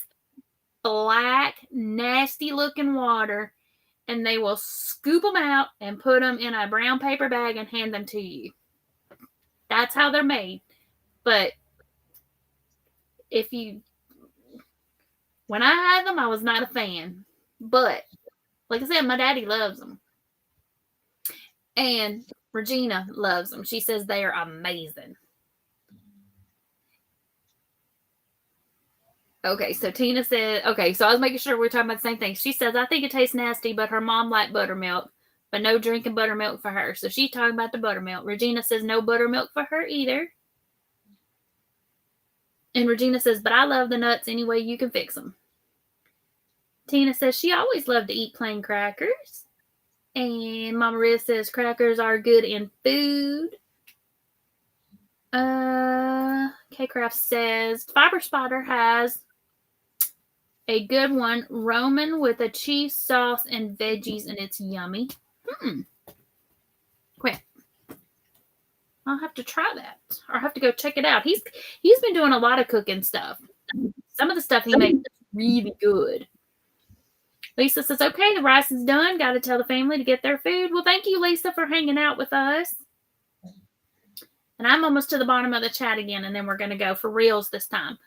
black, nasty-looking water, and they will scoop them out and put them in a brown paper bag and hand them to you. That's how they're made. But when I had them, I was not a fan. But, like I said, my daddy loves them. And Regina loves them. She says they are amazing. Okay, so Tina said, okay, so I was making sure we were talking about the same thing. She says, I think it tastes nasty, but her mom liked buttermilk, but no drinking buttermilk for her. So she's talking about the buttermilk. Regina says no buttermilk for her either. And Regina says, but I love the nuts any way you can fix them. Tina says she always loved to eat plain crackers. And Mama Riz says crackers are good in food. K-Craft says Fiber Spotter has a good one, Roman with a cheese sauce and veggies, and it's yummy. Quick. I'll have to try that. Or I'll have to go check it out. He's been doing a lot of cooking stuff. Some of the stuff he makes is really good. Lisa says, okay, the rice is done. Got to tell the family to get their food. Well, thank you, Lisa, for hanging out with us. And I'm almost to the bottom of the chat again, and then we're going to go for reals this time.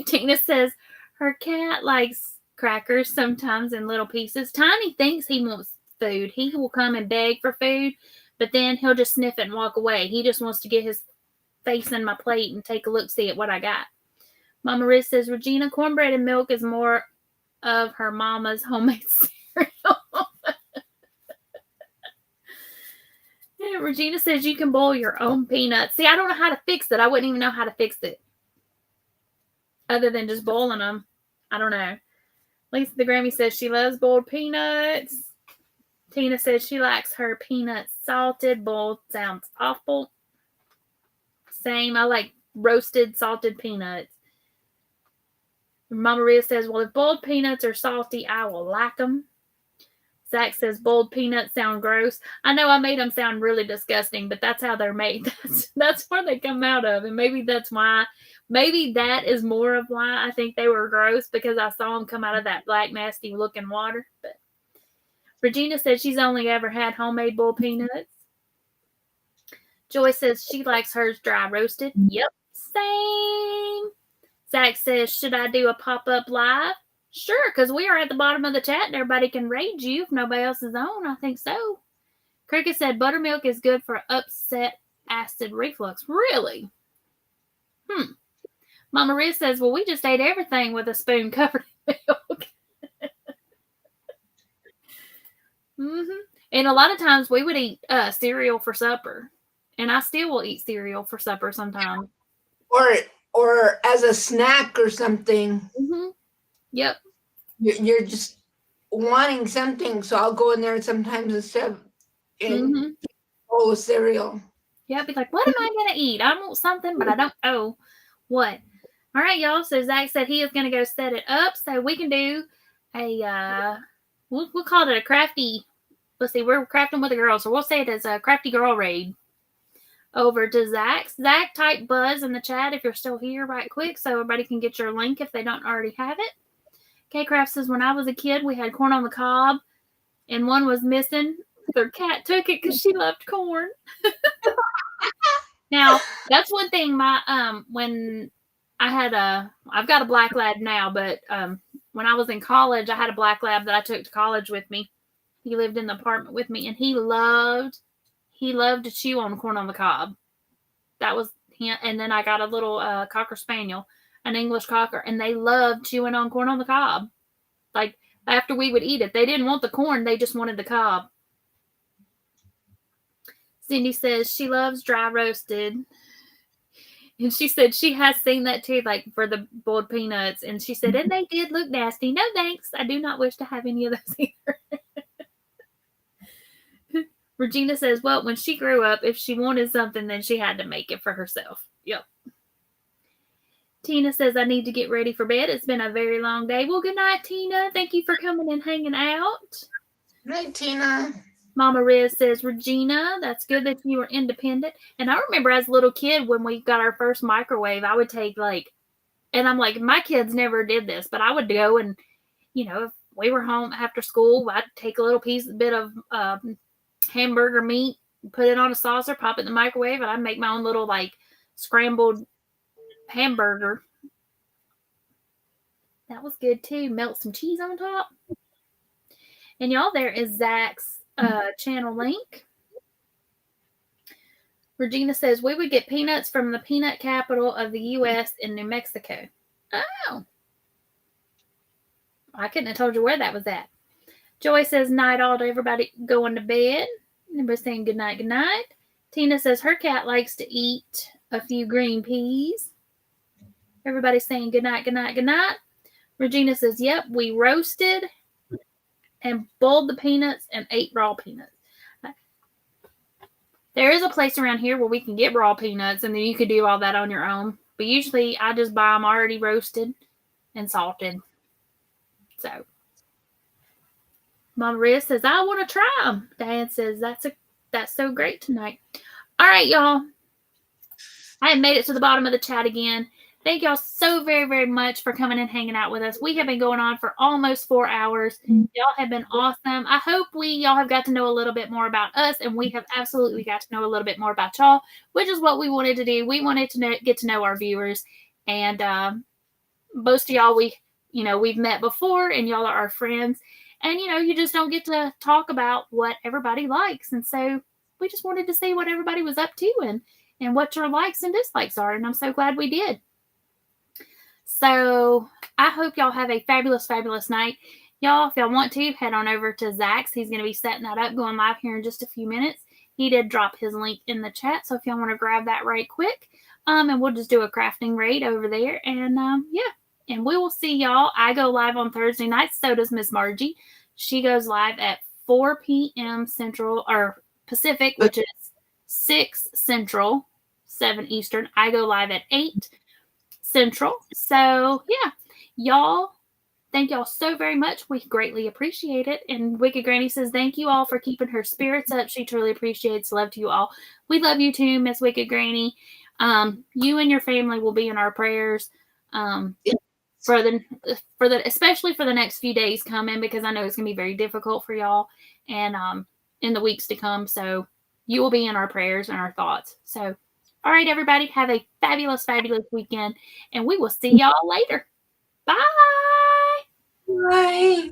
Tina says her cat likes crackers sometimes in little pieces. Tiny thinks he wants food. He will come and beg for food, but then he'll just sniff it and walk away. He just wants to get his face in my plate and take a look-see at what I got. Mama Riz says, Regina, cornbread and milk is more of her mama's homemade cereal. Yeah, Regina says you can boil your own peanuts. See, I don't know how to fix it. I wouldn't even know how to fix it. Other than just boiling them. I don't know. Lisa the Grammy says she loves boiled peanuts. Tina says she likes her peanuts salted. Boiled sounds awful. Same. I like roasted salted peanuts. Mama Maria says, well, if boiled peanuts are salty, I will like them. Zach says boiled peanuts sound gross. I know I made them sound really disgusting, but that's how they're made. That's where they come out of. And maybe that's why. Maybe that is more of why I think they were gross, because I saw them come out of that black, nasty looking water. But Regina said she's only ever had homemade boiled peanuts. Joy says she likes hers dry roasted. Yep, same. Zach says, should I do a pop-up live? Sure, because we are at the bottom of the chat and everybody can raid you if nobody else is on. I think so. Cricket said buttermilk is good for upset acid reflux. Really? Mama Riz says, well, we just ate everything with a spoon covered in milk. And a lot of times we would eat cereal for supper. And I still will eat cereal for supper sometimes. Or as a snack or something. Yep. You're just wanting something, so I'll go in there sometimes instead and bowl of cereal. Yeah, be like, what am I going to eat? I want something, but I don't know what. All right, y'all. So Zach said he is going to go set it up so we can do a, we'll call it a crafty, let's see, we're crafting with the girls, so we'll say it as a crafty girl raid. Over to Zach. Zach, type buzz in the chat if you're still here right quick so everybody can get your link if they don't already have it. K-Craft says, when I was a kid, we had corn on the cob and one was missing. Their cat took it because she loved corn. Now, that's one thing when I had I've got a black lab now, but when I was in college, I had a black lab that I took to college with me. He lived in the apartment with me and he loved to chew on corn on the cob. That was him. And then I got a little Cocker Spaniel, an English Cocker, and they loved chewing on corn on the cob. Like, after we would eat it, they didn't want the corn. They just wanted the cob. Cindy says she loves dry roasted. And she said she has seen that too, like for the boiled peanuts. And she said, and they did look nasty. No, thanks. I do not wish to have any of those either. Regina says, well, when she grew up, if she wanted something, then she had to make it for herself. Yep. Tina says, I need to get ready for bed. It's been a very long day. Well, good night, Tina. Thank you for coming and hanging out. Good night, Tina. Mama Riz says, Regina, that's good that you were independent. And I remember as a little kid when we got our first microwave, I would take and I'm like, my kids never did this, but I would go and, if we were home after school, I'd take a little bit of hamburger meat, put it on a saucer, pop it in the microwave, and I'd make my own little scrambled hamburger. That was good too. Melt some cheese on top. And y'all, there is Zach's channel link. Regina says we would get peanuts from the peanut capital of the U.S. in New Mexico. Oh. I couldn't have told you where that was at. Joy says night all to everybody going to bed. Everybody's saying good night, good night. Tina says her cat likes to eat a few green peas. Everybody's saying good night, good night, good night. Regina says, yep, we roasted and boiled the peanuts and ate raw peanuts. There is a place around here where we can get raw peanuts and then you can do all that on your own. But usually I just buy them already roasted and salted. So Mama Riz says, I want to try them. Dad says, that's so great tonight. All right, y'all. I have made it to the bottom of the chat again. Thank y'all so very, very much for coming and hanging out with us. We have been going on for almost 4 hours. Y'all have been awesome. I hope y'all have got to know a little bit more about us, and we have absolutely got to know a little bit more about y'all, which is what we wanted to do. We wanted to get to know our viewers, and most of y'all we've met before, and y'all are our friends, and you just don't get to talk about what everybody likes, and so we just wanted to see what everybody was up to and what your likes and dislikes are, and I'm so glad we did. So I hope y'all have a fabulous, fabulous night. Y'all, if y'all want to, head on over to Zach's. He's going to be setting that up, going live here in just a few minutes. He did drop his link in the chat, so if y'all want to grab that right quick, and we'll just do a crafting raid over there, and yeah, and we will see y'all. I go live on Thursday nights, so does Miss Margie. She goes live at 4 p.m. Central or Pacific, which is 6 Central, 7 Eastern. I go live at 8 Central. So yeah, y'all, thank y'all so very much. We greatly appreciate it. And Wicked Granny says, thank you all for keeping her spirits up. She truly appreciates. Love to you all. We love you too, Miss Wicked Granny. You and your family will be in our prayers. For the especially for the next few days coming, because I know it's gonna be very difficult for y'all and in the weeks to come. So you will be in our prayers and our thoughts. So all right, everybody, have a fabulous, fabulous weekend, and we will see y'all later. Bye. Bye.